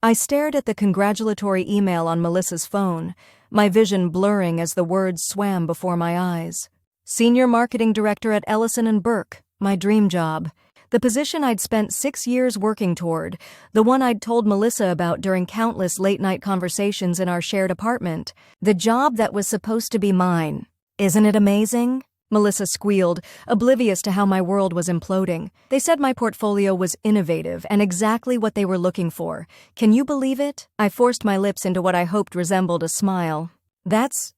I stared at the congratulatory email on Melissa's phone, my vision blurring as the words swam before my eyes. Senior Marketing Director at Ellison & Burke, my dream job. The position I'd spent 6 years working toward, the one I'd told Melissa about during countless late-night conversations in our shared apartment. The job that was supposed to be mine. Isn't it amazing? Melissa squealed, oblivious to how my world was imploding. They said my portfolio was innovative and exactly what they were looking for. Can you believe it? I forced my lips into what I hoped resembled a smile. That's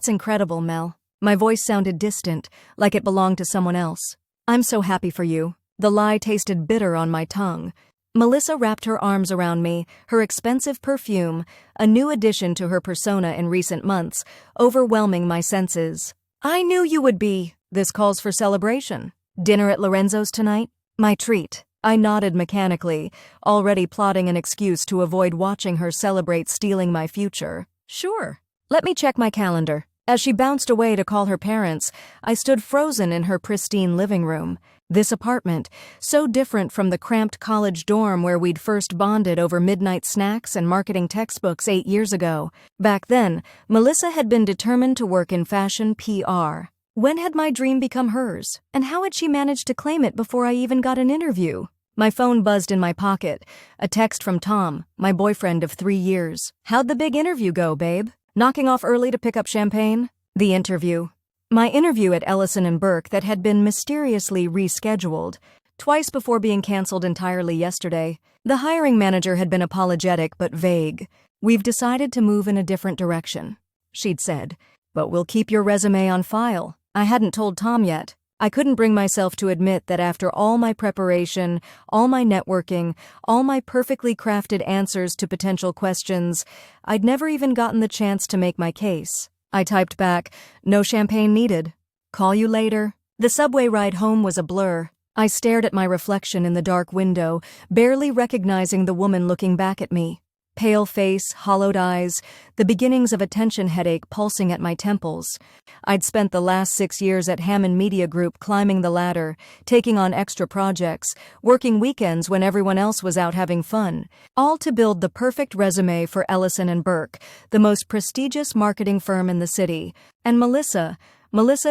incredible, Mel. My voice sounded distant, like it belonged to someone else. I'm so happy for you. The lie tasted bitter on my tongue. Melissa wrapped her arms around me, her expensive perfume, a new addition to her persona in recent months, overwhelming my senses. I knew you would be. This calls for celebration. Dinner at Lorenzo's tonight? My treat. I nodded mechanically, already plotting an excuse to avoid watching her celebrate stealing my future. Sure. Let me check my calendar. As she bounced away to call her parents, I stood frozen in her pristine living room. This apartment, so different from the cramped college dorm where we'd first bonded over midnight snacks and marketing textbooks 8 years ago. Back then, Melissa had been determined to work in fashion PR. When had my dream become hers? And how had she managed to claim it before I even got an interview? My phone buzzed in my pocket. A text from Tom, my boyfriend of 3 years. How'd the big interview go, babe? Knocking off early to pick up champagne? The interview. My interview at Ellison & Burke that had been mysteriously rescheduled, twice before being canceled entirely yesterday. The hiring manager had been apologetic but vague. We've decided to move in a different direction, she'd said. But we'll keep your resume on file. I hadn't told Tom yet. I couldn't bring myself to admit that after all my preparation, all my networking, all my perfectly crafted answers to potential questions, I'd never even gotten the chance to make my case. I typed back, no champagne needed. Call you later. The subway ride home was a blur. I stared at my reflection in the dark window, barely recognizing the woman looking back at me. Pale face, hollowed eyes, the beginnings of a tension headache pulsing at my temples. I'd spent the last 6 years at Hammond Media Group climbing the ladder, taking on extra projects, working weekends when everyone else was out having fun, all to build the perfect resume for Ellison & Burke, the most prestigious marketing firm in the city. And Melissa,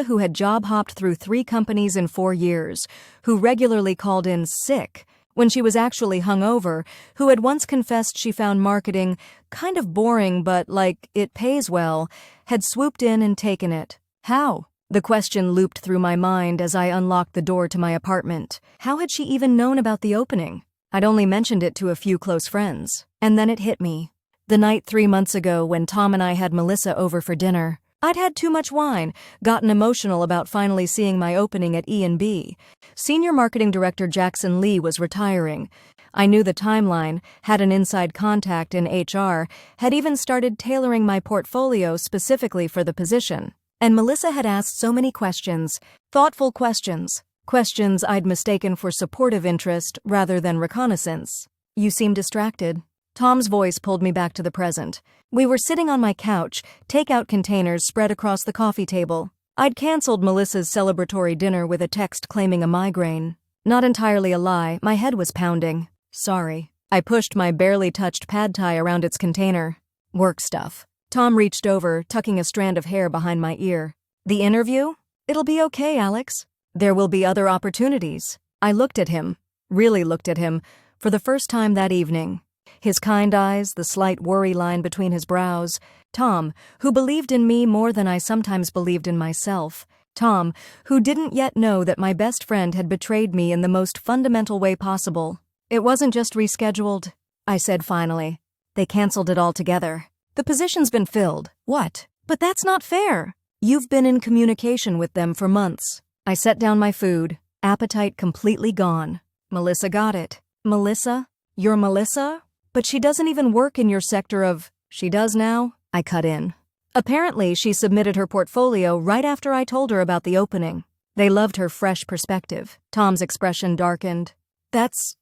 who had job-hopped through 3 companies in 4 years, who regularly called in sick when she was actually hungover, who had once confessed she found marketing kind of boring but like it pays well, had swooped in and taken it. How? The question looped through my mind as I unlocked the door to my apartment. How had she even known about the opening? I'd only mentioned it to a few close friends. And then it hit me. The night 3 months ago when Tom and I had Melissa over for dinner. I'd had too much wine, gotten emotional about finally seeing my opening at E&B. Senior Marketing Director Jackson Lee was retiring. I knew the timeline, had an inside contact in HR, had even started tailoring my portfolio specifically for the position. And Melissa had asked so many questions, thoughtful questions, questions I'd mistaken for supportive interest rather than reconnaissance. You seem distracted. Tom's voice pulled me back to the present. We were sitting on my couch, takeout containers spread across the coffee table. I'd canceled Melissa's celebratory dinner with a text claiming a migraine. Not entirely a lie, my head was pounding. Sorry. I pushed my barely touched pad thai around its container. Work stuff. Tom reached over, tucking a strand of hair behind my ear. The interview? It'll be okay, Alex. There will be other opportunities. I looked at him, really looked at him, for the first time that evening. His kind eyes, the slight worry line between his brows. Tom, who believed in me more than I sometimes believed in myself. Tom, who didn't yet know that my best friend had betrayed me in the most fundamental way possible. It wasn't just rescheduled, I said finally. They canceled it altogether. The position's been filled. What? But that's not fair. You've been in communication with them for months. I set down my food, appetite completely gone. Melissa got it. Melissa? You're Melissa? But she doesn't even work in your sector of... She does now? I cut in. Apparently, she submitted her portfolio right after I told her about the opening. They loved her fresh perspective. Tom's expression darkened. That's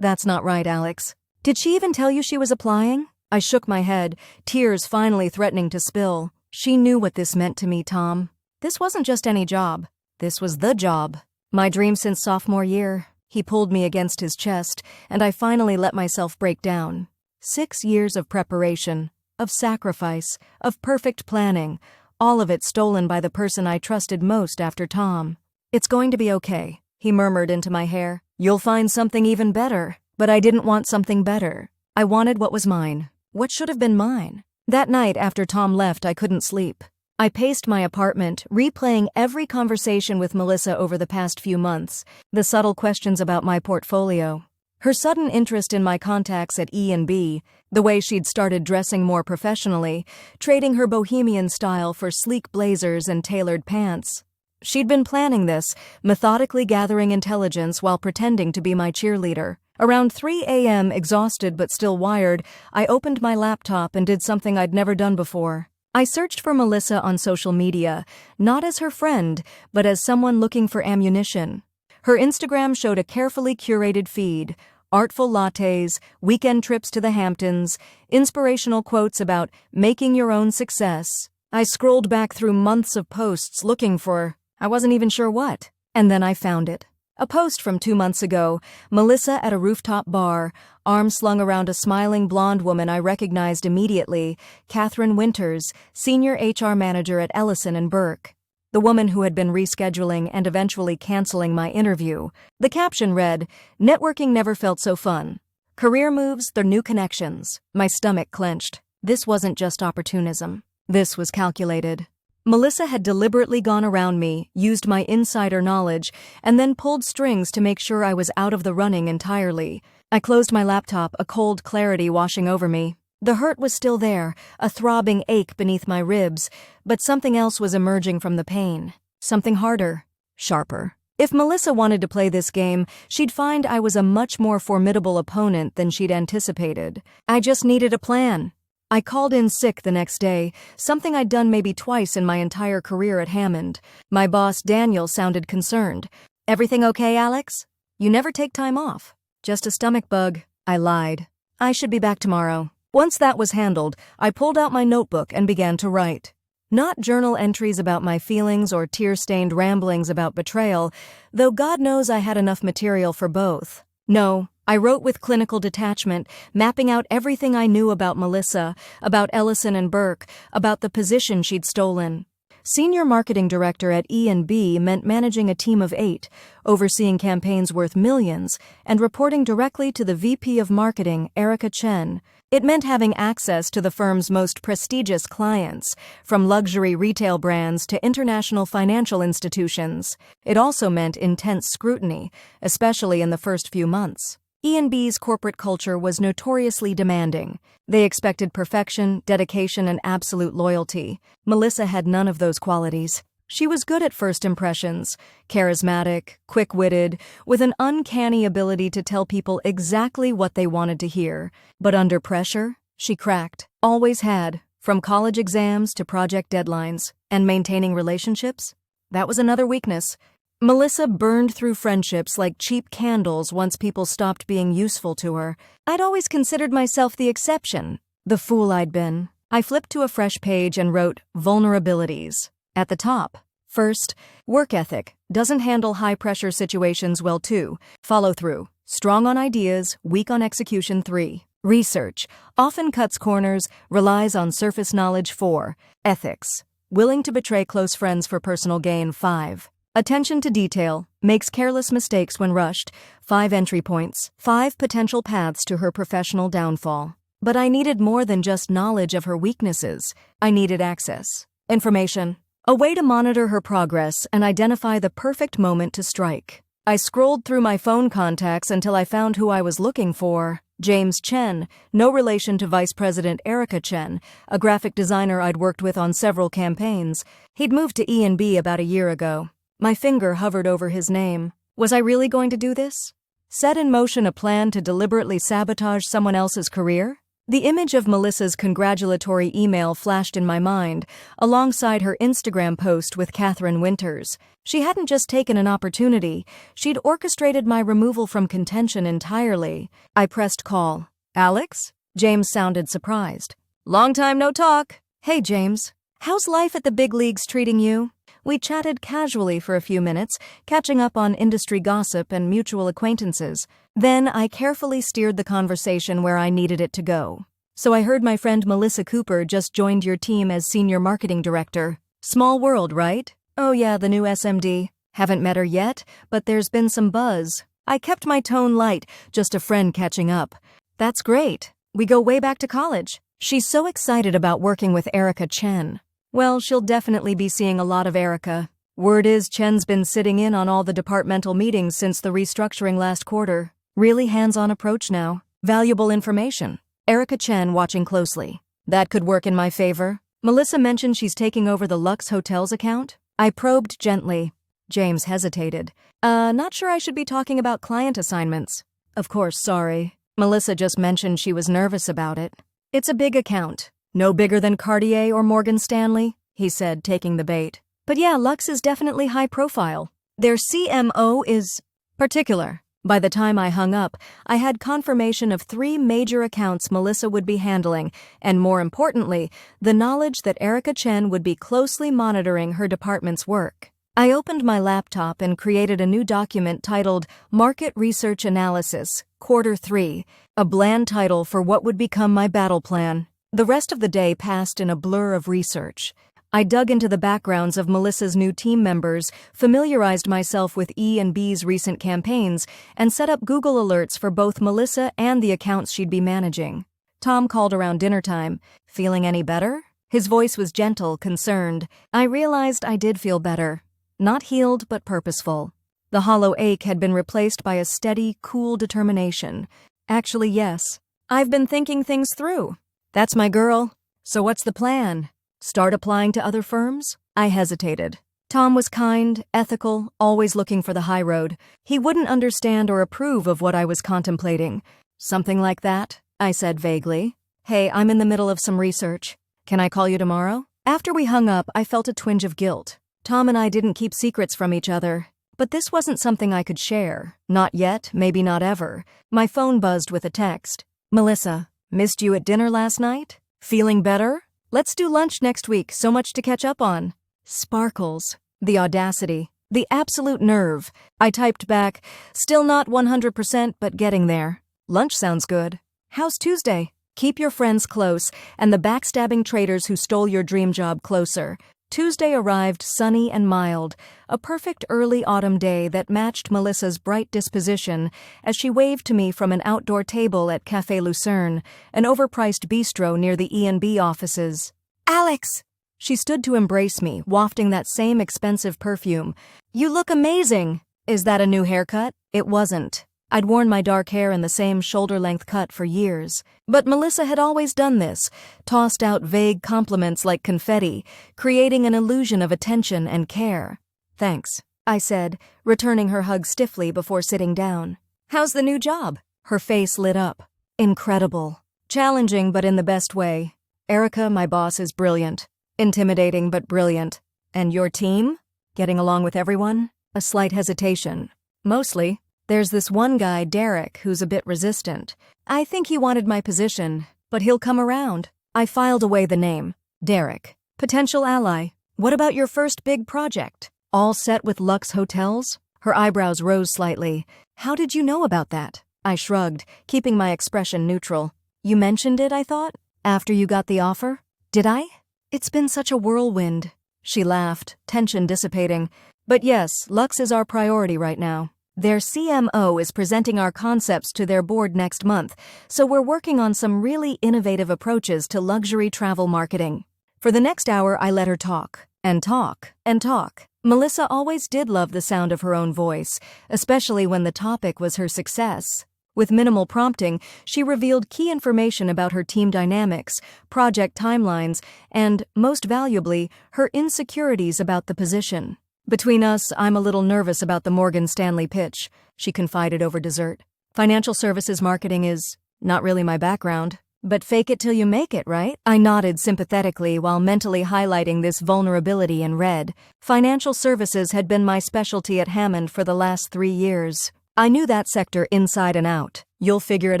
not right, Alex. Did she even tell you she was applying? I shook my head, tears finally threatening to spill. She knew what this meant to me, Tom. This wasn't just any job. This was the job. My dream since sophomore year. He pulled me against his chest, and I finally let myself break down. 6 years of preparation, of sacrifice, of perfect planning, all of it stolen by the person I trusted most after Tom. "It's going to be okay," he murmured into my hair. "You'll find something even better." But I didn't want something better. I wanted what was mine. What should have been mine? That night after Tom left, I couldn't sleep. I paced my apartment, replaying every conversation with Melissa over the past few months, the subtle questions about my portfolio. Her sudden interest in my contacts at E&B, the way she'd started dressing more professionally, trading her bohemian style for sleek blazers and tailored pants. She'd been planning this, methodically gathering intelligence while pretending to be my cheerleader. Around 3 a.m., exhausted but still wired, I opened my laptop and did something I'd never done before. I searched for Melissa on social media, not as her friend, but as someone looking for ammunition. Her Instagram showed a carefully curated feed, artful lattes, weekend trips to the Hamptons, inspirational quotes about making your own success. I scrolled back through months of posts looking for, I wasn't even sure what, and then I found it. A post from 2 months ago, Melissa at a rooftop bar, arms slung around a smiling blonde woman I recognized immediately, Catherine Winters, senior HR manager at Ellison & Burke. The woman who had been rescheduling and eventually canceling my interview. The caption read, "Networking never felt so fun. Career moves, they're new connections." My stomach clenched. This wasn't just opportunism. This was calculated. Melissa had deliberately gone around me, used my insider knowledge, and then pulled strings to make sure I was out of the running entirely. I closed my laptop, a cold clarity washing over me. The hurt was still there, a throbbing ache beneath my ribs, but something else was emerging from the pain. Something harder, sharper. If Melissa wanted to play this game, she'd find I was a much more formidable opponent than she'd anticipated. I just needed a plan. I called in sick the next day, something I'd done maybe twice in my entire career at Hammond. My boss, Daniel, sounded concerned. "Everything okay, Alex? You never take time off." "Just a stomach bug," I lied. "I should be back tomorrow." Once that was handled, I pulled out my notebook and began to write. Not journal entries about my feelings or tear-stained ramblings about betrayal, though God knows I had enough material for both. No, I wrote with clinical detachment, mapping out everything I knew about Melissa, about Ellison & Burke, about the position she'd stolen. Senior marketing director at E&B meant managing a team of 8, overseeing campaigns worth millions, and reporting directly to the VP of Marketing, Erica Chen. It meant having access to the firm's most prestigious clients, from luxury retail brands to international financial institutions. It also meant intense scrutiny, especially in the first few months. E&B's corporate culture was notoriously demanding. They expected perfection, dedication, and absolute loyalty. Melissa had none of those qualities. She was good at first impressions, charismatic, quick-witted, with an uncanny ability to tell people exactly what they wanted to hear. But under pressure, she cracked. Always had, from college exams to project deadlines. And maintaining relationships? That was another weakness. Melissa burned through friendships like cheap candles once people stopped being useful to her. I'd always considered myself the exception. The fool I'd been. I flipped to a fresh page and wrote, "Vulnerabilities." At the top. First, work ethic. Doesn't handle high-pressure situations well too. Follow through. Strong on ideas, weak on execution 3. Research. Often cuts corners, relies on surface knowledge 4. Ethics. Willing to betray close friends for personal gain 5. Attention to detail, makes careless mistakes when rushed, 5 entry points, 5 potential paths to her professional downfall. But I needed more than just knowledge of her weaknesses. I needed access. Information. A way to monitor her progress and identify the perfect moment to strike. I scrolled through my phone contacts until I found who I was looking for. James Chen, no relation to Vice President Erica Chen, a graphic designer I'd worked with on several campaigns. He'd moved to E&B about a year ago. My finger hovered over his name. Was I really going to do this? Set in motion a plan to deliberately sabotage someone else's career? The image of Melissa's congratulatory email flashed in my mind, alongside her Instagram post with Catherine Winters. She hadn't just taken an opportunity, she'd orchestrated my removal from contention entirely. I pressed call. "Alex?" James sounded surprised. "Long time no talk." "Hey, James. How's life at the big leagues treating you?" We chatted casually for a few minutes, catching up on industry gossip and mutual acquaintances. Then I carefully steered the conversation where I needed it to go. So I heard my friend Melissa Cooper just joined your team as Senior Marketing Director. Small world, right? Oh yeah, the new SMD. Haven't met her yet, but there's been some buzz. I kept my tone light, just a friend catching up. That's great. We go way back to college. She's so excited about working with Erica Chen. Well, she'll definitely be seeing a lot of Erica. Word is Chen's been sitting in on all the departmental meetings since the restructuring last quarter. Really hands-on approach now. Valuable information. Erica Chen watching closely. That could work in my favor. Melissa mentioned she's taking over the Lux Hotels account. I probed gently. James hesitated. Not sure I should be talking about client assignments. Of course, sorry. Melissa just mentioned she was nervous about it. It's a big account. No bigger than Cartier or Morgan Stanley, he said, taking the bait. But yeah, Lux is definitely high profile. Their CMO is particular. By the time I hung up, I had confirmation of 3 major accounts Melissa would be handling, and more importantly, the knowledge that Erica Chen would be closely monitoring her department's work. I opened my laptop and created a new document titled Market Research Analysis, Quarter 3, a bland title for what would become my battle plan. The rest of the day passed in a blur of research. I dug into the backgrounds of Melissa's new team members, familiarized myself with E&B's recent campaigns, and set up Google alerts for both Melissa and the accounts she'd be managing. Tom called around dinner time. Feeling any better? His voice was gentle, concerned. I realized I did feel better. Not healed, but purposeful. The hollow ache had been replaced by a steady, cool determination. Actually, yes. I've been thinking things through. That's my girl. So what's the plan? Start applying to other firms? I hesitated. Tom was kind, ethical, always looking for the high road. He wouldn't understand or approve of what I was contemplating. Something like that, I said vaguely. Hey, I'm in the middle of some research. Can I call you tomorrow? After we hung up, I felt a twinge of guilt. Tom and I didn't keep secrets from each other. But this wasn't something I could share. Not yet, maybe not ever. My phone buzzed with a text. Melissa, missed you at dinner last night? Feeling better? Let's do lunch next week, so much to catch up on. Sparkles. The audacity. The absolute nerve. I typed back, still not 100%, but getting there. Lunch sounds good. How's Tuesday? Keep your friends close, and the backstabbing traitors who stole your dream job closer. Tuesday arrived sunny and mild, a perfect early autumn day that matched Melissa's bright disposition as she waved to me from an outdoor table at Café Lucerne, an overpriced bistro near the E&B offices. Alex! She stood to embrace me, wafting that same expensive perfume. You look amazing! Is that a new haircut? It wasn't. I'd worn my dark hair in the same shoulder-length cut for years. But Melissa had always done this, tossed out vague compliments like confetti, creating an illusion of attention and care. Thanks, I said, returning her hug stiffly before sitting down. How's the new job? Her face lit up. Incredible. Challenging, but in the best way. Erica, my boss, is brilliant. Intimidating, but brilliant. And your team? Getting along with everyone? A slight hesitation. Mostly. There's this one guy, Derek, who's a bit resistant. I think he wanted my position, but he'll come around. I filed away the name. Derek. Potential ally. What about your first big project? All set with Lux Hotels? Her eyebrows rose slightly. How did you know about that? I shrugged, keeping my expression neutral. You mentioned it, I thought? After you got the offer? Did I? It's been such a whirlwind. She laughed, tension dissipating. But yes, Lux is our priority right now. Their CMO is presenting our concepts to their board next month, so we're working on some really innovative approaches to luxury travel marketing. For the next hour, I let her talk, and talk, and talk. Melissa always did love the sound of her own voice, especially when the topic was her success. With minimal prompting, she revealed key information about her team dynamics, project timelines, and, most valuably, her insecurities about the position. Between us, I'm a little nervous about the Morgan Stanley pitch, she confided over dessert. Financial services marketing is not really my background, but fake it till you make it, right? I nodded sympathetically while mentally highlighting this vulnerability in red. Financial services had been my specialty at Hammond for the last 3 years. I knew that sector inside and out. You'll figure it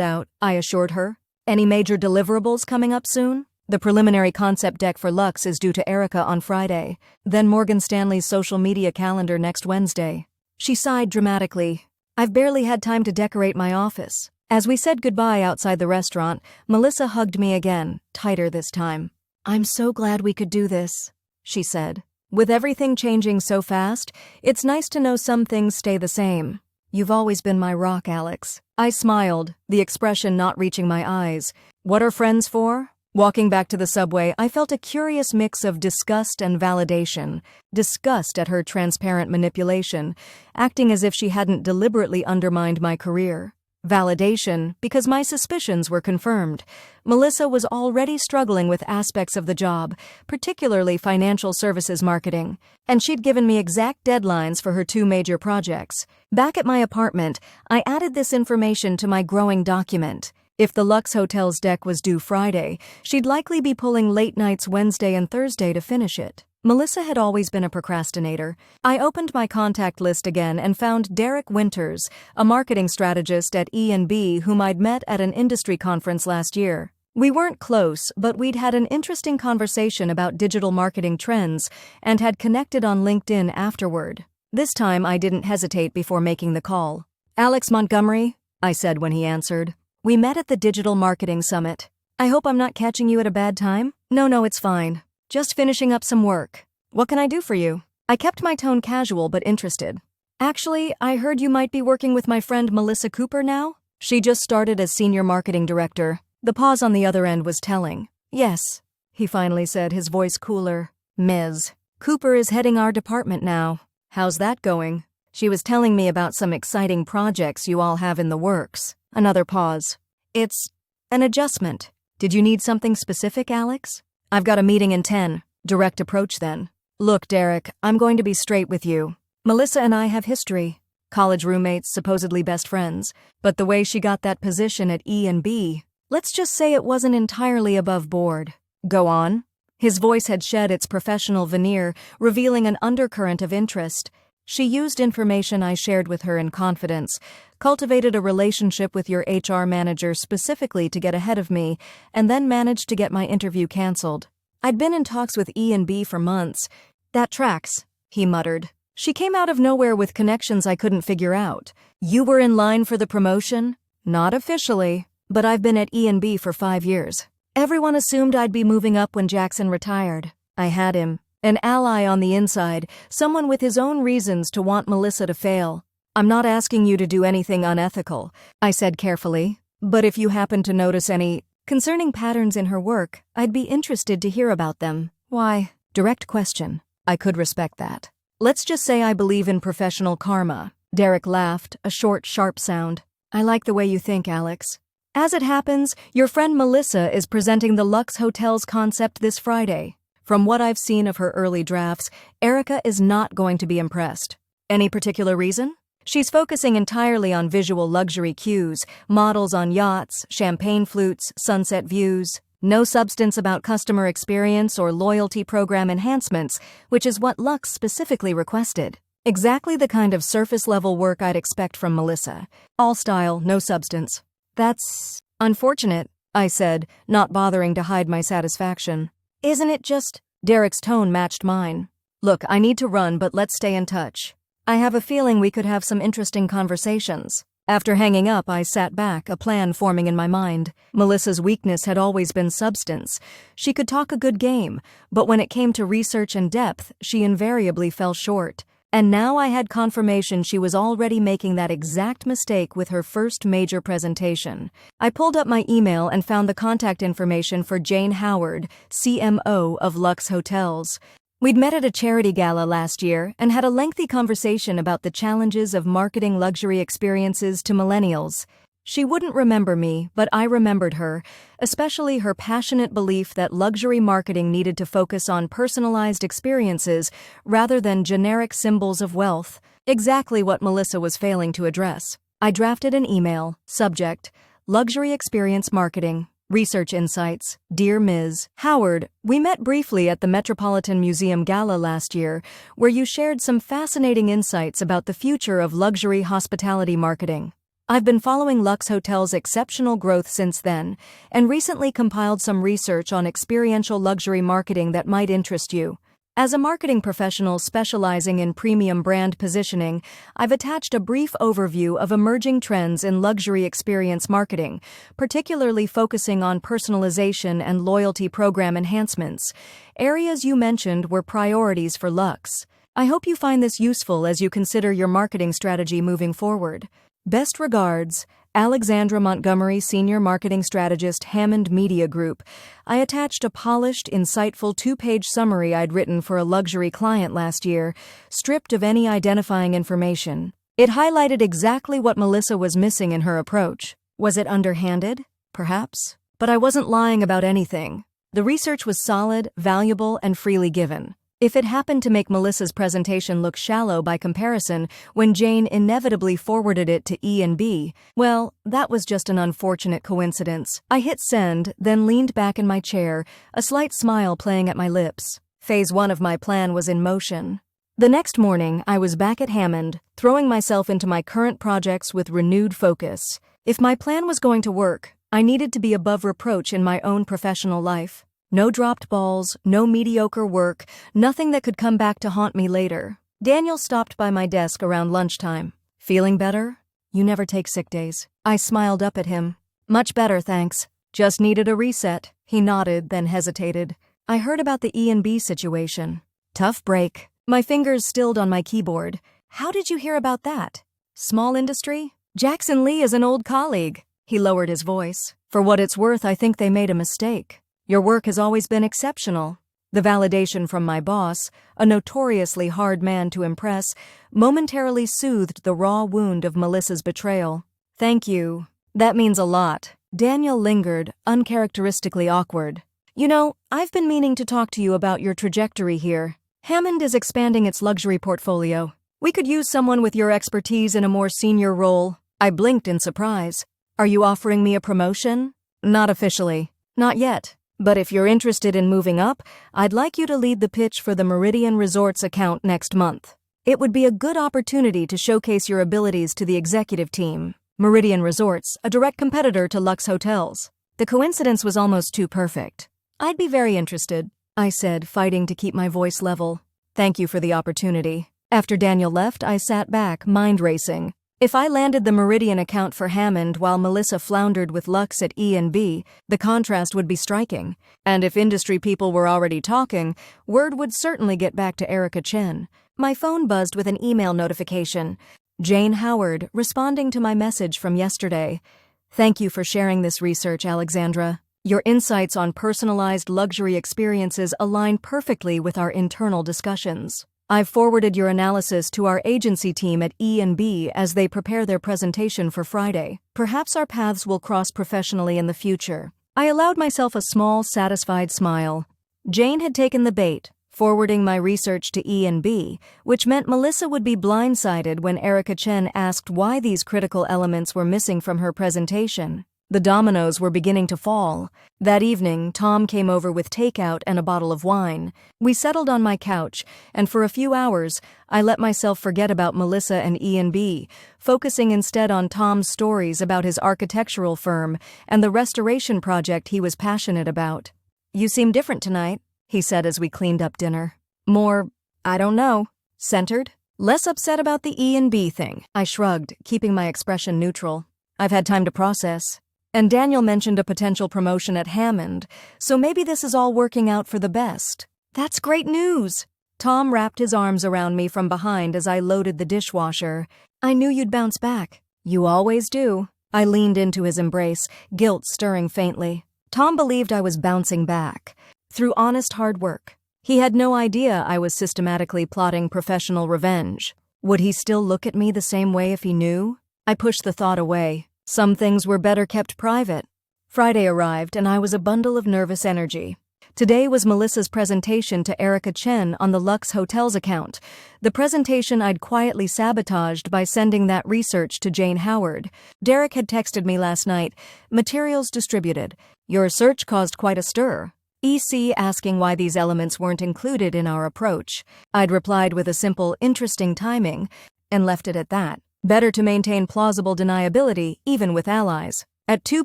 out, I assured her. Any major deliverables coming up soon? The preliminary concept deck for Lux is due to Erica on Friday, then Morgan Stanley's social media calendar next Wednesday. She sighed dramatically. I've barely had time to decorate my office. As we said goodbye outside the restaurant, Melissa hugged me again, tighter this time. I'm so glad we could do this, she said. With everything changing so fast, it's nice to know some things stay the same. You've always been my rock, Alex. I smiled, the expression not reaching my eyes. What are friends for? Walking back to the subway, I felt a curious mix of disgust and validation. Disgust at her transparent manipulation, acting as if she hadn't deliberately undermined my career. Validation, because my suspicions were confirmed. Melissa was already struggling with aspects of the job, particularly financial services marketing, and she'd given me exact deadlines for her 2 major projects. Back at my apartment, I added this information to my growing document. If the Lux Hotel's deck was due Friday, she'd likely be pulling late nights Wednesday and Thursday to finish it. Melissa had always been a procrastinator. I opened my contact list again and found Derek Winters, a marketing strategist at E&B whom I'd met at an industry conference last year. We weren't close, but we'd had an interesting conversation about digital marketing trends and had connected on LinkedIn afterward. This time I didn't hesitate before making the call. Alex Montgomery, I said when he answered. We met at the Digital Marketing Summit. I hope I'm not catching you at a bad time? No, it's fine. Just finishing up some work. What can I do for you? I kept my tone casual but interested. Actually, I heard you might be working with my friend Melissa Cooper now? She just started as senior marketing director. The pause on the other end was telling. Yes, he finally said, his voice cooler. Ms. Cooper is heading our department now. How's that going? She was telling me about some exciting projects you all have in the works. Another pause. It's an adjustment. Did you need something specific, Alex? I've got a meeting in 10. Direct approach then. Look, Derek, I'm going to be straight with you. Melissa and I have history. College roommates, supposedly best friends. But the way she got that position at E&B, let's just say it wasn't entirely above board. Go on. His voice had shed its professional veneer, revealing an undercurrent of interest. She used information I shared with her in confidence, cultivated a relationship with your HR manager specifically to get ahead of me, and then managed to get my interview canceled. I'd been in talks with E&B for months. That tracks, he muttered. She came out of nowhere with connections I couldn't figure out. You were in line for the promotion? Not officially, but I've been at E&B for 5 years. Everyone assumed I'd be moving up when Jackson retired. I had him. An ally on the inside, someone with his own reasons to want Melissa to fail. I'm not asking you to do anything unethical, I said carefully, but if you happen to notice any concerning patterns in her work, I'd be interested to hear about them. Why? Direct question. I could respect that. Let's just say I believe in professional karma. Derek laughed, a short, sharp sound. I like the way you think, Alex. As it happens, your friend Melissa is presenting the Lux Hotel's concept this Friday. From what I've seen of her early drafts, Erica is not going to be impressed. Any particular reason? She's focusing entirely on visual luxury cues, models on yachts, champagne flutes, sunset views. No substance about customer experience or loyalty program enhancements, which is what Lux specifically requested. Exactly the kind of surface-level work I'd expect from Melissa. All style, no substance. That's unfortunate, I said, not bothering to hide my satisfaction. Isn't it just? Derek's tone matched mine. Look, I need to run, but let's stay in touch. I have a feeling we could have some interesting conversations. After hanging up, I sat back, a plan forming in my mind. Melissa's weakness had always been substance. She could talk a good game, but when it came to research and depth, she invariably fell short. And now I had confirmation she was already making that exact mistake with her first major presentation. I pulled up my email and found the contact information for Jane Howard, CMO of Lux Hotels. We'd met at a charity gala last year and had a lengthy conversation about the challenges of marketing luxury experiences to millennials. She wouldn't remember me, but I remembered her, especially her passionate belief that luxury marketing needed to focus on personalized experiences rather than generic symbols of wealth, exactly what Melissa was failing to address. I drafted an email, subject, Luxury Experience Marketing, Research Insights. Dear Ms. Howard, we met briefly at the Metropolitan Museum Gala last year, where you shared some fascinating insights about the future of luxury hospitality marketing. I've been following Lux Hotel's exceptional growth since then, and recently compiled some research on experiential luxury marketing that might interest you. As a marketing professional specializing in premium brand positioning, I've attached a brief overview of emerging trends in luxury experience marketing, particularly focusing on personalization and loyalty program enhancements. Areas you mentioned were priorities for Lux. I hope you find this useful as you consider your marketing strategy moving forward. Best regards, Alexandra Montgomery, Senior Marketing Strategist, Hammond Media Group. I attached a polished, insightful 2-page summary I'd written for a luxury client last year, stripped of any identifying information. It highlighted exactly what Melissa was missing in her approach. Was it underhanded? Perhaps. But I wasn't lying about anything. The research was solid, valuable, and freely given. If it happened to make Melissa's presentation look shallow by comparison when Jane inevitably forwarded it to E&B, well, that was just an unfortunate coincidence. I hit send, then leaned back in my chair, a slight smile playing at my lips. Phase 1 of my plan was in motion. The next morning, I was back at Hammond, throwing myself into my current projects with renewed focus. If my plan was going to work, I needed to be above reproach in my own professional life. No dropped balls, no mediocre work, nothing that could come back to haunt me later. Daniel stopped by my desk around lunchtime. Feeling better? You never take sick days. I smiled up at him. Much better, thanks. Just needed a reset. He nodded, then hesitated. I heard about the E&B situation. Tough break. My fingers stilled on my keyboard. How did you hear about that? Small industry? Jackson Lee is an old colleague. He lowered his voice. For what it's worth, I think they made a mistake. Your work has always been exceptional. The validation from my boss, a notoriously hard man to impress, momentarily soothed the raw wound of Melissa's betrayal. Thank you. That means a lot. Daniel lingered, uncharacteristically awkward. You know, I've been meaning to talk to you about your trajectory here. Hammond is expanding its luxury portfolio. We could use someone with your expertise in a more senior role. I blinked in surprise. Are you offering me a promotion? Not officially. Not yet. But if you're interested in moving up, I'd like you to lead the pitch for the Meridian Resorts account next month. It would be a good opportunity to showcase your abilities to the executive team. Meridian Resorts, a direct competitor to Lux Hotels. The coincidence was almost too perfect. I'd be very interested, I said, fighting to keep my voice level. Thank you for the opportunity. After Daniel left, I sat back, mind racing. If I landed the Meridian account for Hammond while Melissa floundered with Lux at E&B, the contrast would be striking. And if industry people were already talking, word would certainly get back to Erica Chen. My phone buzzed with an email notification. Jane Howard, responding to my message from yesterday. Thank you for sharing this research, Alexandra. Your insights on personalized luxury experiences align perfectly with our internal discussions. I've forwarded your analysis to our agency team at E&B as they prepare their presentation for Friday. Perhaps our paths will cross professionally in the future. I allowed myself a small, satisfied smile. Jane had taken the bait, forwarding my research to E&B, which meant Melissa would be blindsided when Erica Chen asked why these critical elements were missing from her presentation. The dominoes were beginning to fall. That evening, Tom came over with takeout and a bottle of wine. We settled on my couch, and for a few hours, I let myself forget about Melissa and E&B, focusing instead on Tom's stories about his architectural firm and the restoration project he was passionate about. You seem different tonight, he said as we cleaned up dinner. More, I don't know, centered? Less upset about the E&B thing. I shrugged, keeping my expression neutral. I've had time to process. And Daniel mentioned a potential promotion at Hammond, so maybe this is all working out for the best. That's great news! Tom wrapped his arms around me from behind as I loaded the dishwasher. I knew you'd bounce back. You always do. I leaned into his embrace, guilt stirring faintly. Tom believed I was bouncing back, through honest hard work. He had no idea I was systematically plotting professional revenge. Would he still look at me the same way if he knew? I pushed the thought away. Some things were better kept private. Friday arrived, and I was a bundle of nervous energy. Today was Melissa's presentation to Erica Chen on the Lux Hotels account, the presentation I'd quietly sabotaged by sending that research to Jane Howard. Derek had texted me last night, materials distributed. Your search caused quite a stir. EC asking why these elements weren't included in our approach. I'd replied with a simple, interesting timing, and left it at that. Better to maintain plausible deniability, even with allies. At 2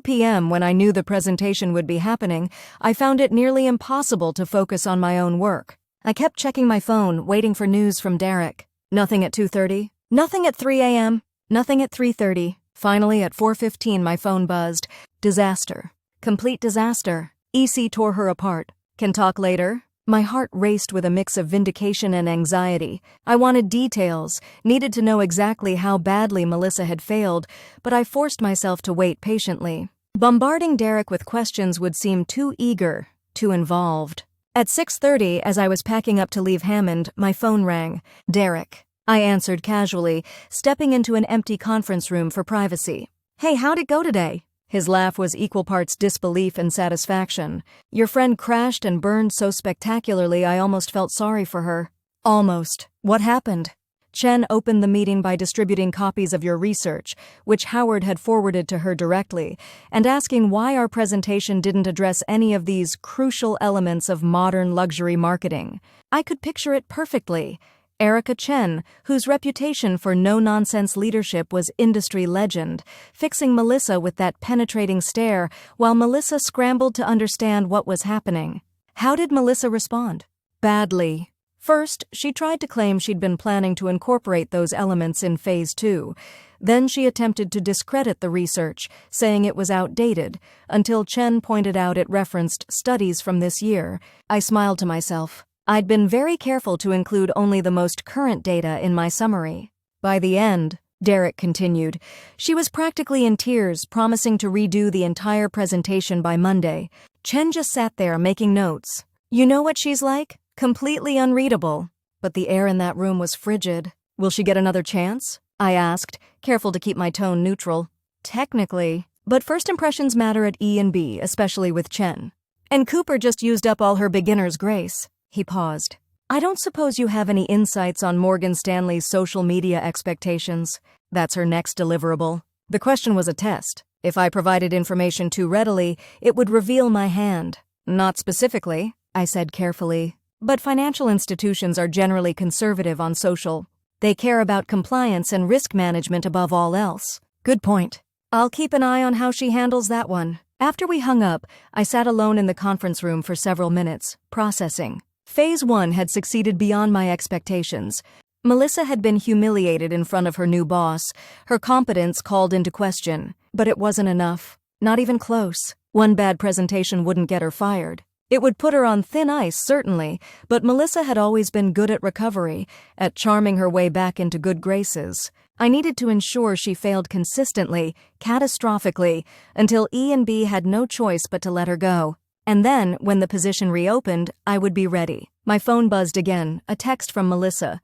p.m., when I knew the presentation would be happening, I found it nearly impossible to focus on my own work. I kept checking my phone, waiting for news from Derek. Nothing at 2:30. Nothing at 3 a.m. Nothing at 3:30. Finally, at 4:15, my phone buzzed. Disaster. Complete disaster. EC tore her apart. Can talk later? My heart raced with a mix of vindication and anxiety. I wanted details, needed to know exactly how badly Melissa had failed, but I forced myself to wait patiently. Bombarding Derek with questions would seem too eager, too involved. At 6:30, as I was packing up to leave Hammond, my phone rang. Derek. I answered casually, stepping into an empty conference room for privacy. Hey, how'd it go today? His laugh was equal parts disbelief and satisfaction. Your friend crashed and burned so spectacularly I almost felt sorry for her. Almost. What happened? Chen opened the meeting by distributing copies of your research, which Howard had forwarded to her directly, and asking why our presentation didn't address any of these crucial elements of modern luxury marketing. I could picture it perfectly. Erica Chen, whose reputation for no-nonsense leadership was industry legend, fixing Melissa with that penetrating stare while Melissa scrambled to understand what was happening. How did Melissa respond? Badly. First, she tried to claim she'd been planning to incorporate those elements in Phase 2. Then she attempted to discredit the research, saying it was outdated, until Chen pointed out it referenced studies from this year. I smiled to myself. I'd been very careful to include only the most current data in my summary. By the end, Derek continued, she was practically in tears, promising to redo the entire presentation by Monday. Chen just sat there making notes. You know what she's like? Completely unreadable. But the air in that room was frigid. Will she get another chance? I asked, careful to keep my tone neutral. Technically, but first impressions matter at E&B, especially with Chen. And Cooper just used up all her beginner's grace. He paused. I don't suppose you have any insights on Morgan Stanley's social media expectations. That's her next deliverable. The question was a test. If I provided information too readily, it would reveal my hand. Not specifically, I said carefully. But financial institutions are generally conservative on social. They care about compliance and risk management above all else. Good point. I'll keep an eye on how she handles that one. After we hung up, I sat alone in the conference room for several minutes, processing. Phase 1 had succeeded beyond my expectations. Melissa had been humiliated in front of her new boss, her competence called into question. But it wasn't enough. Not even close. One bad presentation wouldn't get her fired. It would put her on thin ice, certainly, but Melissa had always been good at recovery, at charming her way back into good graces. I needed to ensure she failed consistently, catastrophically, until E&B had no choice but to let her go. And then, when the position reopened, I would be ready. My phone buzzed again, a text from Melissa.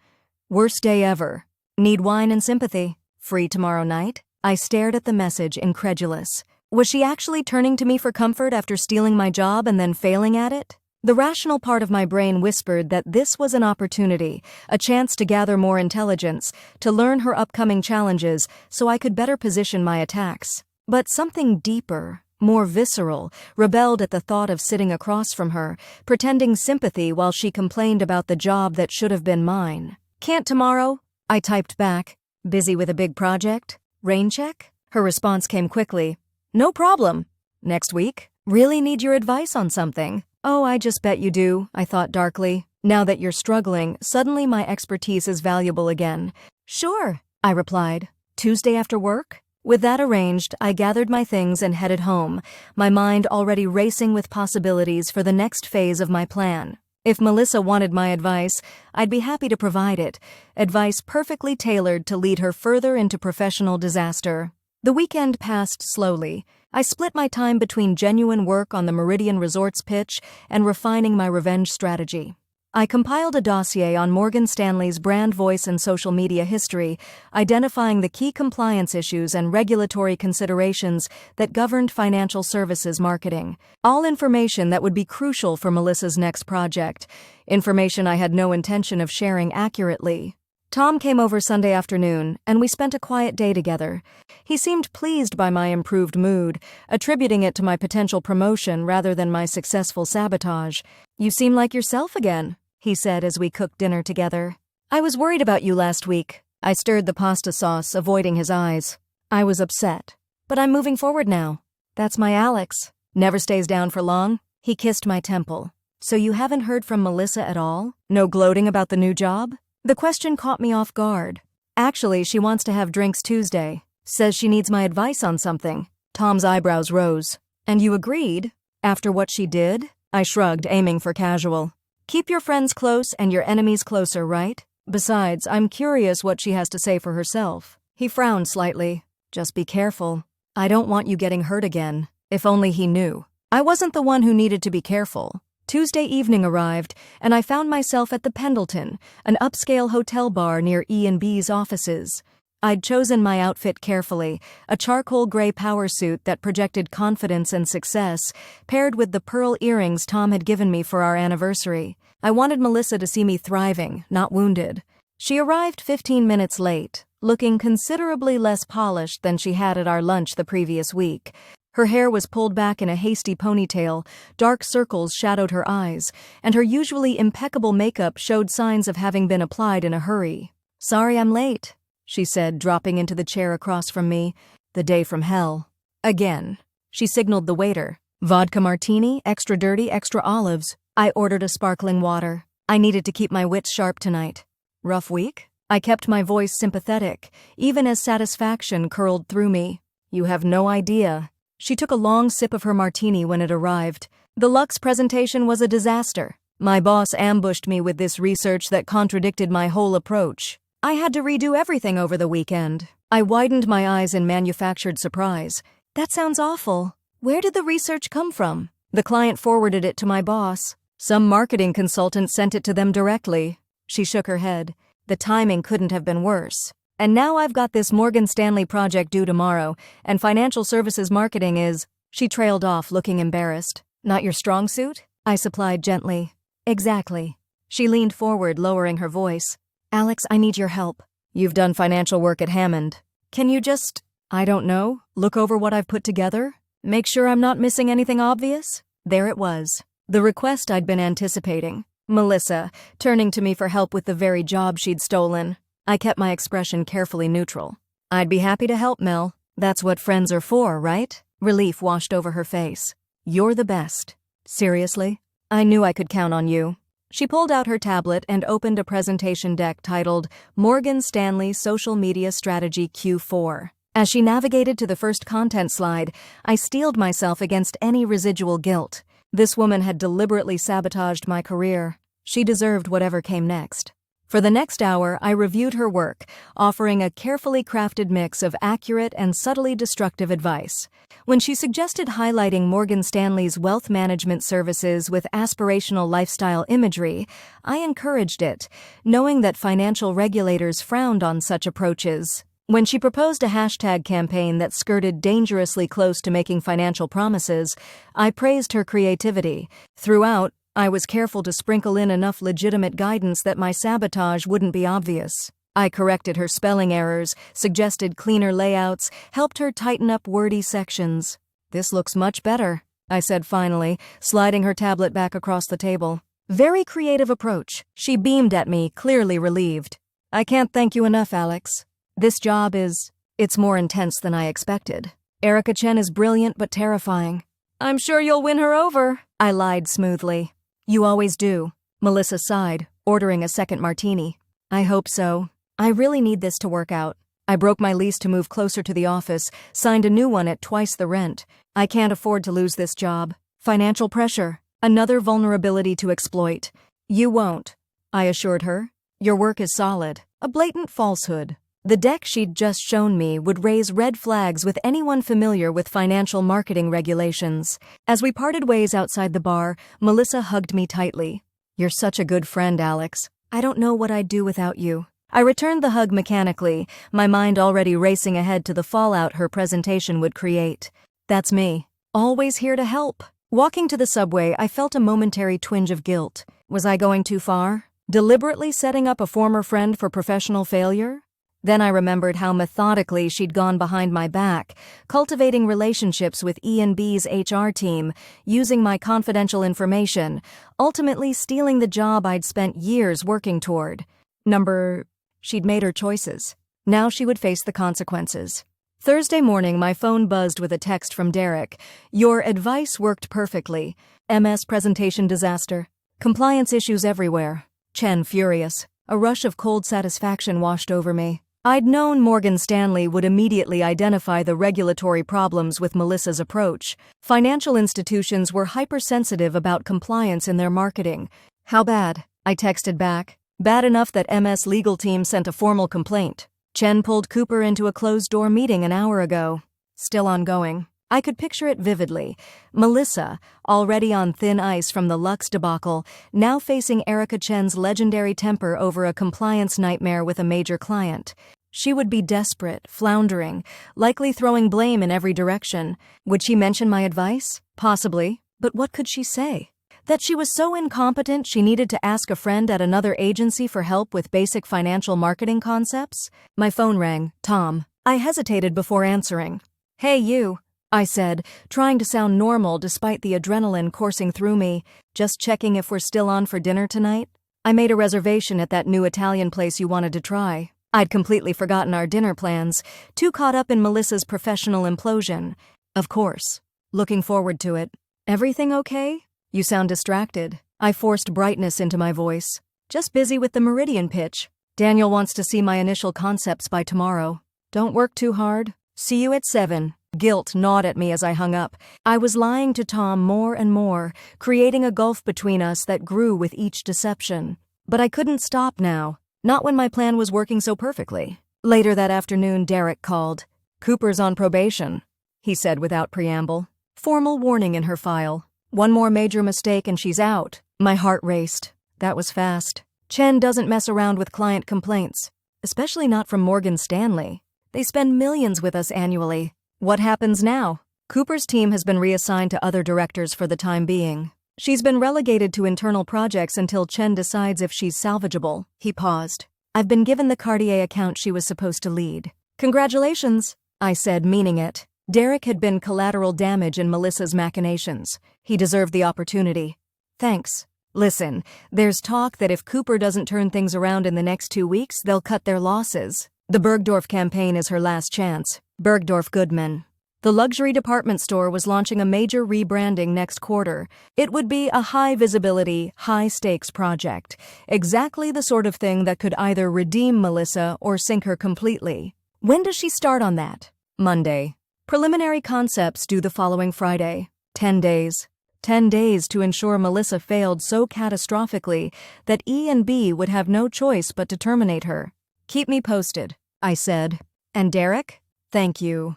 Worst day ever. Need wine and sympathy. Free tomorrow night? I stared at the message, incredulous. Was she actually turning to me for comfort after stealing my job and then failing at it? The rational part of my brain whispered that this was an opportunity, a chance to gather more intelligence, to learn her upcoming challenges so I could better position my attacks. But something deeper, more visceral, rebelled at the thought of sitting across from her, pretending sympathy while she complained about the job that should have been mine. Can't tomorrow? I typed back. Busy with a big project? Rain check? Her response came quickly. No problem. Next week? Really need your advice on something. Oh, I just bet you do, I thought darkly. Now that you're struggling, suddenly my expertise is valuable again. Sure, I replied. Tuesday after work? With that arranged, I gathered my things and headed home, my mind already racing with possibilities for the next phase of my plan. If Melissa wanted my advice, I'd be happy to provide it, advice perfectly tailored to lead her further into professional disaster. The weekend passed slowly. I split my time between genuine work on the Meridian Resorts pitch and refining my revenge strategy. I compiled a dossier on Morgan Stanley's brand voice and social media history, identifying the key compliance issues and regulatory considerations that governed financial services marketing. All information that would be crucial for Melissa's next project, information I had no intention of sharing accurately. Tom came over Sunday afternoon, and we spent a quiet day together. He seemed pleased by my improved mood, attributing it to my potential promotion rather than my successful sabotage. You seem like yourself again, he said as we cooked dinner together. I was worried about you last week. I stirred the pasta sauce, avoiding his eyes. I was upset. But I'm moving forward now. That's my Alex. Never stays down for long. He kissed my temple. So you haven't heard from Melissa at all? No gloating about the new job? The question caught me off guard. Actually, she wants to have drinks Tuesday. Says she needs my advice on something. Tom's eyebrows rose. And you agreed? After what she did? I shrugged, aiming for casual. Keep your friends close and your enemies closer, right? Besides, I'm curious what she has to say for herself. He frowned slightly. Just be careful. I don't want you getting hurt again. If only he knew. I wasn't the one who needed to be careful. Tuesday evening arrived, and I found myself at the Pendleton, an upscale hotel bar near E&B's offices. I'd chosen my outfit carefully, a charcoal gray power suit that projected confidence and success, paired with the pearl earrings Tom had given me for our anniversary. I wanted Melissa to see me thriving, not wounded. She arrived 15 minutes late, looking considerably less polished than she had at our lunch the previous week. Her hair was pulled back in a hasty ponytail, dark circles shadowed her eyes, and her usually impeccable makeup showed signs of having been applied in a hurry. "Sorry I'm late," she said, dropping into the chair across from me. "The day from hell." Again. She signaled the waiter. "Vodka martini, extra dirty, extra olives." I ordered a sparkling water. I needed to keep my wits sharp tonight. "Rough week?" I kept my voice sympathetic, even as satisfaction curled through me. "You have no idea." She took a long sip of her martini when it arrived. The Lux presentation was a disaster. My boss ambushed me with this research that contradicted my whole approach. I had to redo everything over the weekend. I widened my eyes in manufactured surprise. "That sounds awful. Where did the research come from?" "The client forwarded it to my boss. Some marketing consultant sent it to them directly." She shook her head. "The timing couldn't have been worse. And now I've got this Morgan Stanley project due tomorrow, and financial services marketing is—" She trailed off, looking embarrassed. "Not your strong suit?" I supplied gently. "Exactly." She leaned forward, lowering her voice. "Alex, I need your help." "You've done financial work at Hammond. Can you just, I don't know, look over what I've put together? Make sure I'm not missing anything obvious?" There it was. The request I'd been anticipating. Melissa, turning to me for help with the very job she'd stolen. I kept my expression carefully neutral. "I'd be happy to help, Mel. That's what friends are for, right?" Relief washed over her face. "You're the best." "Seriously? I knew I could count on you." She pulled out her tablet and opened a presentation deck titled Morgan Stanley Social Media Strategy Q4. As she navigated to the first content slide, I steeled myself against any residual guilt. This woman had deliberately sabotaged my career. She deserved whatever came next. For the next hour, I reviewed her work, offering a carefully crafted mix of accurate and subtly destructive advice. When she suggested highlighting Morgan Stanley's wealth management services with aspirational lifestyle imagery, I encouraged it, knowing that financial regulators frowned on such approaches. When she proposed a hashtag campaign that skirted dangerously close to making financial promises, I praised her creativity. Throughout, I was careful to sprinkle in enough legitimate guidance that my sabotage wouldn't be obvious. I corrected her spelling errors, suggested cleaner layouts, helped her tighten up wordy sections. "This looks much better," I said finally, sliding her tablet back across the table. "Very creative approach." She beamed at me, clearly relieved. "I can't thank you enough, Alex. This job it's more intense than I expected. Erica Chen is brilliant but terrifying." "I'm sure you'll win her over," I lied smoothly. "You always do." Melissa sighed, ordering a second martini. "I hope so. I really need this to work out. I broke my lease to move closer to the office, signed a new one at twice the rent. I can't afford to lose this job. Financial pressure. Another vulnerability to exploit." "You won't," I assured her. "Your work is solid." A blatant falsehood. The deck she'd just shown me would raise red flags with anyone familiar with financial marketing regulations. As we parted ways outside the bar, Melissa hugged me tightly. "You're such a good friend, Alex. I don't know what I'd do without you." I returned the hug mechanically, my mind already racing ahead to the fallout her presentation would create. That's me. Always here to help. Walking to the subway, I felt a momentary twinge of guilt. Was I going too far? Deliberately setting up a former friend for professional failure? Then I remembered how methodically she'd gone behind my back, cultivating relationships with E&B's HR team, using my confidential information, ultimately stealing the job I'd spent years working toward. Number She'd made her choices. Now she would face the consequences. Thursday morning, my phone buzzed with a text from Derek. Your advice worked perfectly. MS presentation disaster. Compliance issues everywhere. Chen furious. A rush of cold satisfaction washed over me. I'd known Morgan Stanley would immediately identify the regulatory problems with Melissa's approach. Financial institutions were hypersensitive about compliance in their marketing. How bad? I texted back. Bad enough that MS legal team sent a formal complaint. Chen pulled Cooper into a closed-door meeting an hour ago. Still ongoing. I could picture it vividly. Melissa, already on thin ice from the Lux debacle, now facing Erica Chen's legendary temper over a compliance nightmare with a major client. She would be desperate, floundering, likely throwing blame in every direction. Would she mention my advice? Possibly. But what could she say? That she was so incompetent she needed to ask a friend at another agency for help with basic financial marketing concepts? My phone rang. Tom. I hesitated before answering. Hey, you. I said, trying to sound normal despite the adrenaline coursing through me. Just checking if we're still on for dinner tonight. I made a reservation at that new Italian place you wanted to try. I'd completely forgotten our dinner plans, too caught up in Melissa's professional implosion. Of course. Looking forward to it. Everything okay? You sound distracted. I forced brightness into my voice. Just busy with the Meridian pitch. Daniel wants to see my initial concepts by tomorrow. Don't work too hard. See you at 7. Guilt gnawed at me as I hung up. I was lying to Tom more and more, creating a gulf between us that grew with each deception. But I couldn't stop now, not when my plan was working so perfectly. Later that afternoon, Derek called. Cooper's on probation, he said without preamble. Formal warning in her file. One more major mistake and she's out. My heart raced. That was fast. Chen doesn't mess around with client complaints, especially not from Morgan Stanley. They spend millions with us annually. What happens now? Cooper's team has been reassigned to other directors for the time being. She's been relegated to internal projects until Chen decides if she's salvageable. He paused. I've been given the Cartier account she was supposed to lead. Congratulations, I said, meaning it. Derek had been collateral damage in Melissa's machinations. He deserved the opportunity. Thanks. Listen, there's talk that if Cooper doesn't turn things around in the next 2 weeks, they'll cut their losses. The Bergdorf campaign is her last chance. Bergdorf Goodman. The luxury department store was launching a major rebranding next quarter. It would be a high-visibility, high-stakes project. Exactly the sort of thing that could either redeem Melissa or sink her completely. When does she start on that? Monday. Preliminary concepts due the following Friday. 10 days. 10 days to ensure Melissa failed so catastrophically that E&B would have no choice but to terminate her. Keep me posted, I said. And Derek? Thank you,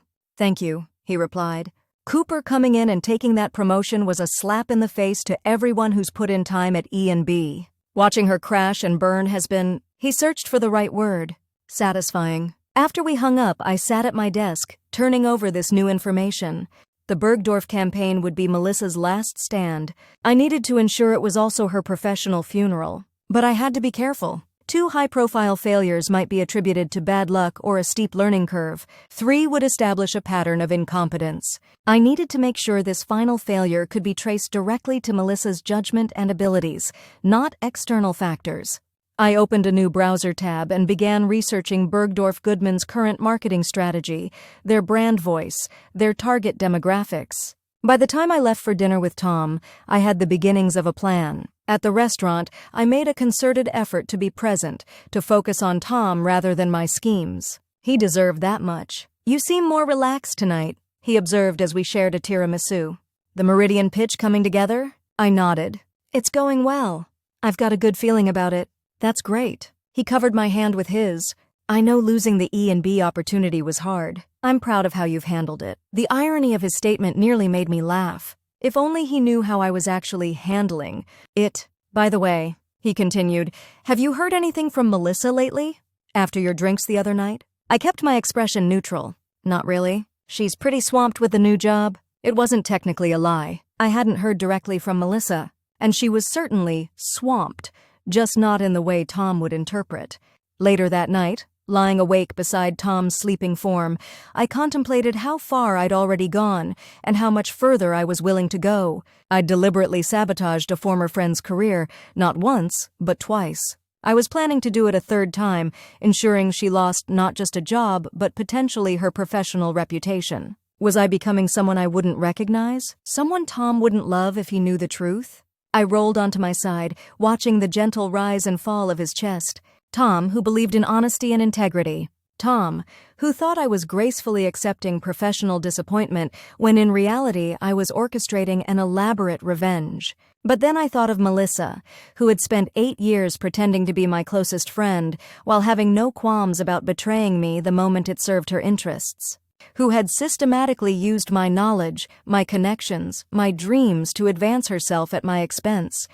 he replied. Cooper coming in and taking that promotion was a slap in the face to everyone who's put in time at E&B. Watching her crash and burn has been, he searched for the right word, satisfying. After we hung up, I sat at my desk, turning over this new information. The Bergdorf campaign would be Melissa's last stand. I needed to ensure it was also her professional funeral. But I had to be careful. 2 high-profile failures might be attributed to bad luck or a steep learning curve. 3 would establish a pattern of incompetence. I needed to make sure this final failure could be traced directly to Melissa's judgment and abilities, not external factors. I opened a new browser tab and began researching Bergdorf Goodman's current marketing strategy, their brand voice, their target demographics. By the time I left for dinner with Tom, I had the beginnings of a plan. At the restaurant, I made a concerted effort to be present, to focus on Tom rather than my schemes. He deserved that much. You seem more relaxed tonight, he observed as we shared a tiramisu. The Meridian pitch coming together? I nodded. It's going well. I've got a good feeling about it. That's great. He covered my hand with his. I know losing the E&B opportunity was hard. I'm proud of how you've handled it. The irony of his statement nearly made me laugh. If only he knew how I was actually handling it. By the way, he continued, have you heard anything from Melissa lately? After your drinks the other night? I kept my expression neutral. Not really. She's pretty swamped with the new job. It wasn't technically a lie. I hadn't heard directly from Melissa. And she was certainly swamped, just not in the way Tom would interpret. Later that night, lying awake beside Tom's sleeping form, I contemplated how far I'd already gone and how much further I was willing to go. I'd deliberately sabotaged a former friend's career, not once, but twice. I was planning to do it a third time, ensuring she lost not just a job, but potentially her professional reputation. Was I becoming someone I wouldn't recognize? Someone Tom wouldn't love if he knew the truth? I rolled onto my side, watching the gentle rise and fall of his chest. Tom, who believed in honesty and integrity. Tom, who thought I was gracefully accepting professional disappointment when in reality I was orchestrating an elaborate revenge. But then I thought of Melissa, who had spent 8 years pretending to be my closest friend while having no qualms about betraying me the moment it served her interests. Who had systematically used my knowledge, my connections, my dreams to advance herself at my expense.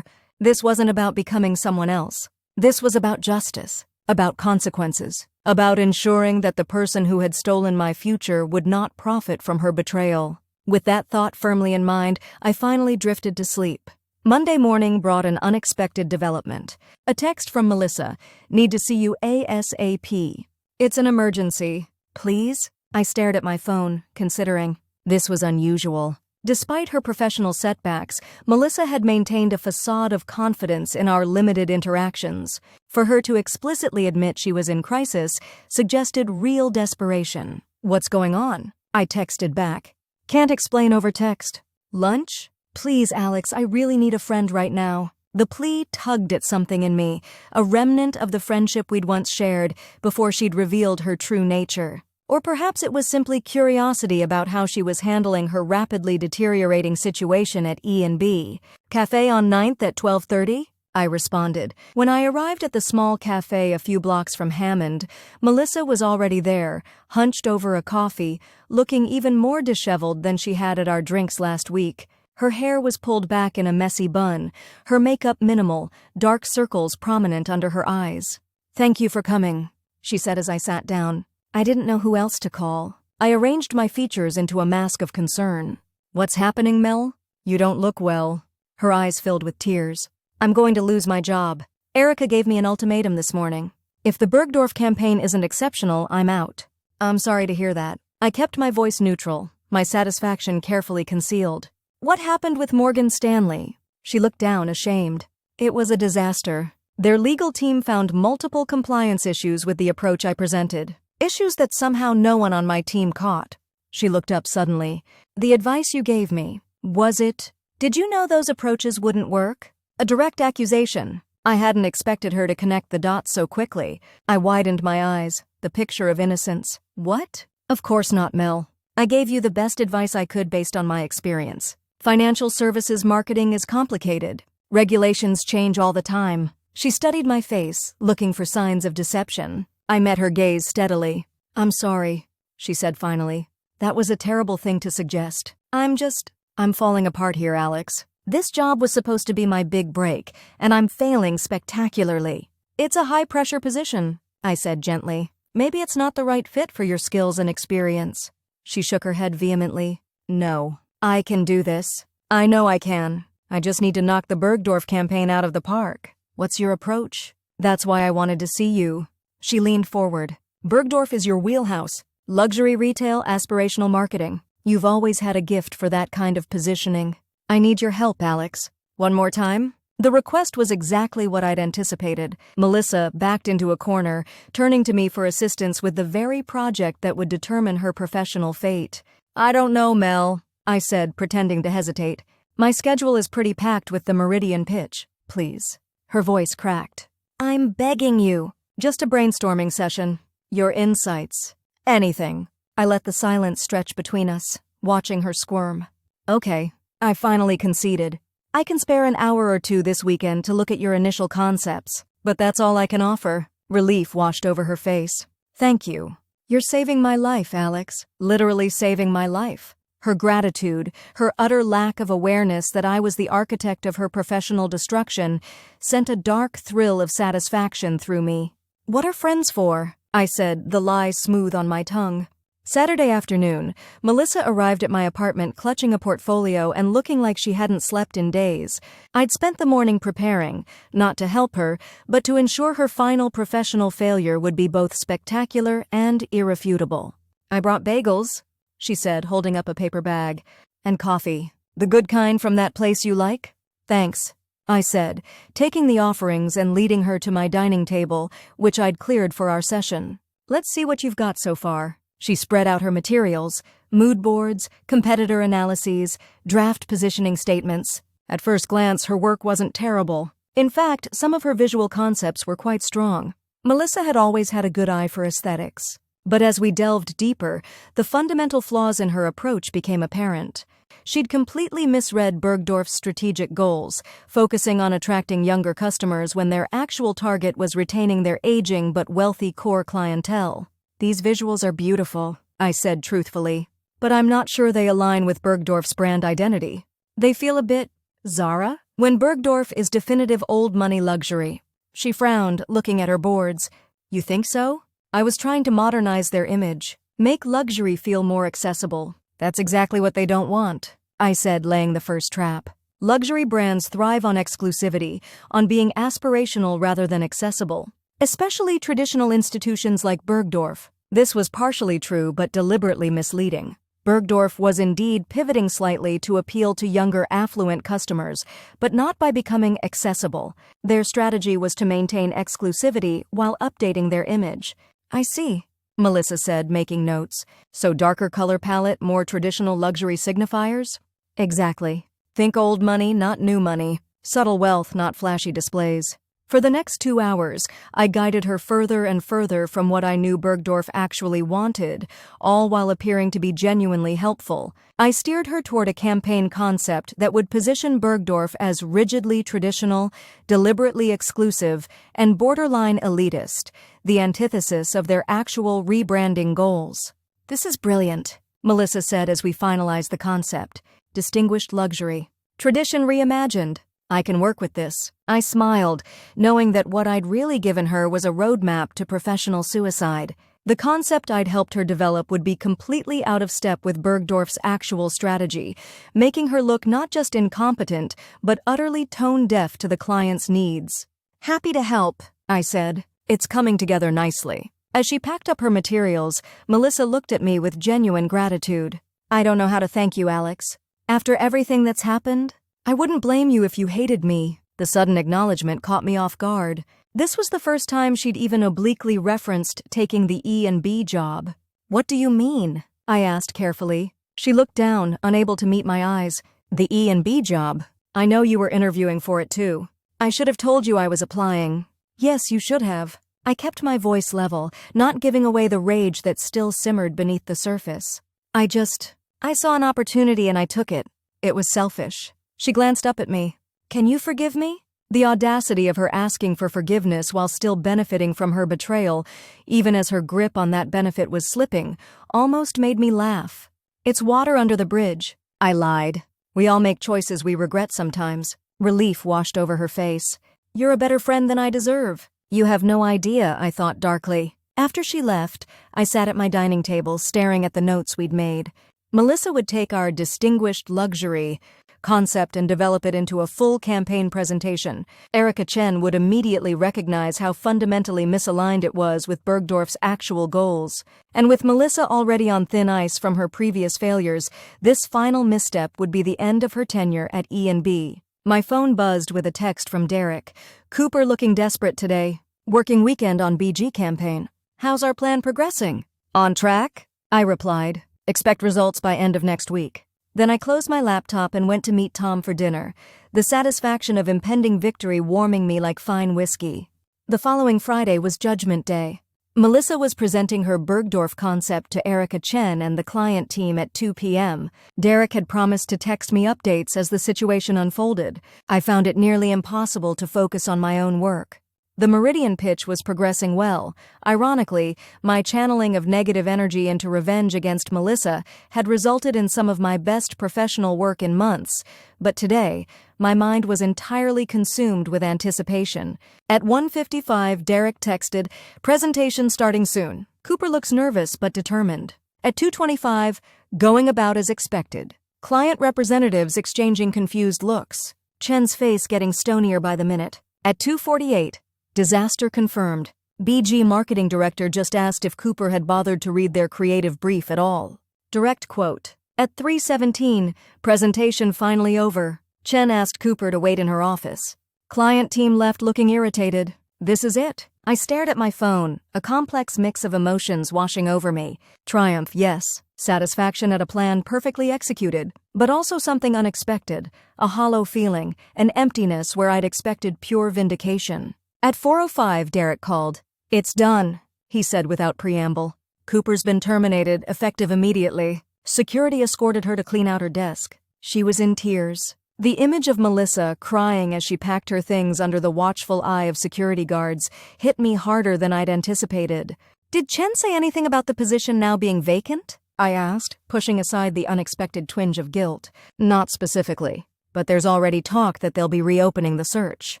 This wasn't about becoming someone else. This was about justice, about consequences, about ensuring that the person who had stolen my future would not profit from her betrayal. With that thought firmly in mind, I finally drifted to sleep. Monday morning brought an unexpected development. A text from Melissa. Need to see you ASAP. It's an emergency. Please? I stared at my phone, considering. This was unusual. Despite her professional setbacks, Melissa had maintained a facade of confidence in our limited interactions. For her to explicitly admit she was in crisis suggested real desperation. What's going on? I texted back. Can't explain over text. Lunch? Please, Alex, I really need a friend right now. The plea tugged at something in me, a remnant of the friendship we'd once shared before she'd revealed her true nature. Or perhaps it was simply curiosity about how she was handling her rapidly deteriorating situation at E&B. Cafe on 9th at 12:30? I responded. When I arrived at the small cafe a few blocks from Hammond, Melissa was already there, hunched over a coffee, looking even more disheveled than she had at our drinks last week. Her hair was pulled back in a messy bun, her makeup minimal, dark circles prominent under her eyes. Thank you for coming, she said as I sat down. I didn't know who else to call. I arranged my features into a mask of concern. What's happening, Mel? You don't look well. Her eyes filled with tears. I'm going to lose my job. Erica gave me an ultimatum this morning. If the Bergdorf campaign isn't exceptional, I'm out. I'm sorry to hear that. I kept my voice neutral, my satisfaction carefully concealed. What happened with Morgan Stanley? She looked down, ashamed. It was a disaster. Their legal team found multiple compliance issues with the approach I presented. Issues that somehow no one on my team caught. She looked up suddenly. The advice you gave me, was it? Did you know those approaches wouldn't work? A direct accusation. I hadn't expected her to connect the dots so quickly. I widened my eyes, the picture of innocence. What? Of course not, Mel. I gave you the best advice I could based on my experience. Financial services marketing is complicated. Regulations change all the time. She studied my face, looking for signs of deception. I met her gaze steadily. I'm sorry, she said finally. That was a terrible thing to suggest. I'm falling apart here, Alex. This job was supposed to be my big break, and I'm failing spectacularly. It's a high-pressure position, I said gently. Maybe it's not the right fit for your skills and experience. She shook her head vehemently. No. I can do this. I know I can. I just need to knock the Bergdorf campaign out of the park. What's your approach? That's why I wanted to see you. She leaned forward. Bergdorf is your wheelhouse. Luxury retail, aspirational marketing. You've always had a gift for that kind of positioning. I need your help, Alex. One more time? The request was exactly what I'd anticipated. Melissa backed into a corner, turning to me for assistance with the very project that would determine her professional fate. I don't know, Mel, I said, pretending to hesitate. My schedule is pretty packed with the Meridian pitch. Please. Her voice cracked. I'm begging you. Just a brainstorming session. Your insights. Anything. I let the silence stretch between us, watching her squirm. Okay, I finally conceded. I can spare an hour or two this weekend to look at your initial concepts, but that's all I can offer. Relief washed over her face. Thank you. You're saving my life, Alex. Literally saving my life. Her gratitude, her utter lack of awareness that I was the architect of her professional destruction, sent a dark thrill of satisfaction through me. What are friends for? I said, the lie smooth on my tongue. Saturday afternoon, Melissa arrived at my apartment clutching a portfolio and looking like she hadn't slept in days. I'd spent the morning preparing, not to help her, but to ensure her final professional failure would be both spectacular and irrefutable. I brought bagels, she said, holding up a paper bag, and coffee. The good kind from that place you like? Thanks. I said, taking the offerings and leading her to my dining table, which I'd cleared for our session. Let's see what you've got so far. She spread out her materials: mood boards, competitor analyses, draft positioning statements. At first glance, her work wasn't terrible. In fact, some of her visual concepts were quite strong. Melissa had always had a good eye for aesthetics. But as we delved deeper, the fundamental flaws in her approach became apparent. She'd completely misread Bergdorf's strategic goals, focusing on attracting younger customers when their actual target was retaining their aging but wealthy core clientele. These visuals are beautiful, I said truthfully, but I'm not sure they align with Bergdorf's brand identity. They feel a bit Zara, when Bergdorf is definitive old money luxury. She frowned, looking at her boards. You think so? I was trying to modernize their image, make luxury feel more accessible. That's exactly what they don't want, I said, laying the first trap. Luxury brands thrive on exclusivity, on being aspirational rather than accessible. Especially traditional institutions like Bergdorf. This was partially true but deliberately misleading. Bergdorf was indeed pivoting slightly to appeal to younger affluent customers, but not by becoming accessible. Their strategy was to maintain exclusivity while updating their image. I see, Melissa said, making notes. So darker color palette, more traditional luxury signifiers? Exactly. Think old money, not new money. Subtle wealth, not flashy displays. For the next 2 hours, I guided her further and further from what I knew Bergdorf actually wanted, all while appearing to be genuinely helpful. I steered her toward a campaign concept that would position Bergdorf as rigidly traditional, deliberately exclusive, and borderline elitist, the antithesis of their actual rebranding goals. This is brilliant, Melissa said as we finalized the concept. Distinguished luxury. Tradition reimagined. I can work with this. I smiled, knowing that what I'd really given her was a roadmap to professional suicide. The concept I'd helped her develop would be completely out of step with Bergdorf's actual strategy, making her look not just incompetent, but utterly tone-deaf to the client's needs. Happy to help, I said. It's coming together nicely. As she packed up her materials, Melissa looked at me with genuine gratitude. I don't know how to thank you, Alex. After everything that's happened, I wouldn't blame you if you hated me. The sudden acknowledgement caught me off guard. This was the first time she'd even obliquely referenced taking the E&B job. What do you mean? I asked carefully. She looked down, unable to meet my eyes. The E&B job? I know you were interviewing for it too. I should have told you I was applying. Yes, you should have. I kept my voice level, not giving away the rage that still simmered beneath the surface. I saw an opportunity and I took it. It was selfish. She glanced up at me. Can you forgive me? The audacity of her asking for forgiveness while still benefiting from her betrayal, even as her grip on that benefit was slipping, almost made me laugh. It's water under the bridge, I lied. We all make choices we regret sometimes. Relief washed over her face. You're a better friend than I deserve. You have no idea, I thought darkly. After she left, I sat at my dining table staring at the notes we'd made. Melissa would take our distinguished luxury concept and develop it into a full campaign presentation. Erica Chen would immediately recognize how fundamentally misaligned it was with Bergdorf's actual goals. And with Melissa already on thin ice from her previous failures, this final misstep would be the end of her tenure at E&B. My phone buzzed with a text from Derek. Cooper looking desperate today. Working weekend on BG campaign. How's our plan progressing? On track? I replied. Expect results by end of next week. Then I closed my laptop and went to meet Tom for dinner, the satisfaction of impending victory warming me like fine whiskey. The following Friday was Judgment Day. Melissa was presenting her Bergdorf concept to Erica Chen and the client team at 2 p.m. Derek had promised to text me updates as the situation unfolded. I found it nearly impossible to focus on my own work. The Meridian pitch was progressing well. Ironically, my channeling of negative energy into revenge against Melissa had resulted in some of my best professional work in months, but today, my mind was entirely consumed with anticipation. At 1:55, Derek texted, "Presentation starting soon. Cooper looks nervous but determined." At 2:25, going about as expected. Client representatives exchanging confused looks. Chen's face getting stonier by the minute. At 2:48, disaster confirmed. BG marketing director just asked if Cooper had bothered to read their creative brief at all. Direct quote. At 3:17, presentation finally over. Chen asked Cooper to wait in her office. Client team left looking irritated. This is it. I stared at my phone, a complex mix of emotions washing over me. Triumph, yes. Satisfaction at a plan perfectly executed. But also something unexpected. A hollow feeling, an emptiness where I'd expected pure vindication. At 4:05, Derek called. "It's done," he said without preamble. "Cooper's been terminated, effective immediately." Security escorted her to clean out her desk. She was in tears. The image of Melissa crying as she packed her things under the watchful eye of security guards hit me harder than I'd anticipated. "Did Chen say anything about the position now being vacant?" I asked, pushing aside the unexpected twinge of guilt. "Not specifically, but there's already talk that they'll be reopening the search."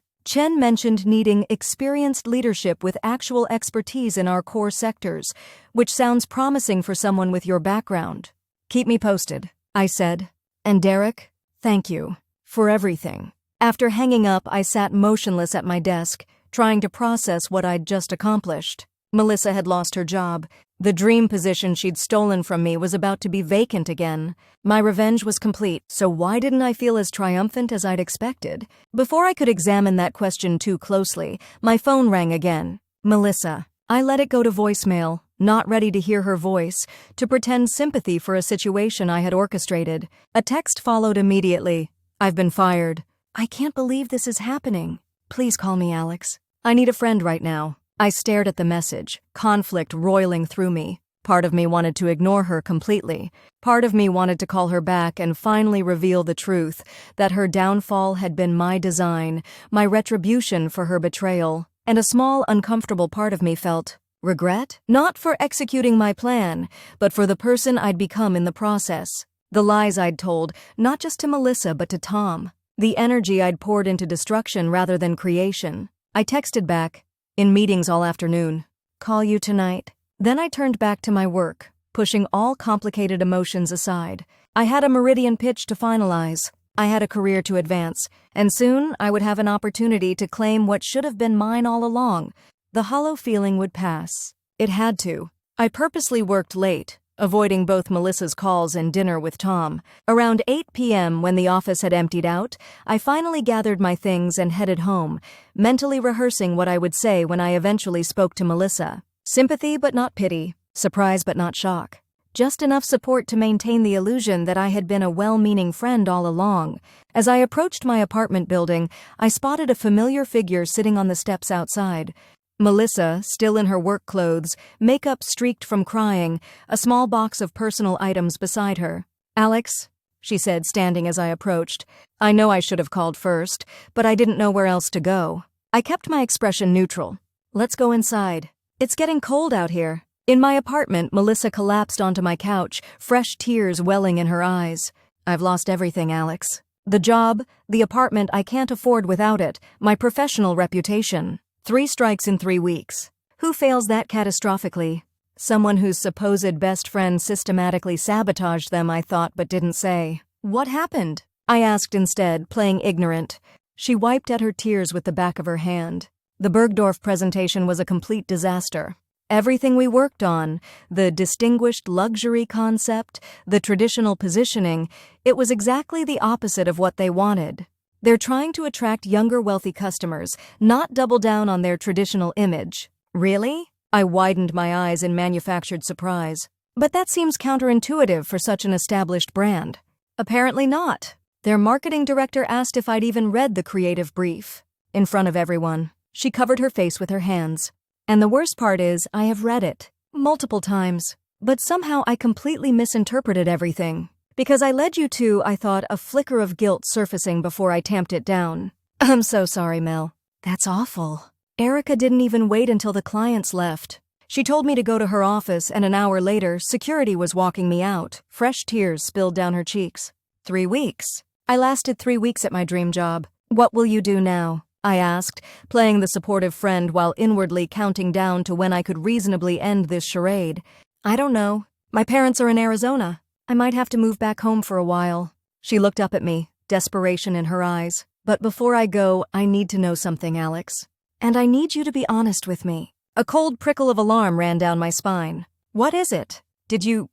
Chen mentioned needing experienced leadership with actual expertise in our core sectors, which sounds promising for someone with your background. "Keep me posted," I said. "And Derek, thank you for everything." After hanging up, I sat motionless at my desk, trying to process what I'd just accomplished. Melissa had lost her job. The dream position she'd stolen from me was about to be vacant again. My revenge was complete, so why didn't I feel as triumphant as I'd expected? Before I could examine that question too closely, my phone rang again. Melissa. I let it go to voicemail, not ready to hear her voice, to pretend sympathy for a situation I had orchestrated. A text followed immediately. "I've been fired. I can't believe this is happening. Please call me Alex. I need a friend right now." I stared at the message, conflict roiling through me. Part of me wanted to ignore her completely. Part of me wanted to call her back and finally reveal the truth, that her downfall had been my design, my retribution for her betrayal. And a small, uncomfortable part of me felt regret? Not for executing my plan, but for the person I'd become in the process. The lies I'd told, not just to Melissa but to Tom. The energy I'd poured into destruction rather than creation. I texted back, "In meetings all afternoon. Call you tonight." Then I turned back to my work, pushing all complicated emotions aside. I had a Meridian pitch to finalize. I had a career to advance, and soon I would have an opportunity to claim what should have been mine all along. The hollow feeling would pass. It had to. I purposely worked late, avoiding both Melissa's calls and dinner with Tom. Around 8 p.m., when the office had emptied out, I finally gathered my things and headed home, mentally rehearsing what I would say when I eventually spoke to Melissa. Sympathy but not pity, surprise but not shock. Just enough support to maintain the illusion that I had been a well-meaning friend all along. As I approached my apartment building, I spotted a familiar figure sitting on the steps outside. Melissa, still in her work clothes, makeup streaked from crying, a small box of personal items beside her. "Alex," she said, standing as I approached. "I know I should have called first, but I didn't know where else to go." I kept my expression neutral. "Let's go inside. It's getting cold out here." In my apartment, Melissa collapsed onto my couch, fresh tears welling in her eyes. "I've lost everything, Alex. The job, the apartment, I can't afford without it, my professional reputation. 3 strikes in 3 weeks. Who fails that catastrophically? Someone whose supposed best friend systematically sabotaged them, I thought, but didn't say. "What happened?" I asked instead, playing ignorant. She wiped at her tears with the back of her hand. "The Bergdorf presentation was a complete disaster. Everything we worked on, the distinguished luxury concept, the traditional positioning, it was exactly the opposite of what they wanted. They're trying to attract younger wealthy customers, not double down on their traditional image." "Really?" I widened my eyes in manufactured surprise. "But that seems counterintuitive for such an established brand." "Apparently not. Their marketing director asked if I'd even read the creative brief." In front of everyone, she covered her face with her hands. "And the worst part is, I have read it. Multiple times. But somehow I completely misinterpreted everything. Because I led you to, I thought, a flicker of guilt surfacing before I tamped it down." "I'm so sorry, Mel." "That's awful." Erica didn't even wait until the clients left. She told me to go to her office, and an hour later, security was walking me out. Fresh tears spilled down her cheeks. 3 weeks. I lasted 3 weeks at my dream job. "What will you do now?" I asked, playing the supportive friend while inwardly counting down to when I could reasonably end this charade. "I don't know. My parents are in Arizona. I might have to move back home for a while." She looked up at me, desperation in her eyes. "But before I go, I need to know something, Alex. And I need you to be honest with me." A cold prickle of alarm ran down my spine. "What is it? Did you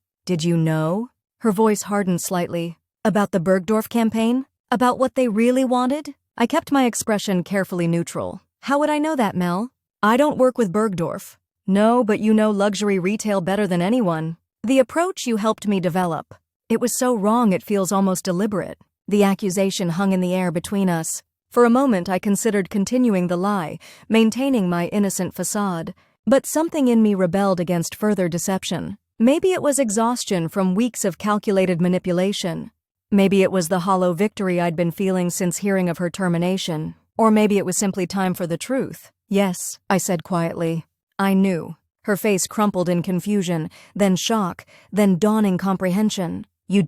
know?" Her voice hardened slightly. "About the Bergdorf campaign? About what they really wanted? I kept my expression carefully neutral. How would I know that, Mel? I don't work with Bergdorf. No, but you know luxury retail better than anyone. The approach you helped me develop. It was so wrong it feels almost deliberate. The accusation hung in the air between us. For a moment I considered continuing the lie, maintaining my innocent facade. But something in me rebelled against further deception. Maybe it was exhaustion from weeks of calculated manipulation. Maybe it was the hollow victory I'd been feeling since hearing of her termination. Or maybe it was simply time for the truth. Yes, I said quietly. I knew. Her face crumpled in confusion, then shock, then dawning comprehension. You ...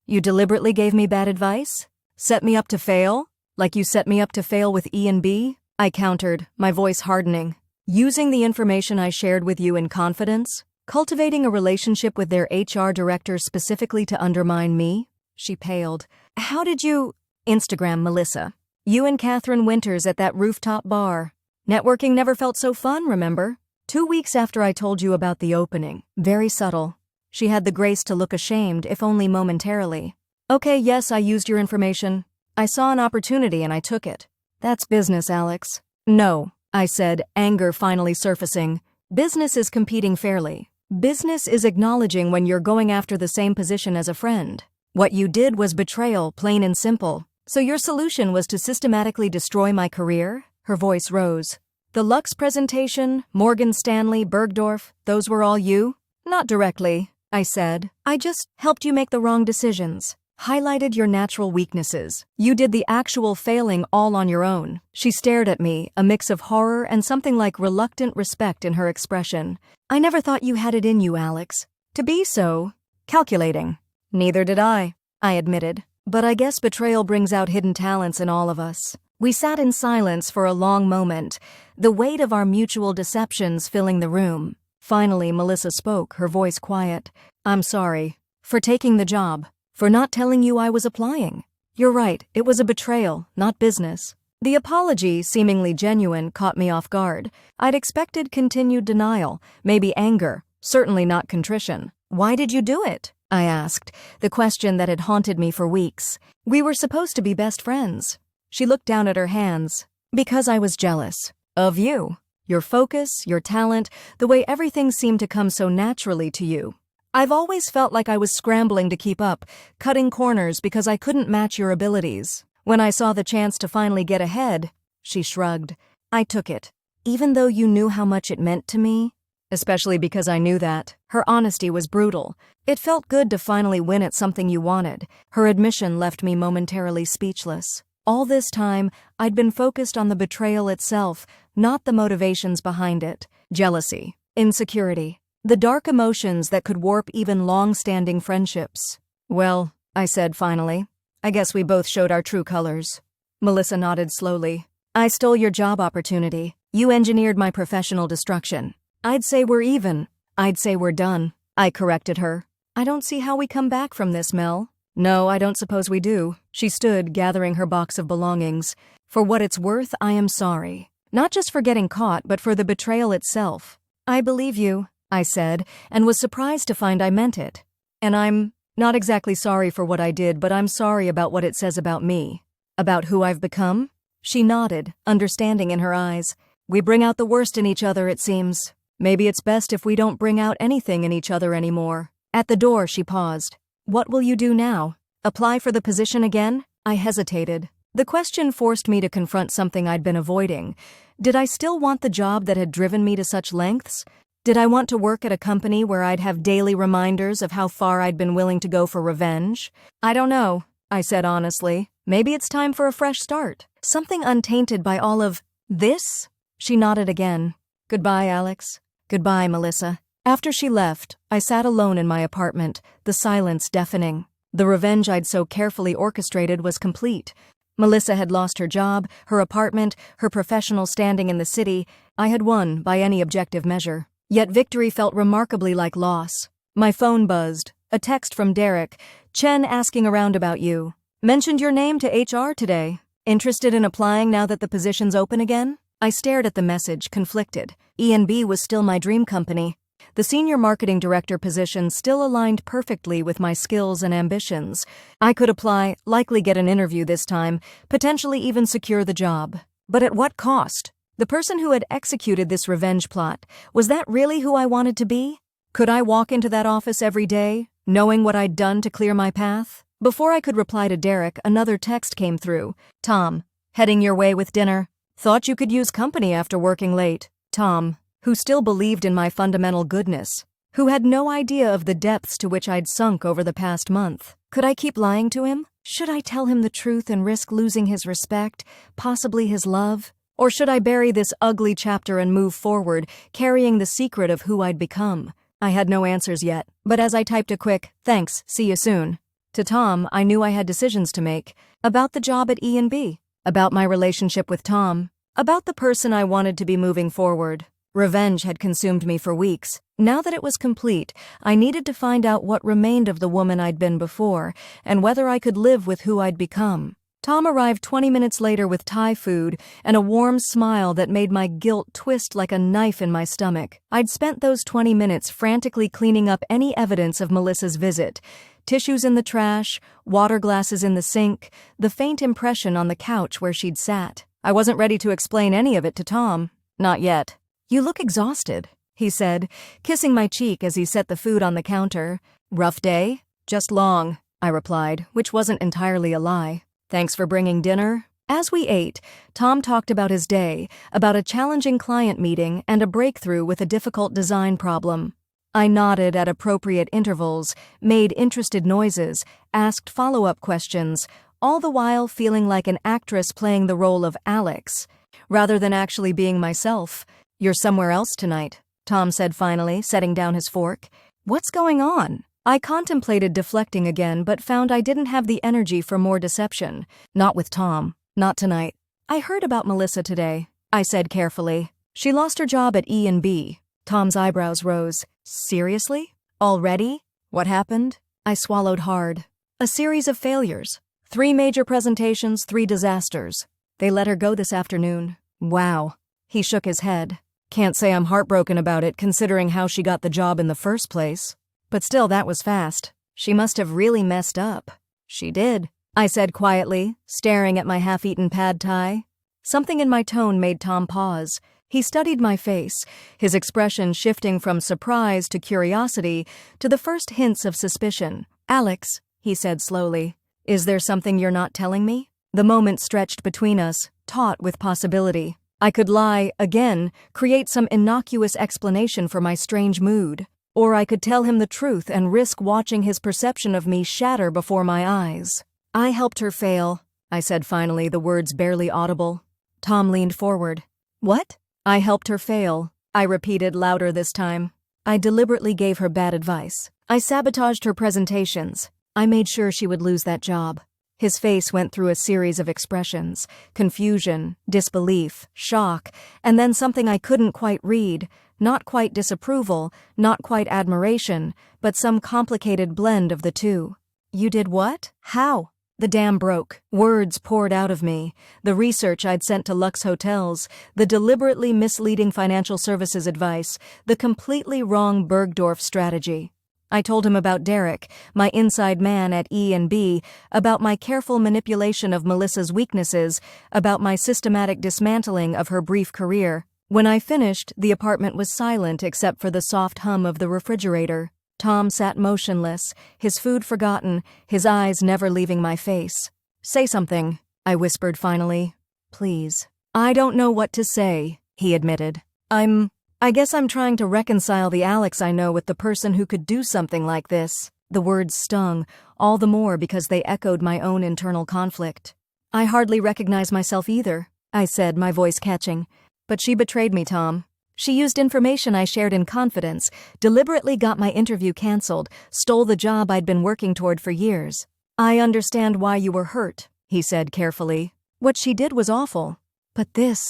You deliberately gave me bad advice? Set me up to fail? Like you set me up to fail with E and B? I countered, my voice hardening. Using the information I shared with you in confidence? Cultivating a relationship with their HR director specifically to undermine me? She paled. How did you... Instagram Melissa. You and Catherine Winters at that rooftop bar. Networking never felt so fun, remember? 2 weeks after I told you about the opening. Very subtle. She had the grace to look ashamed, if only momentarily. Okay, yes, I used your information. I saw an opportunity and I took it. That's business, Alex. No, I said, anger finally surfacing. Business is competing fairly. Business is acknowledging when you're going after the same position as a friend. What you did was betrayal, plain and simple. So your solution was to systematically destroy my career? Her voice rose. The Lux presentation, Morgan Stanley, Bergdorf, those were all you? Not directly, I said. I just helped you make the wrong decisions. Highlighted your natural weaknesses. You did the actual failing all on your own. She stared at me, a mix of horror and something like reluctant respect in her expression. I never thought you had it in you, Alex. To be so calculating. Neither did I admitted. But I guess betrayal brings out hidden talents in all of us. We sat in silence for a long moment, the weight of our mutual deceptions filling the room. Finally, Melissa spoke, her voice quiet. I'm sorry. For taking the job. For not telling you I was applying. You're right, it was a betrayal, not business. The apology, seemingly genuine, caught me off guard. I'd expected continued denial, maybe anger, certainly not contrition. Why did you do it? I asked, the question that had haunted me for weeks. We were supposed to be best friends. She looked down at her hands. Because I was jealous. Of you. Your focus, your talent, the way everything seemed to come so naturally to you. I've always felt like I was scrambling to keep up, cutting corners because I couldn't match your abilities. When I saw the chance to finally get ahead, she shrugged. I took it. Even though you knew how much it meant to me? Especially because I knew that. Her honesty was brutal. It felt good to finally win at something you wanted. Her admission left me momentarily speechless. All this time, I'd been focused on the betrayal itself, not the motivations behind it. Jealousy, insecurity, the dark emotions that could warp even long-standing friendships. Well, I said finally, I guess we both showed our true colors. Melissa nodded slowly. I stole your job opportunity. You engineered my professional destruction. I'd say we're even. I'd say we're done. I corrected her. I don't see how we come back from this, Mel. No, I don't suppose we do. She stood, gathering her box of belongings. For what it's worth, I am sorry. Not just for getting caught, but for the betrayal itself. I believe you, I said, and was surprised to find I meant it. And I'm not exactly sorry for what I did, but I'm sorry about what it says about me. About who I've become? She nodded, understanding in her eyes. We bring out the worst in each other, it seems. Maybe it's best if we don't bring out anything in each other anymore. At the door, she paused. What will you do now? Apply for the position again? I hesitated. The question forced me to confront something I'd been avoiding. Did I still want the job that had driven me to such lengths? Did I want to work at a company where I'd have daily reminders of how far I'd been willing to go for revenge? I don't know, I said honestly. Maybe it's time for a fresh start. Something untainted by all of this? She nodded again. Goodbye, Alex. Goodbye, Melissa. After she left, I sat alone in my apartment, the silence deafening. The revenge I'd so carefully orchestrated was complete. Melissa had lost her job, her apartment, her professional standing in the city. I had won by any objective measure. Yet victory felt remarkably like loss. My phone buzzed. A text from Derek. Chen asking around about you. Mentioned your name to HR today. Interested in applying now that the position's open again? I stared at the message, conflicted. E&B was still my dream company. The senior marketing director position still aligned perfectly with my skills and ambitions. I could apply, likely get an interview this time, potentially even secure the job. But at what cost? The person who had executed this revenge plot, was that really who I wanted to be? Could I walk into that office every day, knowing what I'd done to clear my path? Before I could reply to Derek, another text came through. Tom, heading your way with dinner? Thought you could use company after working late. Tom, who still believed in my fundamental goodness, who had no idea of the depths to which I'd sunk over the past month. Could I keep lying to him? Should I tell him the truth and risk losing his respect, possibly his love? Or should I bury this ugly chapter and move forward, carrying the secret of who I'd become? I had no answers yet, but as I typed a quick, "Thanks, see you soon," to Tom, I knew I had decisions to make. About the job at E&B, about my relationship with Tom, about the person I wanted to be moving forward. Revenge had consumed me for weeks. Now that it was complete, I needed to find out what remained of the woman I'd been before, and whether I could live with who I'd become. Tom arrived 20 minutes later with Thai food and a warm smile that made my guilt twist like a knife in my stomach. I'd spent those 20 minutes frantically cleaning up any evidence of Melissa's visit. Tissues in the trash, water glasses in the sink, the faint impression on the couch where she'd sat. I wasn't ready to explain any of it to Tom. Not yet. "You look exhausted," he said, kissing my cheek as he set the food on the counter. "Rough day?" "Just long," I replied, which wasn't entirely a lie. "Thanks for bringing dinner." As we ate, Tom talked about his day, about a challenging client meeting and a breakthrough with a difficult design problem. I nodded at appropriate intervals, made interested noises, asked follow-up questions, all the while feeling like an actress playing the role of Alex, rather than actually being myself. "You're somewhere else tonight," Tom said finally, setting down his fork. "What's going on?" I contemplated deflecting again, but found I didn't have the energy for more deception. "Not with Tom. Not tonight." "I heard about Melissa today," I said carefully. "She lost her job at E&B. Tom's eyebrows rose. "Seriously? Already? What happened?" I swallowed hard. "A series of failures. 3 major presentations, 3 disasters. They let her go this afternoon." "Wow." He shook his head. "Can't say I'm heartbroken about it, considering how she got the job in the first place. But still, that was fast. She must have really messed up." "She did," I said quietly, staring at my half-eaten pad thai. Something in my tone made Tom pause. He studied my face, his expression shifting from surprise to curiosity to the first hints of suspicion. "Alex," he said slowly, "is there something you're not telling me?" The moment stretched between us, taut with possibility. I could lie, again, create some innocuous explanation for my strange mood. Or I could tell him the truth and risk watching his perception of me shatter before my eyes. "I helped her fail," I said finally, the words barely audible. Tom leaned forward. "What?" "I helped her fail," I repeated louder this time. "I deliberately gave her bad advice. I sabotaged her presentations. I made sure she would lose that job." His face went through a series of expressions: confusion, disbelief, shock, and then something I couldn't quite read. Not quite disapproval, not quite admiration, but some complicated blend of the two. "You did what? How?" The dam broke. Words poured out of me. The research I'd sent to Lux Hotels, the deliberately misleading financial services advice, the completely wrong Bergdorf strategy. I told him about Derek, my inside man at E&B, about my careful manipulation of Melissa's weaknesses, about my systematic dismantling of her brief career. When I finished, the apartment was silent except for the soft hum of the refrigerator. Tom sat motionless, his food forgotten, his eyes never leaving my face. "Say something," I whispered finally. "Please." "I don't know what to say," he admitted. I guess I'm trying to reconcile the Alex I know with the person who could do something like this." The words stung, all the more because they echoed my own internal conflict. "I hardly recognize myself either," I said, my voice catching. "But she betrayed me, Tom. She used information I shared in confidence, deliberately got my interview canceled, stole the job I'd been working toward for years." "I understand why you were hurt," he said carefully. "What she did was awful. But this,"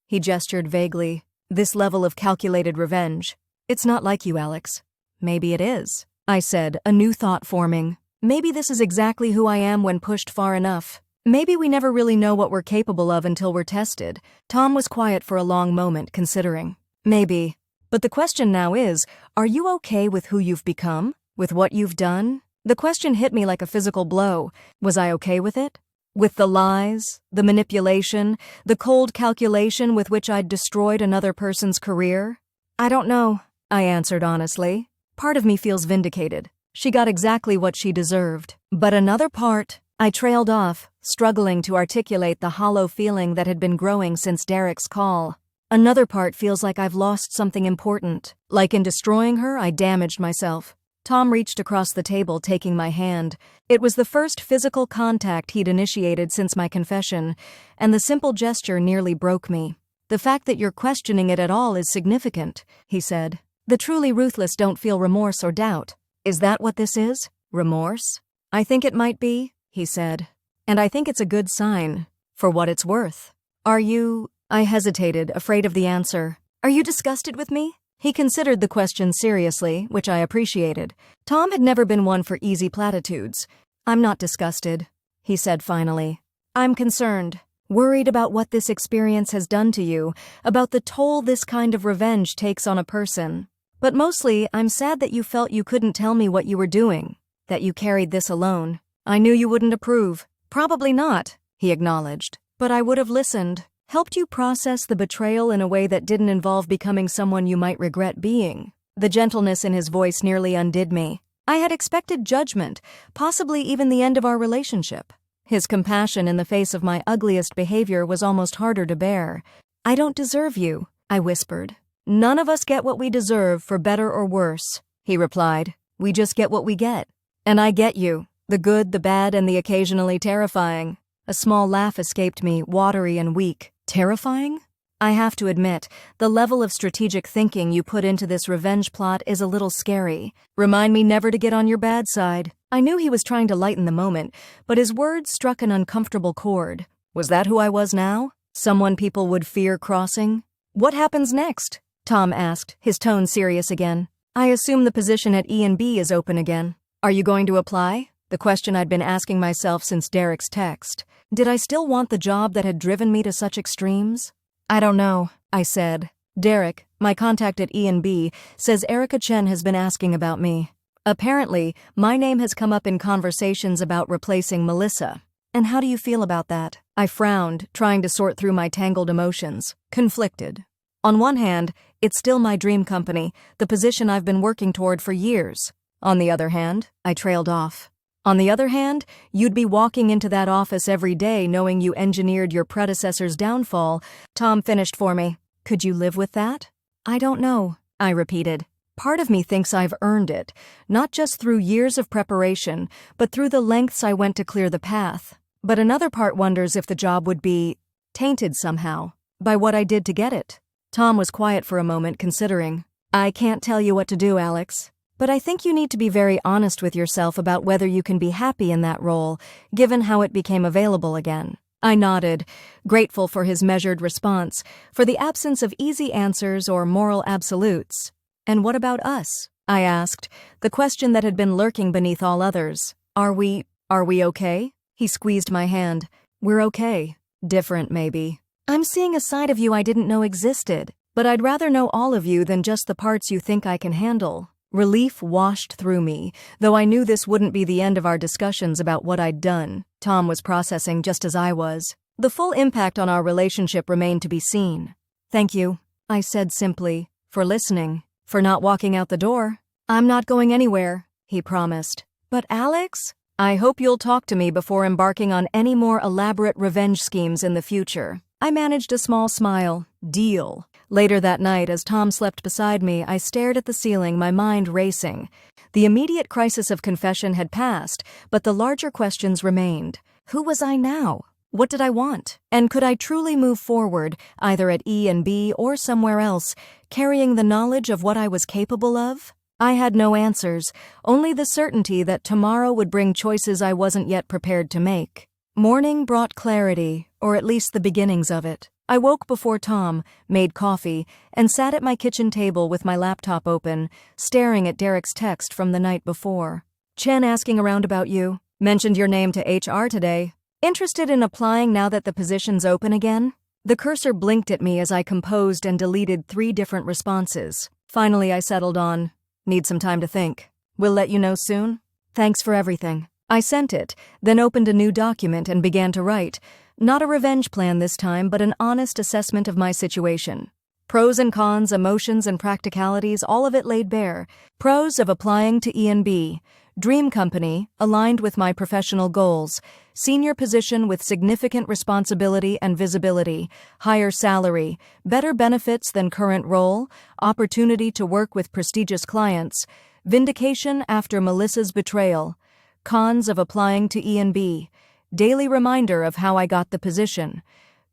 he gestured vaguely, "this level of calculated revenge. It's not like you, Alex." "Maybe it is," I said, a new thought forming. "Maybe this is exactly who I am when pushed far enough. Maybe we never really know what we're capable of until we're tested." Tom was quiet for a long moment, considering. "Maybe. But the question now is, are you okay with who you've become? With what you've done? The question hit me like a physical blow. Was I okay with it? With the lies, the manipulation, the cold calculation with which I'd destroyed another person's career? I don't know, I answered honestly. Part of me feels vindicated. She got exactly what she deserved. But another part, I trailed off, struggling to articulate the hollow feeling that had been growing since Derek's call. Another part feels like I've lost something important. Like in destroying her, I damaged myself. Tom reached across the table, taking my hand. It was the first physical contact he'd initiated since my confession, and the simple gesture nearly broke me. The fact that you're questioning it at all is significant, he said. The truly ruthless don't feel remorse or doubt. Is that what this is? Remorse? I think it might be, he said. And I think it's a good sign, for what it's worth. Are you... I hesitated, afraid of the answer. Are you disgusted with me? He considered the question seriously, which I appreciated. Tom had never been one for easy platitudes. I'm not disgusted, he said finally. I'm concerned, worried about what this experience has done to you, about the toll this kind of revenge takes on a person. But mostly, I'm sad that you felt you couldn't tell me what you were doing, that you carried this alone. I knew you wouldn't approve. Probably not, he acknowledged. But I would have listened. Helped you process the betrayal in a way that didn't involve becoming someone you might regret being. The gentleness in his voice nearly undid me. I had expected judgment, possibly even the end of our relationship. His compassion in the face of my ugliest behavior was almost harder to bear. I don't deserve you, I whispered. None of us get what we deserve, for better or worse, he replied. We just get what we get. And I get you, the good, the bad, and the occasionally terrifying. A small laugh escaped me, watery and weak. Terrifying? I have to admit, the level of strategic thinking you put into this revenge plot is a little scary. Remind me never to get on your bad side. I knew he was trying to lighten the moment, but his words struck an uncomfortable chord. Was that who I was now? Someone people would fear crossing? What happens next? Tom asked, his tone serious again. I assume the position at E&B is open again. Are you going to apply? The question I'd been asking myself since Derek's text. Did I still want the job that had driven me to such extremes? I don't know, I said. Derek, my contact at E&B, says Erica Chen has been asking about me. Apparently, my name has come up in conversations about replacing Melissa. And how do you feel about that? I frowned, trying to sort through my tangled emotions. Conflicted. On one hand, it's still my dream company, the position I've been working toward for years. On the other hand, I trailed off. On the other hand, you'd be walking into that office every day knowing you engineered your predecessor's downfall. Tom finished for me. Could you live with that? I don't know, I repeated. Part of me thinks I've earned it, not just through years of preparation, but through the lengths I went to clear the path. But another part wonders if the job would be tainted somehow by what I did to get it. Tom was quiet for a moment, considering. I can't tell you what to do, Alex. But I think you need to be very honest with yourself about whether you can be happy in that role, given how it became available again. I nodded, grateful for his measured response, for the absence of easy answers or moral absolutes. And what about us? I asked, the question that had been lurking beneath all others. Are we okay? He squeezed my hand. We're okay. Different, maybe. I'm seeing a side of you I didn't know existed, but I'd rather know all of you than just the parts you think I can handle. Relief washed through me, though I knew this wouldn't be the end of our discussions about what I'd done. Tom was processing just as I was. The full impact on our relationship remained to be seen. Thank you, I said simply, for listening, for not walking out the door. I'm not going anywhere, he promised. But Alex? I hope you'll talk to me before embarking on any more elaborate revenge schemes in the future. I managed a small smile. Deal. Later that night, as Tom slept beside me, I stared at the ceiling, my mind racing. The immediate crisis of confession had passed, but the larger questions remained. Who was I now? What did I want? And could I truly move forward, either at E&B or somewhere else, carrying the knowledge of what I was capable of? I had no answers, only the certainty that tomorrow would bring choices I wasn't yet prepared to make. Morning brought clarity, or at least the beginnings of it. I woke before Tom, made coffee, and sat at my kitchen table with my laptop open, staring at Derek's text from the night before. Chen asking around about you. Mentioned your name to HR today. Interested in applying now that the position's open again? The cursor blinked at me as I composed and deleted 3 different responses. Finally, I settled on, "Need some time to think. We'll let you know soon. Thanks for everything." I sent it, then opened a new document and began to write. Not a revenge plan this time, but an honest assessment of my situation. Pros and cons, emotions and practicalities, all of it laid bare. Pros of applying to E&B. Dream company, aligned with my professional goals. Senior position with significant responsibility and visibility. Higher salary. Better benefits than current role. Opportunity to work with prestigious clients. Vindication after Melissa's betrayal. Cons of applying to E&B. Daily reminder of how I got the position.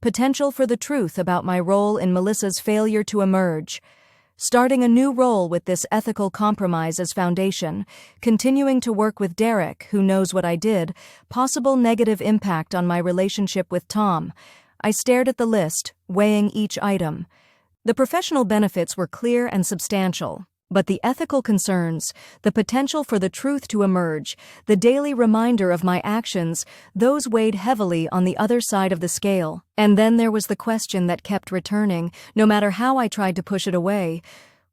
Potential for the truth about my role in Melissa's failure to emerge. Starting a new role with this ethical compromise as foundation. Continuing to work with Derek, who knows what I did. Possible negative impact on my relationship with Tom. I stared at the list, weighing each item. The professional benefits were clear and substantial. But the ethical concerns, the potential for the truth to emerge, the daily reminder of my actions, those weighed heavily on the other side of the scale. And then there was the question that kept returning, no matter how I tried to push it away.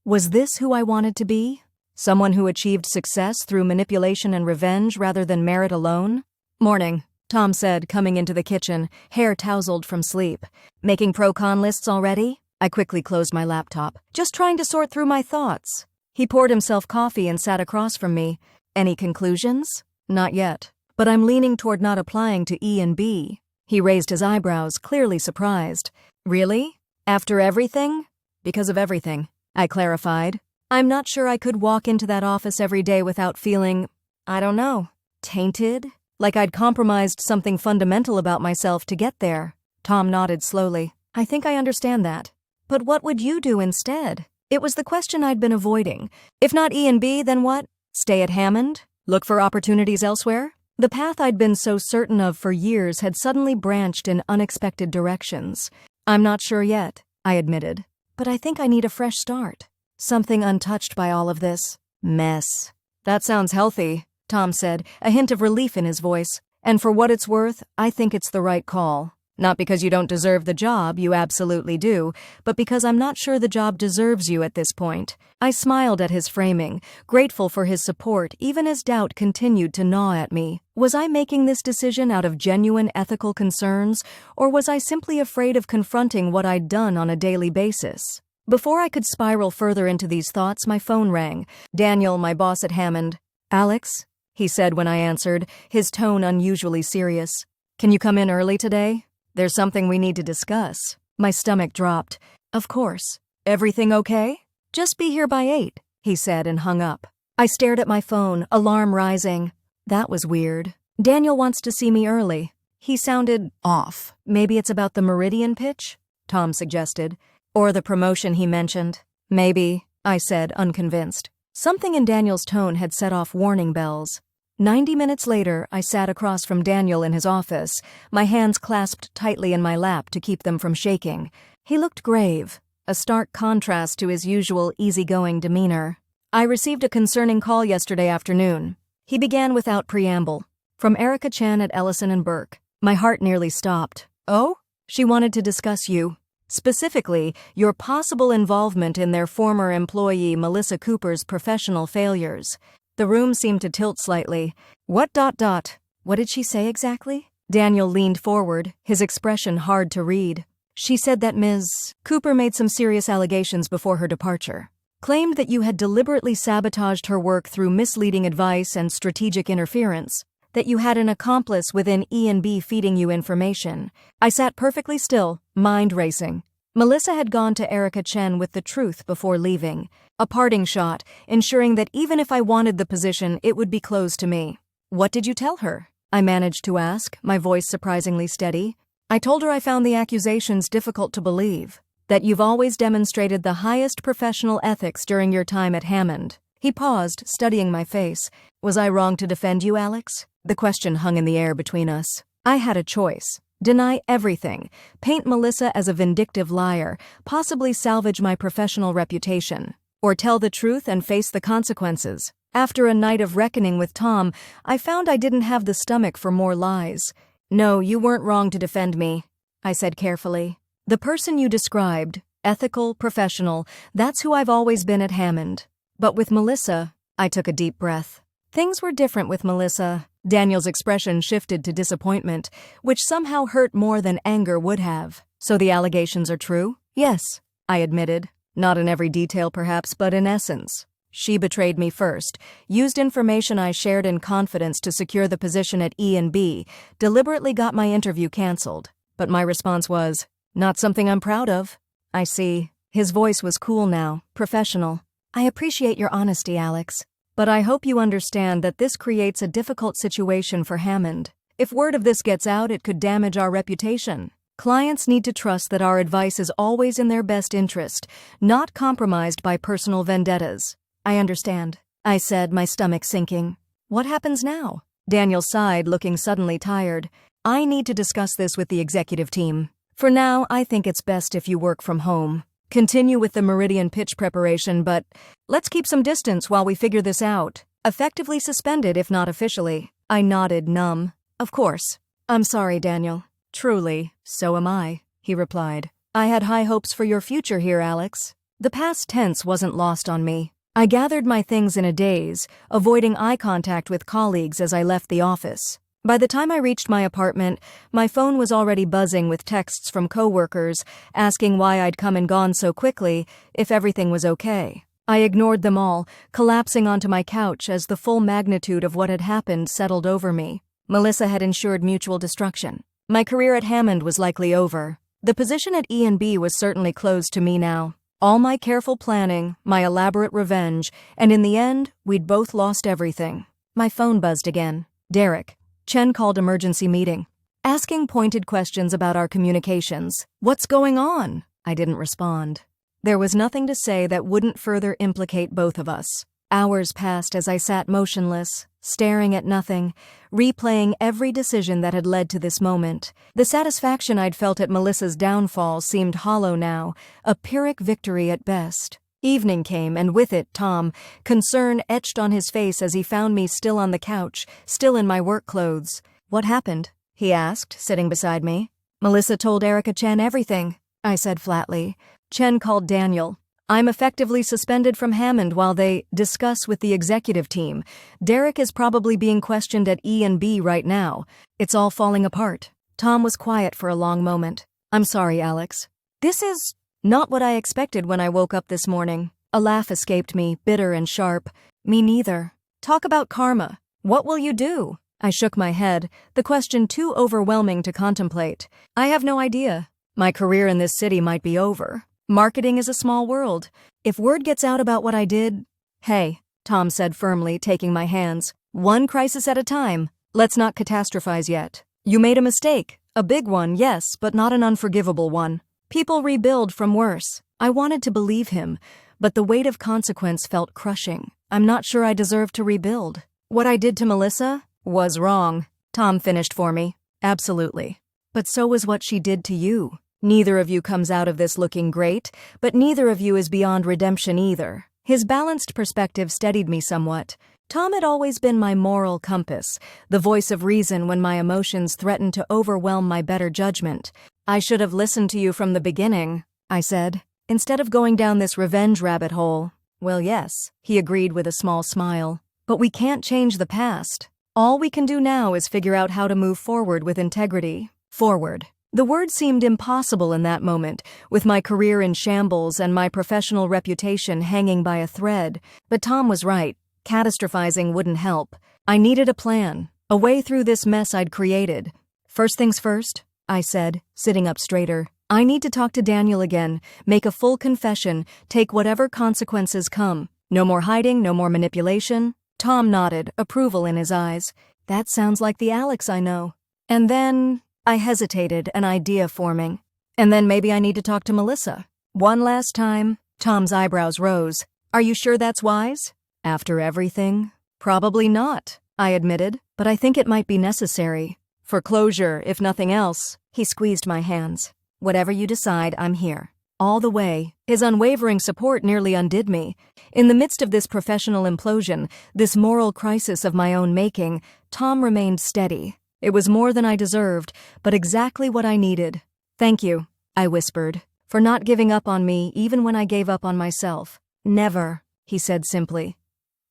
Was this who I wanted to be? Someone who achieved success through manipulation and revenge rather than merit alone? "Morning," Tom said, coming into the kitchen, hair tousled from sleep. "Making pro-con lists already?" I quickly closed my laptop. "Just trying to sort through my thoughts." He poured himself coffee and sat across from me. "Any conclusions?" "Not yet. But I'm leaning toward not applying to E&B. He raised his eyebrows, clearly surprised. "Really? After everything?" "Because of everything," I clarified. "I'm not sure I could walk into that office every day without feeling, I don't know, tainted? Like I'd compromised something fundamental about myself to get there." Tom nodded slowly. "I think I understand that. But what would you do instead?" It was the question I'd been avoiding. If not E&B, then what? Stay at Hammond? Look for opportunities elsewhere? The path I'd been so certain of for years had suddenly branched in unexpected directions. "I'm not sure yet," I admitted. "But I think I need a fresh start. Something untouched by all of this mess." "That sounds healthy," Tom said, a hint of relief in his voice. "And for what it's worth, I think it's the right call. Not because you don't deserve the job, you absolutely do, but because I'm not sure the job deserves you at this point." I smiled at his framing, grateful for his support even as doubt continued to gnaw at me. Was I making this decision out of genuine ethical concerns, or was I simply afraid of confronting what I'd done on a daily basis? Before I could spiral further into these thoughts, my phone rang. Daniel, my boss at Hammond. "Alex?" he said when I answered, his tone unusually serious. "Can you come in early today? There's something we need to discuss." My stomach dropped. "Of course. Everything okay?" "Just be here by 8, he said and hung up. I stared at my phone, alarm rising. That was weird. Daniel wants to see me early. He sounded off. "Maybe it's about the Meridian pitch?" Tom suggested. "Or the promotion he mentioned." "Maybe," I said, unconvinced. Something in Daniel's tone had set off warning bells. 90 minutes later, I sat across from Daniel in his office, my hands clasped tightly in my lap to keep them from shaking. He looked grave, a stark contrast to his usual easygoing demeanor. "I received a concerning call yesterday afternoon." He began without preamble. "From Erica Chen at Ellison & Burke." My heart nearly stopped. "Oh?" "She wanted to discuss you. Specifically, your possible involvement in their former employee Melissa Cooper's professional failures." The room seemed to tilt slightly. What did she say exactly?" Daniel leaned forward, his expression hard to read. "She said that Ms. Cooper made some serious allegations before her departure. Claimed that you had deliberately sabotaged her work through misleading advice and strategic interference. That you had an accomplice within E&B feeding you information." I sat perfectly still, mind racing. Melissa had gone to Erica Chen with the truth before leaving. A parting shot, ensuring that even if I wanted the position, it would be closed to me. "What did you tell her?" I managed to ask, my voice surprisingly steady. "I told her I found the accusations difficult to believe. That you've always demonstrated the highest professional ethics during your time at Hammond." He paused, studying my face. "Was I wrong to defend you, Alex?" The question hung in the air between us. I had a choice. Deny everything, paint Melissa as a vindictive liar, possibly salvage my professional reputation, or tell the truth and face the consequences. After a night of reckoning with Tom, I found I didn't have the stomach for more lies. "No, you weren't wrong to defend me," I said carefully. "The person you described, Ethical, professional, that's who I've always been at Hammond. But with Melissa, I took a deep breath. Things were different with Melissa. Daniel's expression shifted to disappointment, which somehow hurt more than anger would have. So the allegations are true? Yes, I admitted. Not in every detail perhaps, but in essence. She betrayed me first, used information I shared in confidence to secure the position at E&B, deliberately got my interview canceled. But my response was, not something I'm proud of. I see. His voice was cool now, professional. I appreciate your honesty, Alex. But I hope you understand that this creates a difficult situation for Hammond. If word of this gets out, it could damage our reputation. Clients need to trust that our advice is always in their best interest, not compromised by personal vendettas. I understand, I said, my stomach sinking. What happens now? Daniel sighed, looking suddenly tired. I need to discuss this with the executive team. For now, I think it's best if you work from home. Continue with the Meridian pitch preparation, but let's keep some distance while we figure this out. Effectively suspended, if not officially. I nodded, numb. Of course. I'm sorry, Daniel. Truly, so am I, he replied. I had high hopes for your future here, Alex. The past tense wasn't lost on me. I gathered my things in a daze, avoiding eye contact with colleagues as I left the office. By the time I reached my apartment, my phone was already buzzing with texts from coworkers asking why I'd come and gone so quickly, if everything was okay. I ignored them all, collapsing onto my couch as the full magnitude of what had happened settled over me. Melissa had ensured mutual destruction. My career at Hammond was likely over. The position at E&B was certainly closed to me now. All my careful planning, my elaborate revenge, and in the end, we'd both lost everything. My phone buzzed again. Derek. Chen called emergency meeting, asking pointed questions about our communications. What's going on? I didn't respond. There was nothing to say that wouldn't further implicate both of us. Hours passed as I sat motionless, staring at nothing, replaying every decision that had led to this moment. The satisfaction I'd felt at Melissa's downfall seemed hollow now, a Pyrrhic victory at best. Evening came, and with it, Tom, concern etched on his face as he found me still on the couch, still in my work clothes. What happened? He asked, sitting beside me. Melissa told Erica Chen everything, I said flatly. Chen called Daniel. I'm effectively suspended from Hammond while they discuss with the executive team. Derek is probably being questioned at E&B right now. It's all falling apart. Tom was quiet for a long moment. I'm sorry, Alex. This is not what I expected when I woke up this morning. A laugh escaped me, bitter and sharp. Me neither. Talk about karma. What will you do? I shook my head, the question too overwhelming to contemplate. I have no idea. My career in this city might be over. Marketing is a small world. If word gets out about what I did... Hey, Tom said firmly, taking my hands. One crisis at a time. Let's not catastrophize yet. You made a mistake. A big one, yes, but not an unforgivable one. People rebuild from worse. I wanted to believe him, but the weight of consequence felt crushing. I'm not sure I deserve to rebuild. What I did to Melissa was wrong. Tom finished for me. Absolutely. But so was what she did to you. Neither of you comes out of this looking great, but neither of you is beyond redemption either. His balanced perspective steadied me somewhat. Tom had always been my moral compass, the voice of reason when my emotions threatened to overwhelm my better judgment. I should have listened to you from the beginning, I said, instead of going down this revenge rabbit hole. Well, yes, he agreed with a small smile. But we can't change the past. All we can do now is figure out how to move forward with integrity. Forward. The word seemed impossible in that moment, with my career in shambles and my professional reputation hanging by a thread. But Tom was right. Catastrophizing wouldn't help. I needed a plan, a way through this mess I'd created. First things first, I said, sitting up straighter. I need to talk to Daniel again, make a full confession, take whatever consequences come. No more hiding, no more manipulation. Tom nodded, approval in his eyes. That sounds like the Alex I know. And then... I hesitated, an idea forming. And then maybe I need to talk to Melissa. One last time. Tom's eyebrows rose. Are you sure that's wise? After everything? Probably not, I admitted, but I think it might be necessary. For closure, if nothing else. He squeezed my hands. Whatever you decide, I'm here. All the way. His unwavering support nearly undid me. In the midst of this professional implosion, this moral crisis of my own making, Tom remained steady. It was more than I deserved, but exactly what I needed. Thank you, I whispered. for not giving up on me even when I gave up on myself. Never, he said simply.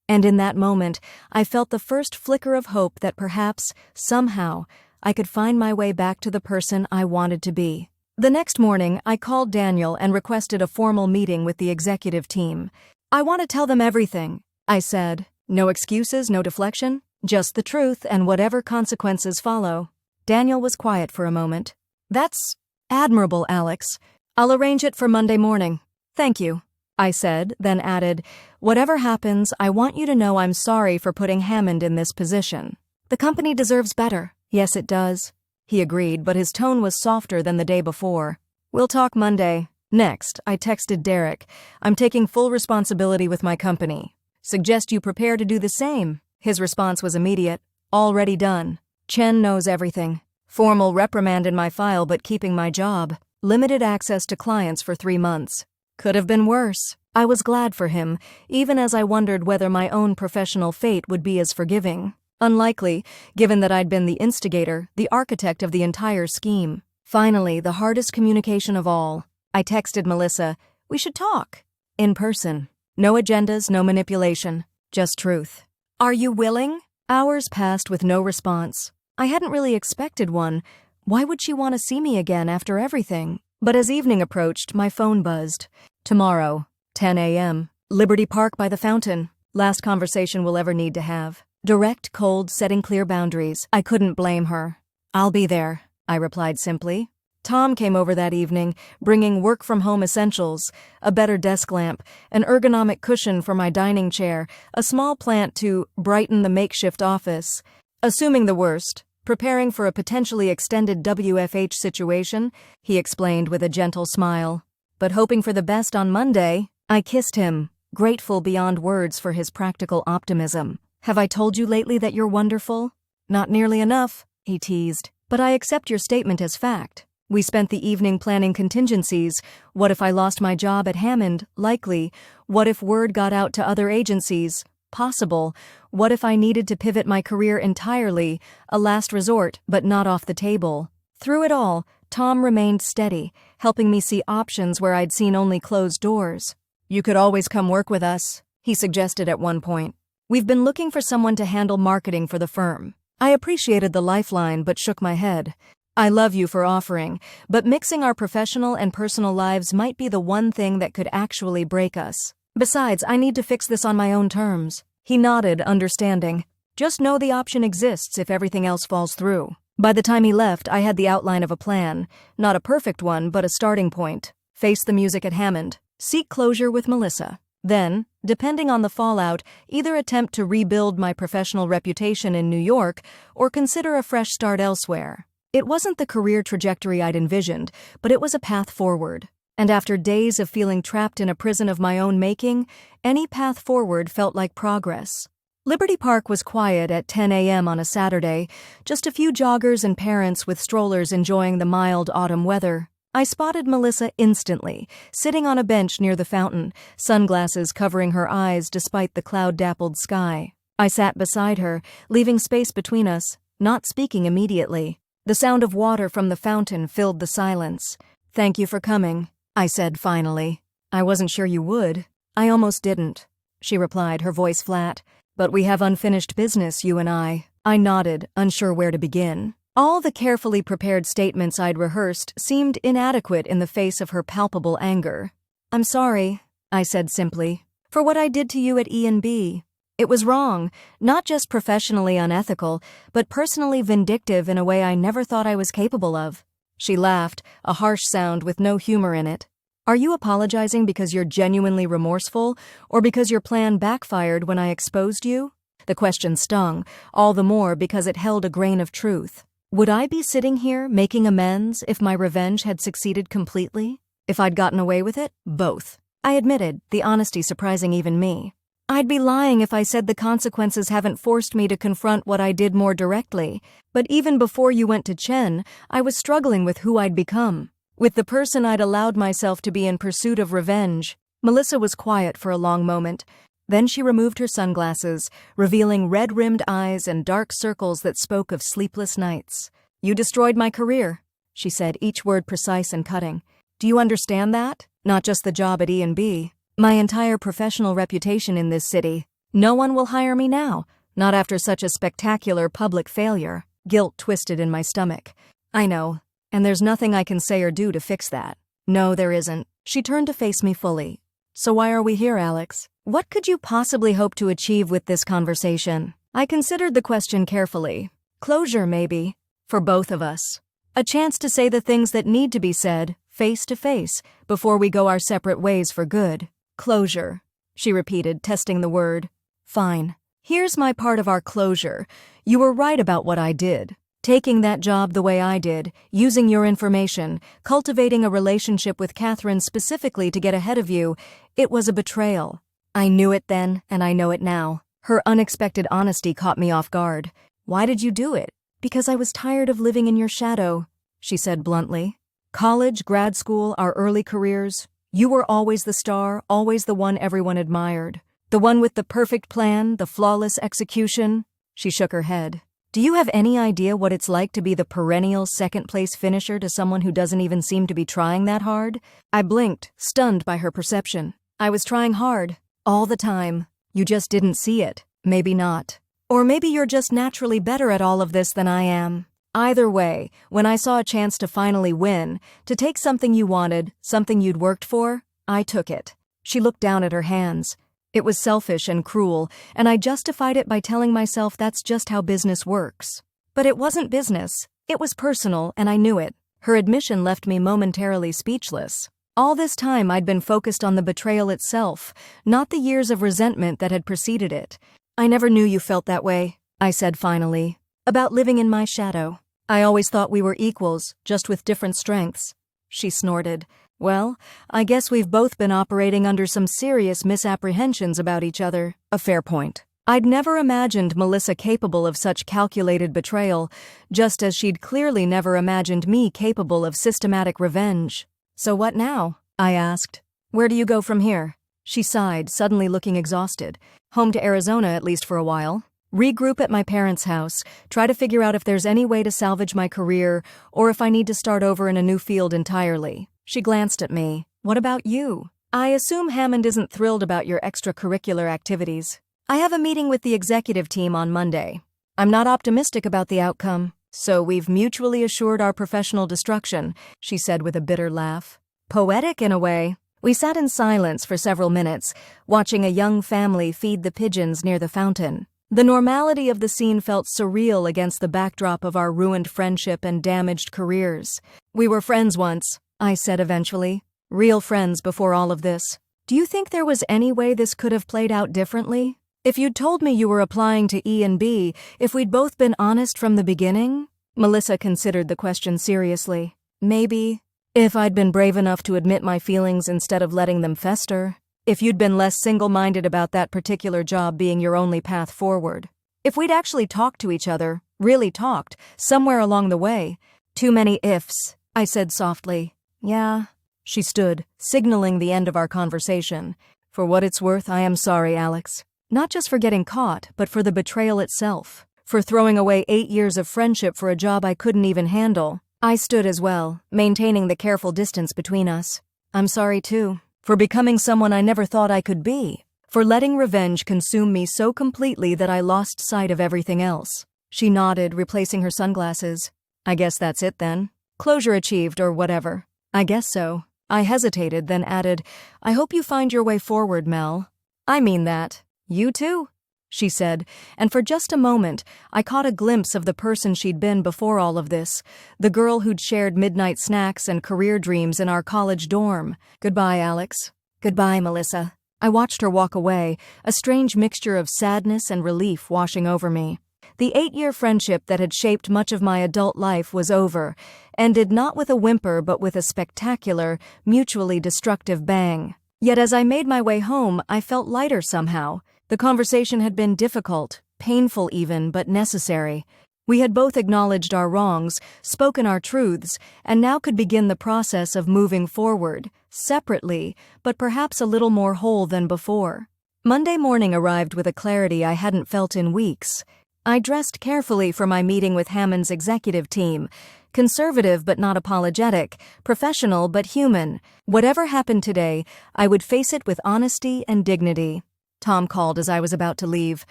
And in that moment, I felt the first flicker of hope that perhaps, somehow, I could find my way back to the person I wanted to be. The next morning, I called Daniel and requested a formal meeting with the executive team. I want to tell them everything, I said. No excuses, no deflection, just the truth and whatever consequences follow. Daniel was quiet for a moment. That's admirable, Alex. I'll arrange it for Monday morning. Thank you, I said, then added, whatever happens, I want you to know I'm sorry for putting Hammond in this position. The company deserves better. Yes, it does. He agreed, but his tone was softer than the day before. We'll talk Monday. Next, I texted Derek. I'm taking full responsibility with my company. Suggest you prepare to do the same. His response was immediate. Already done. Chen knows everything. Formal reprimand in my file but keeping my job. Limited access to clients for 3 months. Could have been worse. I was glad for him, even as I wondered whether my own professional fate would be as forgiving. Unlikely, given that I'd been the instigator, the architect of the entire scheme. Finally, the hardest communication of all. I texted Melissa, we should talk. In person. No agendas, no manipulation. Just truth. Are you willing? Hours passed with no response. I hadn't really expected one. Why would she want to see me again after everything? But as evening approached, my phone buzzed. Tomorrow, 10 a.m. Liberty Park by the fountain. Last conversation we'll ever need to have. Direct, cold, setting clear boundaries. I couldn't blame her. I'll be there, I replied simply. Tom came over that evening, bringing work-from-home essentials, a better desk lamp, an ergonomic cushion for my dining chair, a small plant to brighten the makeshift office. Assuming the worst, preparing for a potentially extended WFH situation, he explained with a gentle smile. But hoping for the best on Monday, I kissed him, grateful beyond words for his practical optimism. Have I told you lately that you're wonderful? Not nearly enough, he teased. But I accept your statement as fact. We spent the evening planning contingencies. What if I lost my job at Hammond? Likely. What if word got out to other agencies? Possible. What if I needed to pivot my career entirely? A last resort, but not off the table. Through it all, Tom remained steady, helping me see options where I'd seen only closed doors. You could always come work with us, he suggested at one point. We've been looking for someone to handle marketing for the firm. I appreciated the lifeline but shook my head. I love you for offering, but mixing our professional and personal lives might be the one thing that could actually break us. Besides, I need to fix this on my own terms. He nodded, understanding. Just know the option exists if everything else falls through. By the time he left, I had the outline of a plan. Not a perfect one, but a starting point. Face the music at Hammond. Seek closure with Melissa. Then, depending on the fallout, either attempt to rebuild my professional reputation in New York or consider a fresh start elsewhere. It wasn't the career trajectory I'd envisioned, but it was a path forward. And after days of feeling trapped in a prison of my own making, any path forward felt like progress. Liberty Park was quiet at 10 a.m. on a Saturday, just a few joggers and parents with strollers enjoying the mild autumn weather. I spotted Melissa instantly, sitting on a bench near the fountain, sunglasses covering her eyes despite the cloud-dappled sky. I sat beside her, leaving space between us, not speaking immediately. The sound of water from the fountain filled the silence. Thank you for coming, I said finally. I wasn't sure you would. I almost didn't, she replied, her voice flat. But we have unfinished business, you and I. I nodded, unsure where to begin. All the carefully prepared statements I'd rehearsed seemed inadequate in the face of her palpable anger. I'm sorry, I said simply, for what I did to you at E&B. It was wrong, not just professionally unethical, but personally vindictive in a way I never thought I was capable of. She laughed, a harsh sound with no humor in it. Are you apologizing because you're genuinely remorseful, or because your plan backfired when I exposed you? The question stung, all the more because it held a grain of truth. Would I be sitting here making amends if my revenge had succeeded completely? If I'd gotten away with it? Both. I admitted, the honesty surprising even me. I'd be lying if I said the consequences haven't forced me to confront what I did more directly. But even before you went to Chen, I was struggling with who I'd become. With the person I'd allowed myself to be in pursuit of revenge. Melissa was quiet for a long moment. Then she removed her sunglasses, revealing red-rimmed eyes and dark circles that spoke of sleepless nights. You destroyed my career, she said, each word precise and cutting. Do you understand that? Not just the job at E&B. My entire professional reputation in this city. No one will hire me now, not after such a spectacular public failure. Guilt twisted in my stomach. I know, and there's nothing I can say or do to fix that. No, there isn't. She turned to face me fully. So why are we here, Alex? What could you possibly hope to achieve with this conversation? I considered the question carefully. Closure, maybe. For both of us. A chance to say the things that need to be said, face to face, before we go our separate ways for good. Closure, she repeated, testing the word. Fine. Here's my part of our closure. You were right about what I did. Taking that job the way I did, using your information, cultivating a relationship with Catherine specifically to get ahead of you, it was a betrayal. I knew it then, and I know it now. Her unexpected honesty caught me off guard. Why did you do it? Because I was tired of living in your shadow, she said bluntly. College, grad school, our early careers. You were always the star, always the one everyone admired. The one with the perfect plan, the flawless execution. She shook her head. Do you have any idea what it's like to be the perennial second-place finisher to someone who doesn't even seem to be trying that hard? I blinked, stunned by her perception. I was trying hard. All the time. You just didn't see it. Maybe not. Or maybe you're just naturally better at all of this than I am. Either way, when I saw a chance to finally win, to take something you wanted, something you'd worked for, I took it. She looked down at her hands. It was selfish and cruel, and I justified it by telling myself that's just how business works. But it wasn't business. It was personal, and I knew it. Her admission left me momentarily speechless. All this time I'd been focused on the betrayal itself, not the years of resentment that had preceded it. I never knew you felt that way, I said finally. About living in my shadow. I always thought we were equals, just with different strengths. She snorted. Well, I guess we've both been operating under some serious misapprehensions about each other. A fair point. I'd never imagined Melissa capable of such calculated betrayal, just as she'd clearly never imagined me capable of systematic revenge. So what now? I asked. Where do you go from here? She sighed, suddenly looking exhausted. Home to Arizona, at least for a while. Regroup at my parents' house, try to figure out if there's any way to salvage my career, or if I need to start over in a new field entirely. She glanced at me. What about you? I assume Hammond isn't thrilled about your extracurricular activities. I have a meeting with the executive team on Monday. I'm not optimistic about the outcome, so we've mutually assured our professional destruction, she said with a bitter laugh. Poetic in a way. We sat in silence for several minutes, watching a young family feed the pigeons near the fountain. The normality of the scene felt surreal against the backdrop of our ruined friendship and damaged careers. We were friends once, I said eventually. Real friends before all of this. Do you think there was any way this could have played out differently? If you'd told me you were applying to E&B, if we'd both been honest from the beginning? Melissa considered the question seriously. Maybe. If I'd been brave enough to admit my feelings instead of letting them fester. If you'd been less single-minded about that particular job being your only path forward. If we'd actually talked to each other, really talked, somewhere along the way. Too many ifs, I said softly. Yeah. She stood, signaling the end of our conversation. For what it's worth, I am sorry, Alex. Not just for getting caught, but for the betrayal itself. For throwing away 8 years of friendship for a job I couldn't even handle. I stood as well, maintaining the careful distance between us. I'm sorry too. For becoming someone I never thought I could be. For letting revenge consume me so completely that I lost sight of everything else. She nodded, replacing her sunglasses. I guess that's it then. Closure achieved or whatever. I guess so. I hesitated, then added, I hope you find your way forward, Mel. I mean that. You too, she said, and for just a moment, I caught a glimpse of the person she'd been before all of this, the girl who'd shared midnight snacks and career dreams in our college dorm. Goodbye, Alex. Goodbye, Melissa. I watched her walk away, a strange mixture of sadness and relief washing over me. The 8-year friendship that had shaped much of my adult life was over, ended not with a whimper but with a spectacular, mutually destructive bang. Yet as I made my way home, I felt lighter somehow. The conversation had been difficult, painful even, but necessary. We had both acknowledged our wrongs, spoken our truths, and now could begin the process of moving forward, separately, but perhaps a little more whole than before. Monday morning arrived with a clarity I hadn't felt in weeks. I dressed carefully for my meeting with Hammond's executive team, Conservative but not apologetic, professional but human. Whatever happened today, I would face it with honesty and dignity. Tom called as I was about to leave.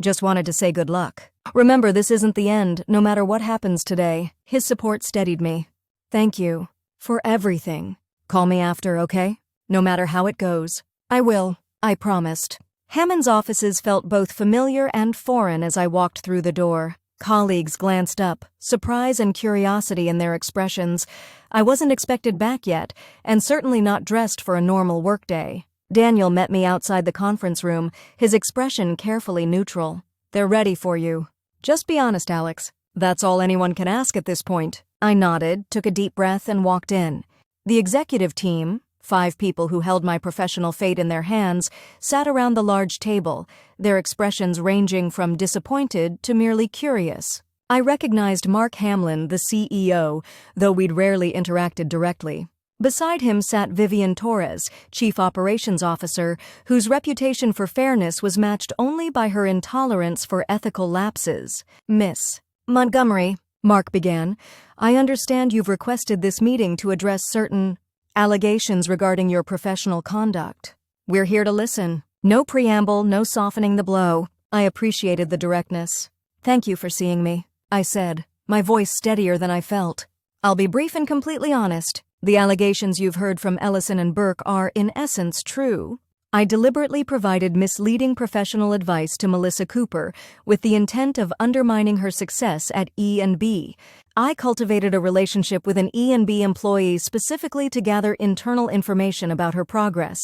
Just wanted to say good luck. Remember, this isn't the end, no matter what happens today. His support steadied me. Thank you. For everything. Call me after, okay? No matter how it goes. I will. I promised. Hammond's offices felt both familiar and foreign as I walked through the door. Colleagues glanced up, surprise and curiosity in their expressions. I wasn't expected back yet, and certainly not dressed for a normal workday. Daniel met me outside the conference room, his expression carefully neutral. They're ready for you. Just be honest, Alex. That's all anyone can ask at this point. I nodded, took a deep breath, and walked in. The executive team, 5 people who held my professional fate in their hands, sat around the large table, their expressions ranging from disappointed to merely curious. I recognized Mark Hamlin, the CEO, though we'd rarely interacted directly. Beside him sat Vivian Torres, Chief Operations Officer, whose reputation for fairness was matched only by her intolerance for ethical lapses. Miss Montgomery, Mark began, I understand you've requested this meeting to address certain allegations regarding your professional conduct. We're here to listen. No preamble, no softening the blow. I appreciated the directness. Thank you for seeing me, I said, my voice steadier than I felt. I'll be brief and completely honest. The allegations you've heard from Ellison and Burke are, in essence, true. I deliberately provided misleading professional advice to Melissa Cooper with the intent of undermining her success at E&B. I cultivated a relationship with an E&B employee specifically to gather internal information about her progress,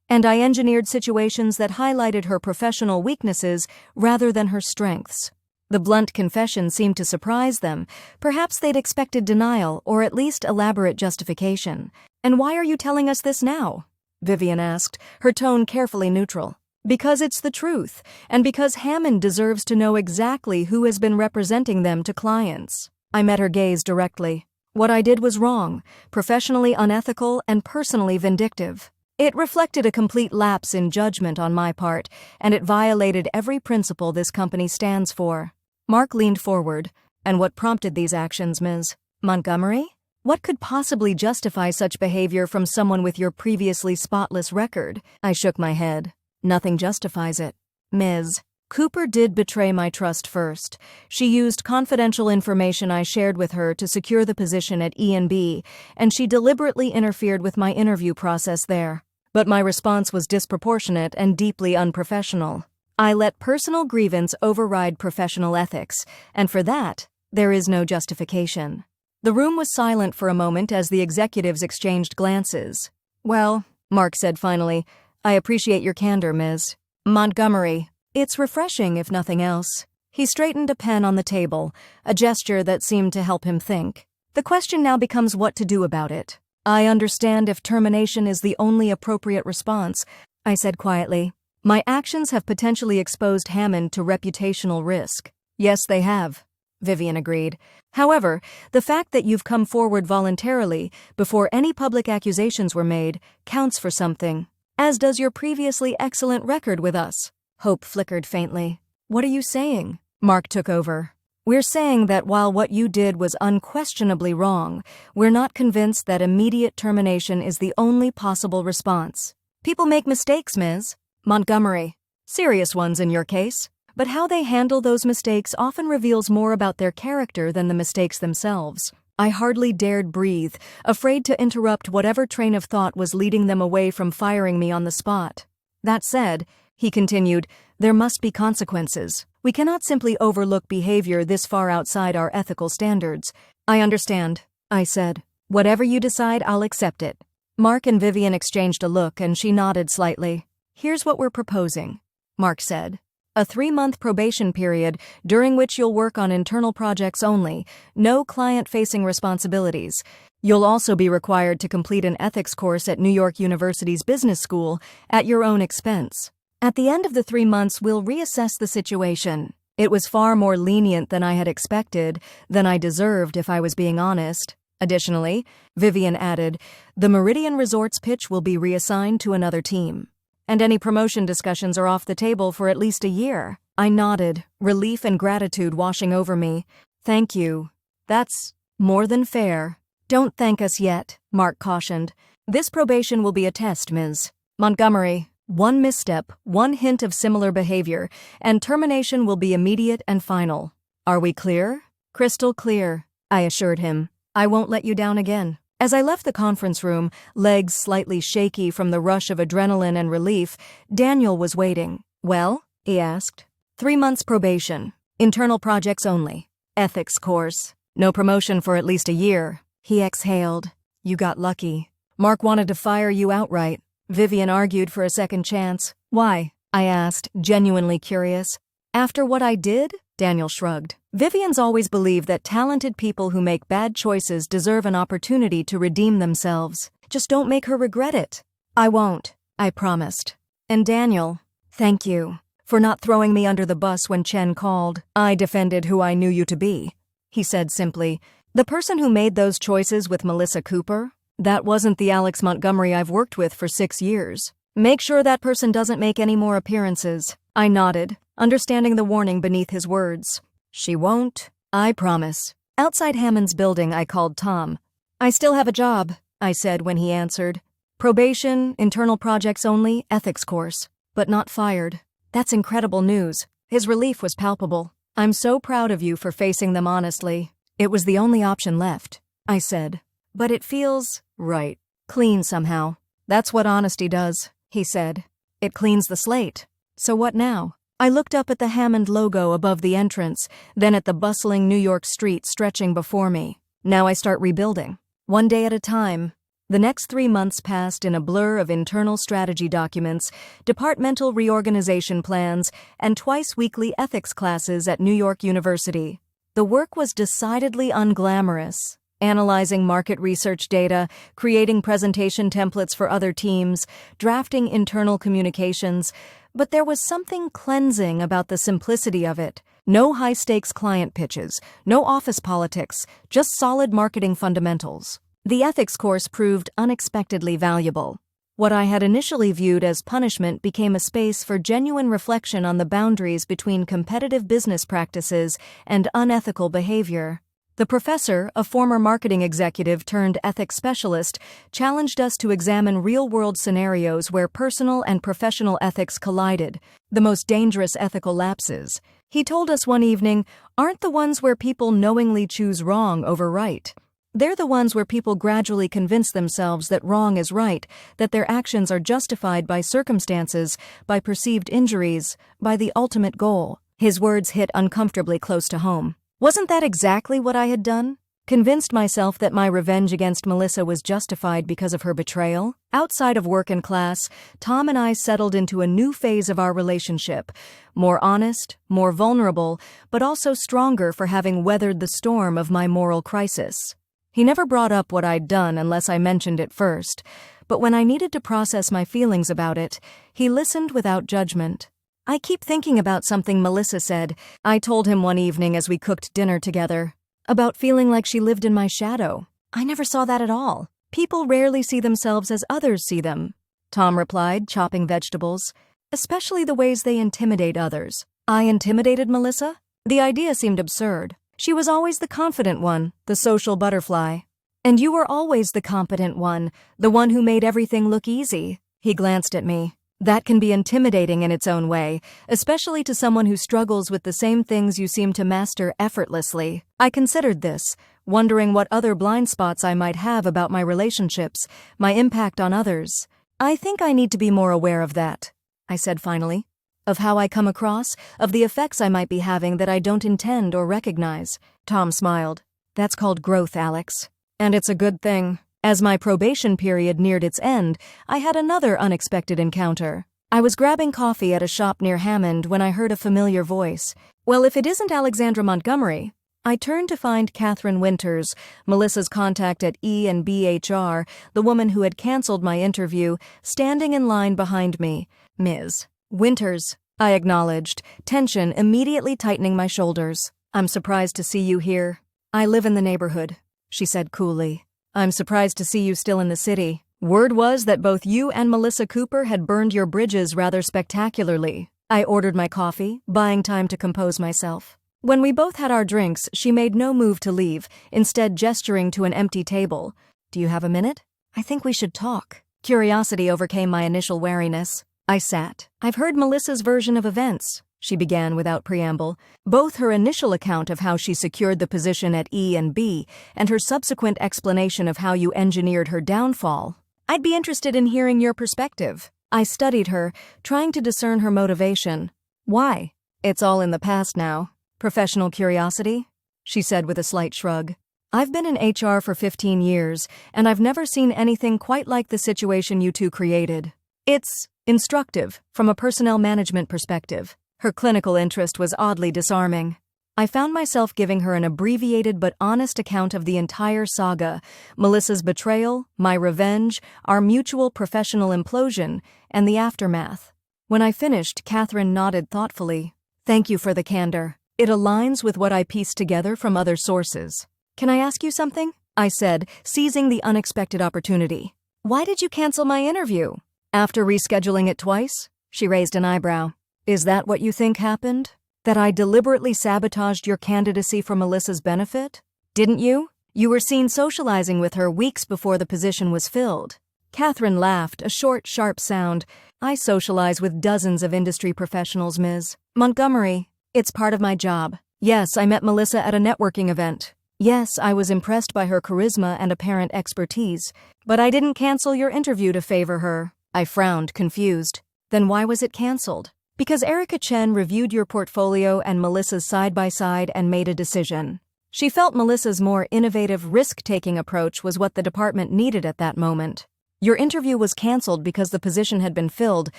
and I engineered situations that highlighted her professional weaknesses rather than her strengths. The blunt confession seemed to surprise them. Perhaps they'd expected denial or at least elaborate justification. And why are you telling us this now? Vivian asked, her tone carefully neutral. Because it's the truth, and because Hammond deserves to know exactly who has been representing them to clients. I met her gaze directly. What I did was wrong, professionally unethical, and personally vindictive. It reflected a complete lapse in judgment on my part, and it violated every principle this company stands for. Mark leaned forward. And what prompted these actions, Ms. Montgomery? What could possibly justify such behavior from someone with your previously spotless record? I shook my head. Nothing justifies it. Ms. Cooper did betray my trust first. She used confidential information I shared with her to secure the position at E&B, and she deliberately interfered with my interview process there. But my response was disproportionate and deeply unprofessional. I let personal grievance override professional ethics, and for that, there is no justification. The room was silent for a moment as the executives exchanged glances. Well, Mark said finally, I appreciate your candor, Ms. Montgomery. It's refreshing, if nothing else. He straightened a pen on the table, a gesture that seemed to help him think. The question now becomes what to do about it. I understand if termination is the only appropriate response, I said quietly. My actions have potentially exposed Hammond to reputational risk. Yes, they have, Vivian agreed. However, the fact that you've come forward voluntarily before any public accusations were made counts for something, as does your previously excellent record with us. Hope flickered faintly. What are you saying? Mark took over. We're saying that while what you did was unquestionably wrong, we're not convinced that immediate termination is the only possible response. People make mistakes, Ms. Montgomery. Serious ones in your case. But how they handle those mistakes often reveals more about their character than the mistakes themselves. I hardly dared breathe, afraid to interrupt whatever train of thought was leading them away from firing me on the spot. That said, he continued, there must be consequences. We cannot simply overlook behavior this far outside our ethical standards. I understand, I said. Whatever you decide, I'll accept it. Mark and Vivian exchanged a look, and she nodded slightly. Here's what we're proposing, Mark said. A 3-month probation period during which you'll work on internal projects only, no client-facing responsibilities. You'll also be required to complete an ethics course at New York University's business school at your own expense. At the end of the 3 months, we'll reassess the situation. It was far more lenient than I had expected, than I deserved if I was being honest. Additionally, Vivian added, the Meridian Resorts pitch will be reassigned to another team. And any promotion discussions are off the table for at least a year. I nodded, relief and gratitude washing over me. Thank you. That's More than fair. Don't thank us yet, Mark cautioned. This probation will be a test, Ms. Montgomery. One misstep, one hint of similar behavior, and termination will be immediate and final. Are we clear? Crystal clear, I assured him. I won't let you down again. As I left the conference room, legs slightly shaky from the rush of adrenaline and relief, Daniel was waiting. Well? He asked. 3 months probation. Internal projects only. Ethics course. No promotion for at least a year. He exhaled. You got lucky. Mark wanted to fire you outright. Vivian argued for a second chance. Why? I asked, genuinely curious. After what I did? Daniel shrugged. Vivian's always believed that talented people who make bad choices deserve an opportunity to redeem themselves. Just don't make her regret it. I won't, I promised. And Daniel, thank you for not throwing me under the bus when Chen called. I defended who I knew you to be, he said simply. The person who made those choices with Melissa Cooper? That wasn't the Alex Montgomery I've worked with for 6 years. Make sure that person doesn't make any more appearances. I nodded, understanding the warning beneath his words. She won't. I promise. Outside Hammond's building, I called Tom. I still have a job, I said when he answered. Probation, internal projects only, ethics course. But not fired. That's incredible news. His relief was palpable. I'm so proud of you for facing them honestly. It was the only option left, I said. But it feels right. Clean somehow. That's what honesty does, he said. It cleans the slate. So what now? I looked up at the Hammond logo above the entrance, then at the bustling New York street stretching before me. Now I start rebuilding. One day at a time. The next 3 months passed in a blur of internal strategy documents, departmental reorganization plans, and twice-weekly ethics classes at New York University. The work was decidedly unglamorous. Analyzing market research data, creating presentation templates for other teams, drafting internal communications, but there was something cleansing about the simplicity of it. No high-stakes client pitches, no office politics, just solid marketing fundamentals. The ethics course proved unexpectedly valuable. What I had initially viewed as punishment became a space for genuine reflection on the boundaries between competitive business practices and unethical behavior. The professor, a former marketing executive turned ethics specialist, challenged us to examine real-world scenarios where personal and professional ethics collided, the most dangerous ethical lapses. He told us one evening, aren't the ones where people knowingly choose wrong over right. They're the ones where people gradually convince themselves that wrong is right, that their actions are justified by circumstances, by perceived injuries, by the ultimate goal. His words hit uncomfortably close to home. Wasn't that exactly what I had done? Convinced myself that my revenge against Melissa was justified because of her betrayal? Outside of work and class, Tom and I settled into a new phase of our relationship. More honest, more vulnerable, but also stronger for having weathered the storm of my moral crisis. He never brought up what I'd done unless I mentioned it first, but when I needed to process my feelings about it, he listened without judgment. I keep thinking about something Melissa said. I told him one evening as we cooked dinner together. About feeling like she lived in my shadow. I never saw that at all. People rarely see themselves as others see them, Tom replied, chopping vegetables. Especially the ways they intimidate others. I intimidated Melissa? The idea seemed absurd. She was always the confident one, the social butterfly. And you were always the competent one, the one who made everything look easy. He glanced at me. That can be intimidating in its own way, especially to someone who struggles with the same things you seem to master effortlessly. I considered this, wondering what other blind spots I might have about my relationships, my impact on others. I think I need to be more aware of that, I said finally. Of how I come across, of the effects I might be having that I don't intend or recognize. Tom smiled. That's called growth, Alex. And it's a good thing. As my probation period neared its end, I had another unexpected encounter. I was grabbing coffee at a shop near Hammond when I heard a familiar voice. Well, if it isn't Alexandra Montgomery. I turned to find Catherine Winters, Melissa's contact at E&BHR, the woman who had canceled my interview, standing in line behind me. Ms. Winters, I acknowledged, tension immediately tightening my shoulders. I'm surprised to see you here. I live in the neighborhood, she said coolly. I'm surprised to see you still in the city. Word was that both you and Melissa Cooper had burned your bridges rather spectacularly. I ordered my coffee, buying time to compose myself. When we both had our drinks, she made no move to leave, instead gesturing to an empty table. "Do you have a minute? I think we should talk." Curiosity overcame my initial wariness. I sat. "I've heard Melissa's version of events," she began without preamble. Both her initial account of how she secured the position at E&B and her subsequent explanation of how you engineered her downfall. "I'd be interested in hearing your perspective." I studied her, trying to discern her motivation. "Why?" "It's all in the past now." "Professional curiosity?" she said with a slight shrug. "I've been in HR for 15 years, and I've never seen anything quite like the situation you two created. It's instructive from a personnel management perspective." Her clinical interest was oddly disarming. I found myself giving her an abbreviated but honest account of the entire saga: Melissa's betrayal, my revenge, our mutual professional implosion, and the aftermath. When I finished, Catherine nodded thoughtfully. "Thank you for the candor. It aligns with what I pieced together from other sources." "Can I ask you something?" I said, seizing the unexpected opportunity. "Why did you cancel my interview?" "After rescheduling it twice?" She raised an eyebrow. "Is that what you think happened? That I deliberately sabotaged your candidacy for Melissa's benefit? Didn't you? You were seen socializing with her weeks before the position was filled." Catherine laughed, a short, sharp sound. "I socialize with dozens of industry professionals, Ms. Montgomery. It's part of my job. Yes, I met Melissa at a networking event. Yes, I was impressed by her charisma and apparent expertise. But I didn't cancel your interview to favor her." I frowned, confused. "Then why was it canceled?" "Because Erica Chen reviewed your portfolio and Melissa's side-by-side and made a decision. She felt Melissa's more innovative, risk-taking approach was what the department needed at that moment. Your interview was canceled because the position had been filled,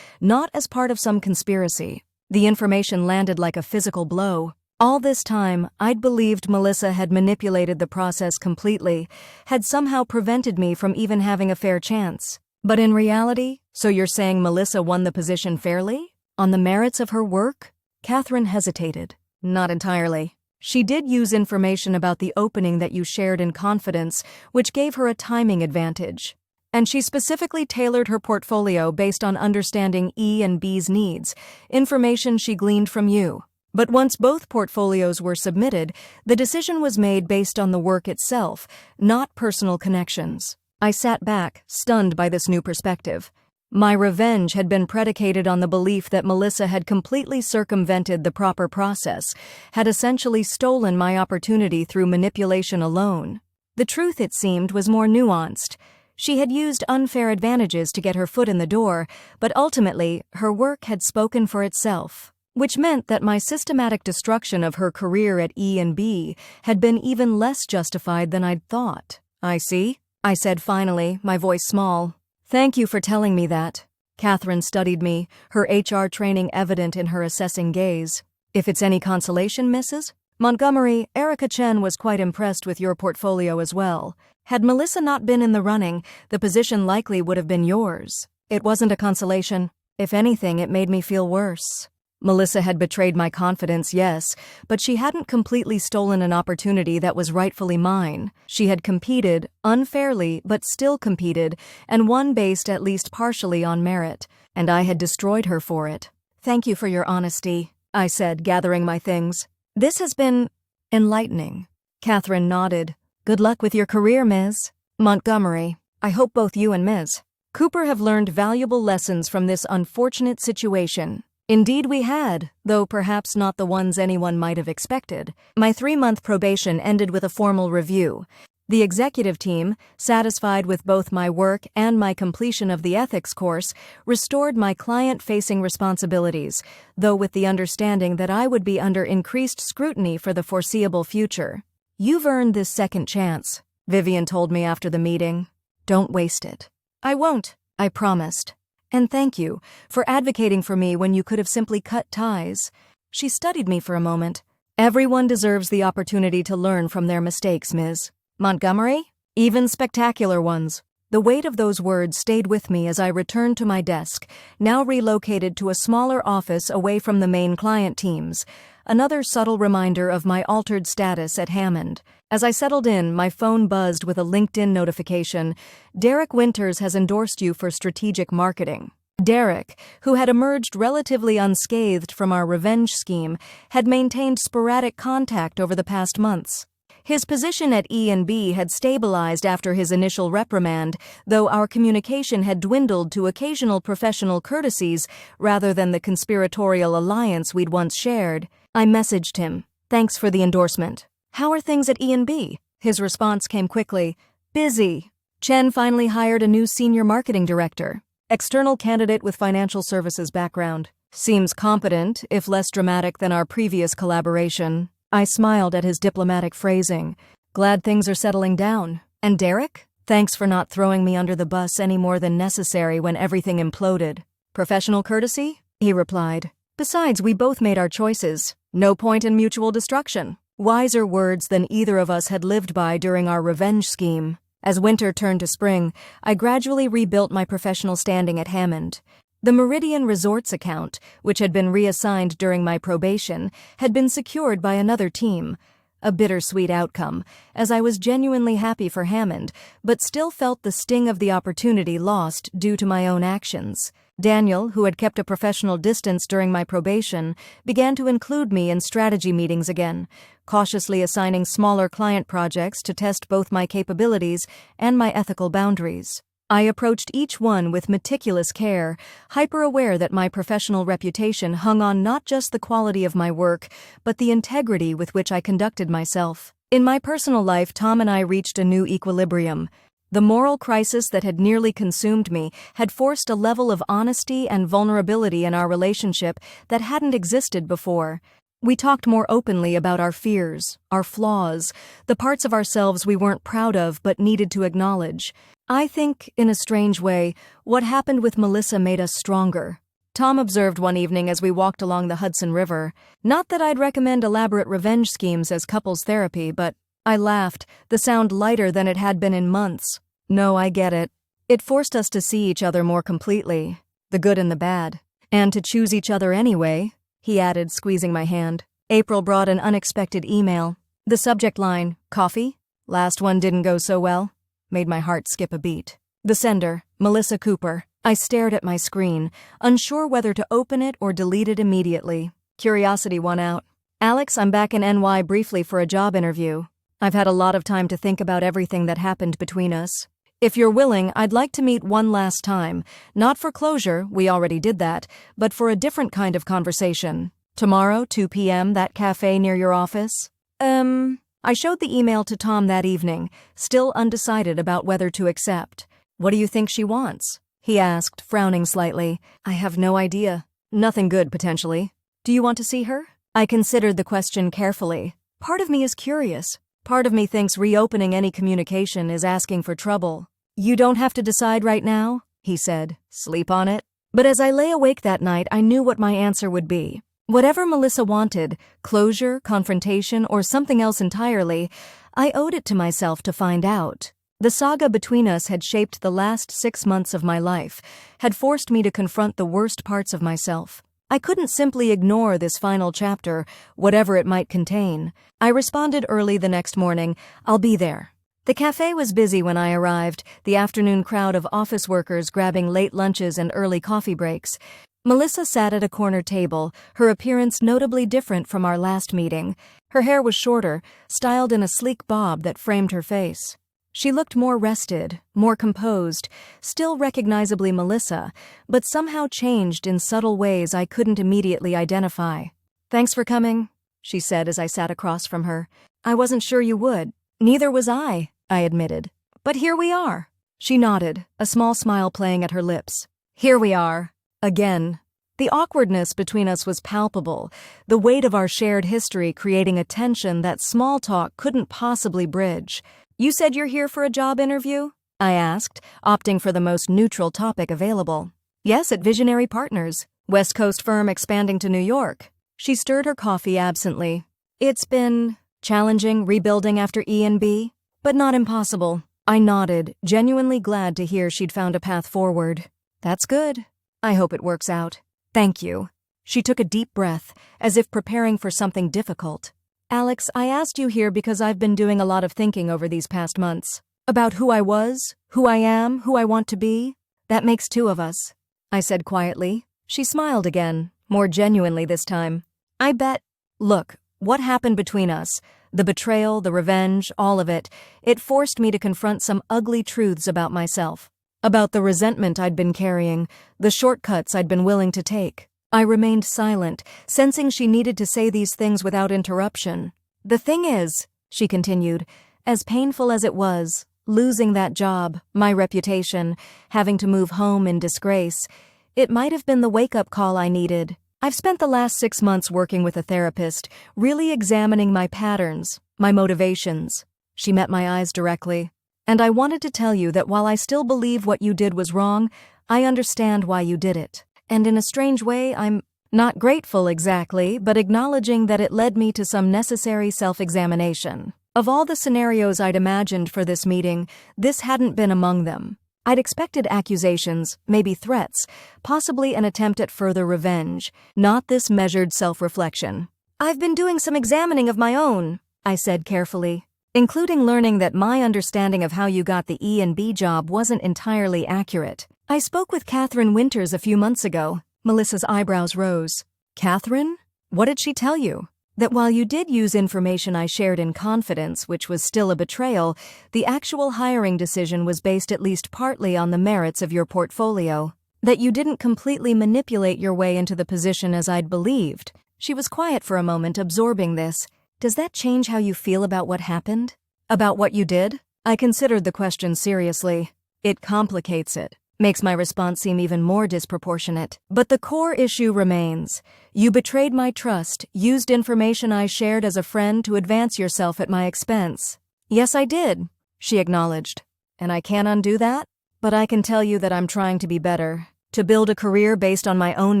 not as part of some conspiracy." The information landed like a physical blow. All this time, I'd believed Melissa had manipulated the process completely, had somehow prevented me from even having a fair chance. But in reality, so you're saying Melissa won the position fairly? On the merits of her work? Catherine hesitated. "Not entirely. She did use information about the opening that you shared in confidence, which gave her a timing advantage. And she specifically tailored her portfolio based on understanding E&B's needs, information she gleaned from you. But once both portfolios were submitted, the decision was made based on the work itself, not personal connections." I sat back, stunned by this new perspective. My revenge had been predicated on the belief that Melissa had completely circumvented the proper process, had essentially stolen my opportunity through manipulation alone. The truth, it seemed, was more nuanced. She had used unfair advantages to get her foot in the door, but ultimately, her work had spoken for itself, which meant that my systematic destruction of her career at E&B had been even less justified than I'd thought. "I see," I said finally, my voice small. "Thank you for telling me that." Catherine studied me, her HR training evident in her assessing gaze. "If it's any consolation, Mrs. Montgomery, Erica Chen was quite impressed with your portfolio as well. Had Melissa not been in the running, the position likely would have been yours." It wasn't a consolation. If anything, it made me feel worse. Melissa had betrayed my confidence, yes, but she hadn't completely stolen an opportunity that was rightfully mine. She had competed, unfairly, but still competed, and won based at least partially on merit, and I had destroyed her for it. "Thank you for your honesty," I said, gathering my things. "This has been enlightening." Catherine nodded. "Good luck with your career, Ms. Montgomery. I hope both you and Ms. Cooper have learned valuable lessons from this unfortunate situation." Indeed we had, though perhaps not the ones anyone might have expected. My 3-month probation ended with a formal review. The executive team, satisfied with both my work and my completion of the ethics course, restored my client-facing responsibilities, though with the understanding that I would be under increased scrutiny for the foreseeable future. "You've earned this second chance," Vivian told me after the meeting. "Don't waste it." "I won't," I promised. "And thank you for advocating for me when you could have simply cut ties." She studied me for a moment. "Everyone deserves the opportunity to learn from their mistakes, Ms. Montgomery, even spectacular ones." The weight of those words stayed with me as I returned to my desk, now relocated to a smaller office away from the main client teams, another subtle reminder of my altered status at Hammond. As I settled in, my phone buzzed with a LinkedIn notification. "Derek Winters has endorsed you for strategic marketing." Derek, who had emerged relatively unscathed from our revenge scheme, had maintained sporadic contact over the past months. His position at E&B had stabilized after his initial reprimand, though our communication had dwindled to occasional professional courtesies rather than the conspiratorial alliance we'd once shared. I messaged him. "Thanks for the endorsement. How are things at E&B?" His response came quickly. "Busy. Chen finally hired a new senior marketing director. External candidate with financial services background. Seems competent, if less dramatic than our previous collaboration." I smiled at his diplomatic phrasing. "Glad things are settling down. And Derek? Thanks for not throwing me under the bus any more than necessary when everything imploded." "Professional courtesy?" he replied. "Besides, we both made our choices. No point in mutual destruction." Wiser words than either of us had lived by during our revenge scheme. As winter turned to spring, I gradually rebuilt my professional standing at Hammond. The Meridian Resorts account, which had been reassigned during my probation, had been secured by another team. A bittersweet outcome, as I was genuinely happy for Hammond, but still felt the sting of the opportunity lost due to my own actions. Daniel, who had kept a professional distance during my probation, began to include me in strategy meetings again, cautiously assigning smaller client projects to test both my capabilities and my ethical boundaries. I approached each one with meticulous care, hyper-aware that my professional reputation hung on not just the quality of my work, but the integrity with which I conducted myself. In my personal life, Tom and I reached a new equilibrium. The moral crisis that had nearly consumed me had forced a level of honesty and vulnerability in our relationship that hadn't existed before. We talked more openly about our fears, our flaws, the parts of ourselves we weren't proud of but needed to acknowledge. I think, in a strange way, what happened with Melissa made us stronger. Tom observed one evening as we walked along the Hudson River. Not that I'd recommend elaborate revenge schemes as couples therapy, but I laughed, the sound lighter than it had been in months. "No, I get it. It forced us to see each other more completely, the good and the bad. And to choose each other anyway," he added, squeezing my hand. April brought an unexpected email. The subject line, "Coffee? Last one didn't go so well," made my heart skip a beat. The sender, Melissa Cooper. I stared at my screen, unsure whether to open it or delete it immediately. Curiosity won out. "Alex, I'm back in NY briefly for a job interview. I've had a lot of time to think about everything that happened between us. If you're willing, I'd like to meet one last time. Not for closure, we already did that, but for a different kind of conversation. Tomorrow, 2 p.m., that cafe near your office?" I showed the email to Tom that evening, still undecided about whether to accept. "What do you think she wants?" he asked, frowning slightly. "I have no idea. Nothing good, potentially. Do you want to see her?" I considered the question carefully. Part of me is curious. Part of me thinks reopening any communication is asking for trouble. "You don't have to decide right now," he said. "Sleep on it." But as I lay awake that night, I knew what my answer would be. Whatever Melissa wanted, closure, confrontation, or something else entirely, I owed it to myself to find out. The saga between us had shaped the last 6 months of my life, had forced me to confront the worst parts of myself. I couldn't simply ignore this final chapter, whatever it might contain. I responded early the next morning, "I'll be there." The cafe was busy when I arrived, the afternoon crowd of office workers grabbing late lunches and early coffee breaks. Melissa sat at a corner table, her appearance notably different from our last meeting. Her hair was shorter, styled in a sleek bob that framed her face. She looked more rested, more composed, still recognizably Melissa, but somehow changed in subtle ways I couldn't immediately identify. "Thanks for coming," she said as I sat across from her. "I wasn't sure you would." "Neither was I admitted. "But here we are." She nodded, a small smile playing at her lips. "Here we are. Again." The awkwardness between us was palpable, the weight of our shared history creating a tension that small talk couldn't possibly bridge. "You said you're here for a job interview?" I asked, opting for the most neutral topic available. "Yes, at Visionary Partners, West Coast firm expanding to New York." She stirred her coffee absently. "It's been challenging rebuilding after E&B, but not impossible." I nodded, genuinely glad to hear she'd found a path forward. "That's good. I hope it works out." "Thank you." She took a deep breath, as if preparing for something difficult. "Alex, I asked you here because I've been doing a lot of thinking over these past months. About who I was, who I am, who I want to be. That makes 2 of us. I said quietly. She smiled again, more genuinely this time. I bet. Look, what happened between us? The betrayal, the revenge, all of it. It forced me to confront some ugly truths about myself. About the resentment I'd been carrying, the shortcuts I'd been willing to take. I remained silent, sensing she needed to say these things without interruption. The thing is, she continued, as painful as it was, losing that job, my reputation, having to move home in disgrace, it might have been the wake-up call I needed. I've spent the last 6 months working with a therapist, really examining my patterns, my motivations. She met my eyes directly. And I wanted to tell you that while I still believe what you did was wrong, I understand why you did it. And in a strange way, I'm not grateful exactly, but acknowledging that it led me to some necessary self-examination. Of all the scenarios I'd imagined for this meeting, this hadn't been among them. I'd expected accusations, maybe threats, possibly an attempt at further revenge, not this measured self-reflection. I've been doing some examining of my own, I said carefully, including learning that my understanding of how you got the E&B job wasn't entirely accurate. I spoke with Catherine Winters a few months ago. Melissa's eyebrows rose. Catherine? What did she tell you? That while you did use information I shared in confidence, which was still a betrayal, the actual hiring decision was based at least partly on the merits of your portfolio. That you didn't completely manipulate your way into the position as I'd believed. She was quiet for a moment, absorbing this. Does that change how you feel about what happened? About what you did? I considered the question seriously. It complicates it. Makes my response seem even more disproportionate. But the core issue remains. You betrayed my trust, used information I shared as a friend to advance yourself at my expense. Yes, I did, she acknowledged. And I can't undo that? But I can tell you that I'm trying to be better, to build a career based on my own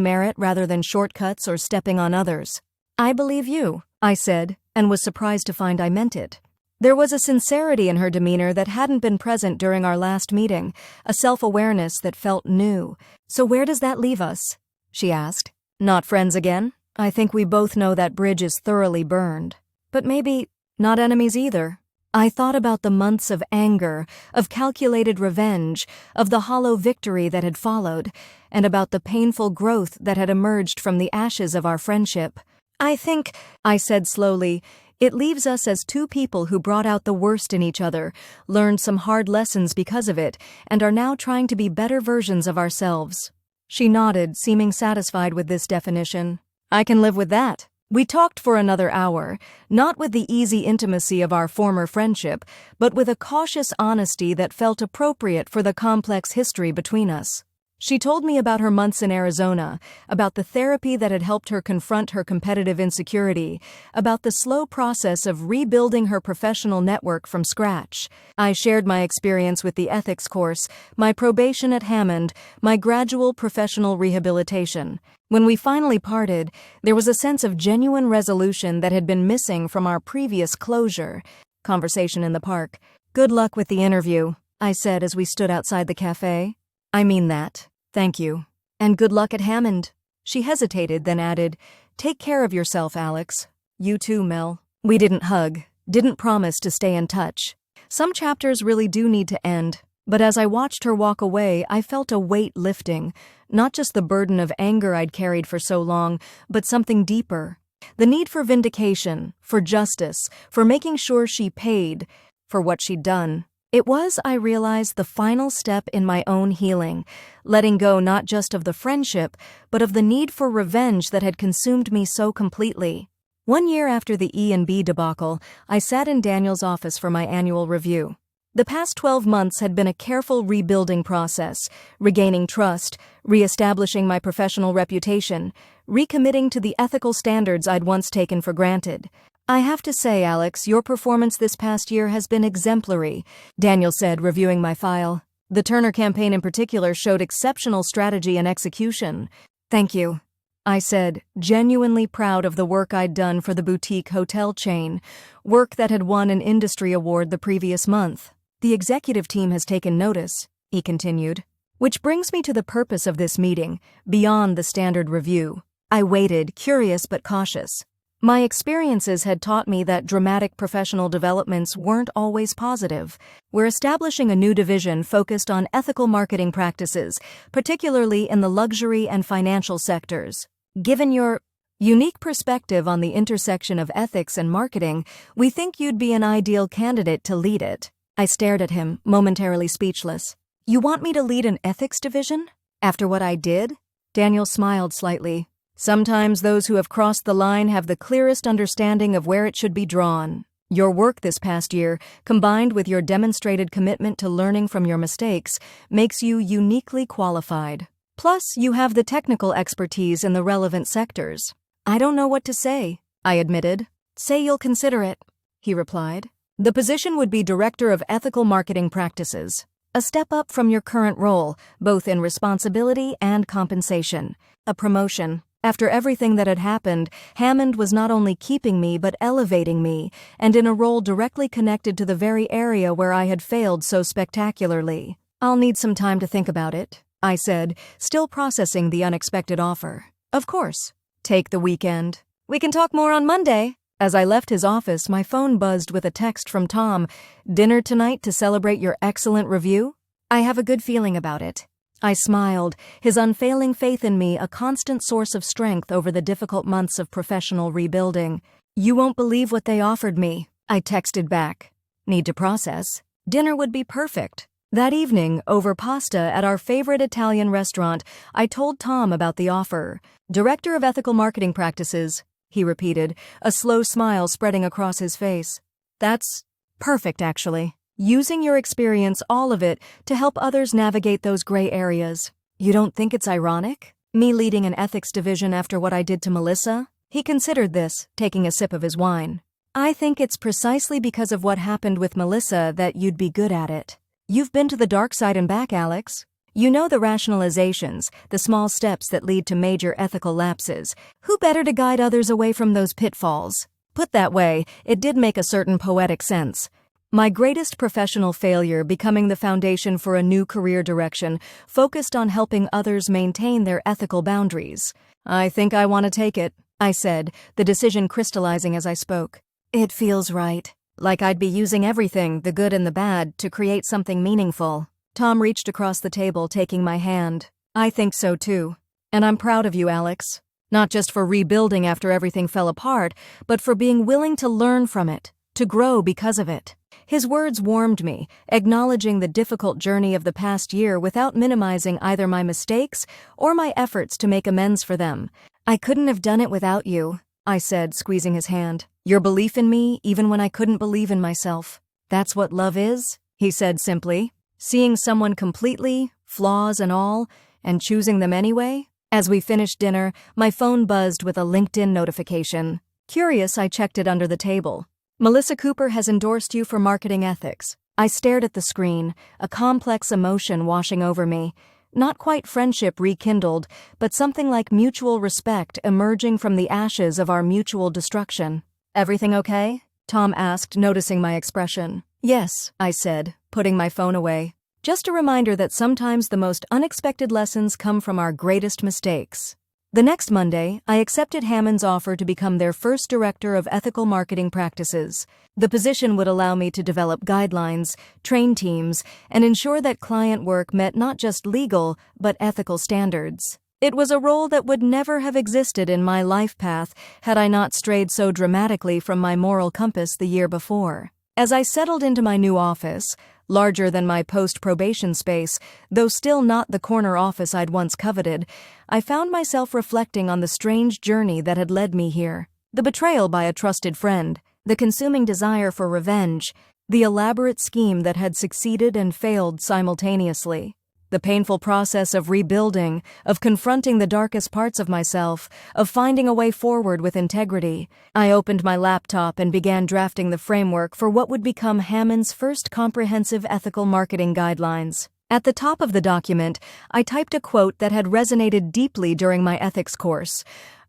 merit rather than shortcuts or stepping on others. I believe you, I said, and was surprised to find I meant it. There was a sincerity in her demeanor that hadn't been present during our last meeting, a self-awareness that felt new. So where does that leave us? She asked. Not friends again? I think we both know that bridge is thoroughly burned. But maybe not enemies either. I thought about the months of anger, of calculated revenge, of the hollow victory that had followed, and about the painful growth that had emerged from the ashes of our friendship. I think, I said slowly, it leaves us as two people who brought out the worst in each other, learned some hard lessons because of it, and are now trying to be better versions of ourselves. She nodded, seeming satisfied with this definition. I can live with that. We talked for another hour, not with the easy intimacy of our former friendship, but with a cautious honesty that felt appropriate for the complex history between us. She told me about her months in Arizona, about the therapy that had helped her confront her competitive insecurity, about the slow process of rebuilding her professional network from scratch. I shared my experience with the ethics course, my probation at Hammond, my gradual professional rehabilitation. When we finally parted, there was a sense of genuine resolution that had been missing from our previous closure. Conversation in the park. Good luck with the interview, I said as we stood outside the cafe. I mean that. Thank you. And good luck at Hammond. She hesitated, then added, Take care of yourself, Alex. You too, Mel. We didn't hug, didn't promise to stay in touch. Some chapters really do need to end, but as I watched her walk away, I felt a weight lifting, not just the burden of anger I'd carried for so long, but something deeper. The need for vindication, for justice, for making sure she paid for what she'd done. It was, I realized, the final step in my own healing, letting go not just of the friendship, but of the need for revenge that had consumed me so completely. 1 year after the E&B debacle, I sat in Daniel's office for my annual review. The past 12 months had been a careful rebuilding process, regaining trust, reestablishing my professional reputation, recommitting to the ethical standards I'd once taken for granted. I have to say, Alex, your performance this past year has been exemplary, Daniel said, reviewing my file. The Turner campaign in particular showed exceptional strategy and execution. Thank you, I said, genuinely proud of the work I'd done for the boutique hotel chain, work that had won an industry award the previous month. The executive team has taken notice, he continued. Which brings me to the purpose of this meeting, beyond the standard review. I waited, curious but cautious. My experiences had taught me that dramatic professional developments weren't always positive. We're establishing a new division focused on ethical marketing practices, particularly in the luxury and financial sectors. Given your unique perspective on the intersection of ethics and marketing, we think you'd be an ideal candidate to lead it. I stared at him, momentarily speechless. You want me to lead an ethics division? After what I did? Daniel smiled slightly. Sometimes those who have crossed the line have the clearest understanding of where it should be drawn. Your work this past year, combined with your demonstrated commitment to learning from your mistakes, makes you uniquely qualified. Plus, you have the technical expertise in the relevant sectors. I don't know what to say, I admitted. Say you'll consider it, he replied. The position would be Director of Ethical Marketing Practices, a step up from your current role, both in responsibility and compensation. A promotion. After everything that had happened, Hammond was not only keeping me but elevating me, and in a role directly connected to the very area where I had failed so spectacularly. I'll need some time to think about it, I said, still processing the unexpected offer. Of course. Take the weekend. We can talk more on Monday. As I left his office, my phone buzzed with a text from Tom. Dinner tonight to celebrate your excellent review? I have a good feeling about it. I smiled, his unfailing faith in me a constant source of strength over the difficult months of professional rebuilding. You won't believe what they offered me, I texted back. Need to process. Dinner would be perfect. That evening, over pasta at our favorite Italian restaurant, I told Tom about the offer. Director of Ethical Marketing Practices, he repeated, a slow smile spreading across his face. That's perfect, actually. Using your experience, all of it, to help others navigate those gray areas. You don't think it's ironic? Me leading an ethics division after what I did to Melissa? He considered this, taking a sip of his wine. I think it's precisely because of what happened with Melissa that you'd be good at it. You've been to the dark side and back, Alex. You know the rationalizations, the small steps that lead to major ethical lapses. Who better to guide others away from those pitfalls? Put that way, it did make a certain poetic sense. My greatest professional failure becoming the foundation for a new career direction focused on helping others maintain their ethical boundaries. I think I want to take it, I said, the decision crystallizing as I spoke. It feels right. Like I'd be using everything, the good and the bad, to create something meaningful. Tom reached across the table, taking my hand. I think so too. And I'm proud of you, Alex. Not just for rebuilding after everything fell apart, but for being willing to learn from it, to grow because of it. His words warmed me, acknowledging the difficult journey of the past year without minimizing either my mistakes or my efforts to make amends for them. I couldn't have done it without you, I said, squeezing his hand. Your belief in me, even when I couldn't believe in myself. That's what love is, he said simply. Seeing someone completely, flaws and all, and choosing them anyway. As we finished dinner, my phone buzzed with a LinkedIn notification. Curious, I checked it under the table. Melissa Cooper has endorsed you for marketing ethics. I stared at the screen, a complex emotion washing over me. Not quite friendship rekindled, but something like mutual respect emerging from the ashes of our mutual destruction. Everything okay? Tom asked, noticing my expression. Yes, I said, putting my phone away. Just a reminder that sometimes the most unexpected lessons come from our greatest mistakes. The next Monday, I accepted Hammond's offer to become their first director of ethical marketing practices. The position would allow me to develop guidelines, train teams, and ensure that client work met not just legal, but ethical standards. It was a role that would never have existed in my life path had I not strayed so dramatically from my moral compass the year before. As I settled into my new office, larger than my post-probation space, though still not the corner office I'd once coveted, I found myself reflecting on the strange journey that had led me here. The betrayal by a trusted friend, the consuming desire for revenge, the elaborate scheme that had succeeded and failed simultaneously. The painful process of rebuilding, of confronting the darkest parts of myself, of finding a way forward with integrity. I opened my laptop and began drafting the framework for what would become Hammond's first comprehensive ethical marketing guidelines. At the top of the document, I typed a quote that had resonated deeply during my ethics course.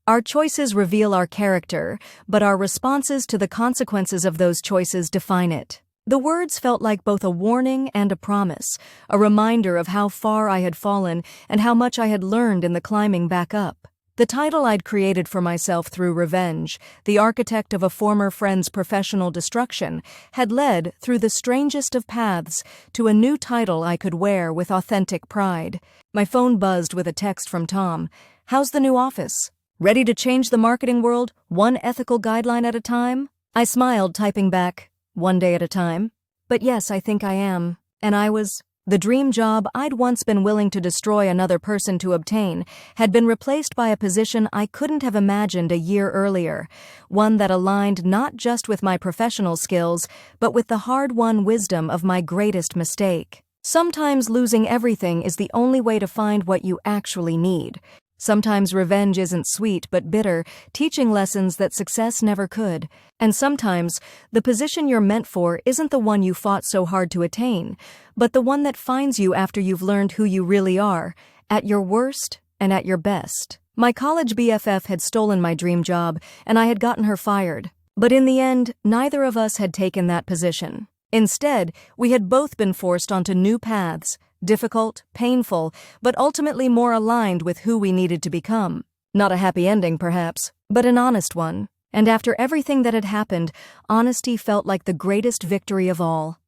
Our choices reveal our character, but our responses to the consequences of those choices define it. The words felt like both a warning and a promise, a reminder of how far I had fallen and how much I had learned in the climbing back up. The title I'd created for myself through revenge, the architect of a former friend's professional destruction, had led, through the strangest of paths, to a new title I could wear with authentic pride. My phone buzzed with a text from Tom. "How's the new office? Ready to change the marketing world, one ethical guideline at a time?" I smiled, typing back, "One day at a time." But yes, I think I am. And I was. The dream job I'd once been willing to destroy another person to obtain had been replaced by a position I couldn't have imagined a year earlier, one that aligned not just with my professional skills, but with the hard-won wisdom of my greatest mistake. Sometimes losing everything is the only way to find what you actually need. Sometimes revenge isn't sweet but bitter, teaching lessons that success never could. And sometimes the position you're meant for isn't the one you fought so hard to attain, but the one that finds you after you've learned who you really are, at your worst and at your best. My college BFF had stolen my dream job, and I had gotten her fired. But in the end, neither of us had taken that position. Instead, we had both been forced onto new paths, difficult, painful, but ultimately more aligned with who we needed to become. Not a happy ending, perhaps, but an honest one. And after everything that had happened, honesty felt like the greatest victory of all.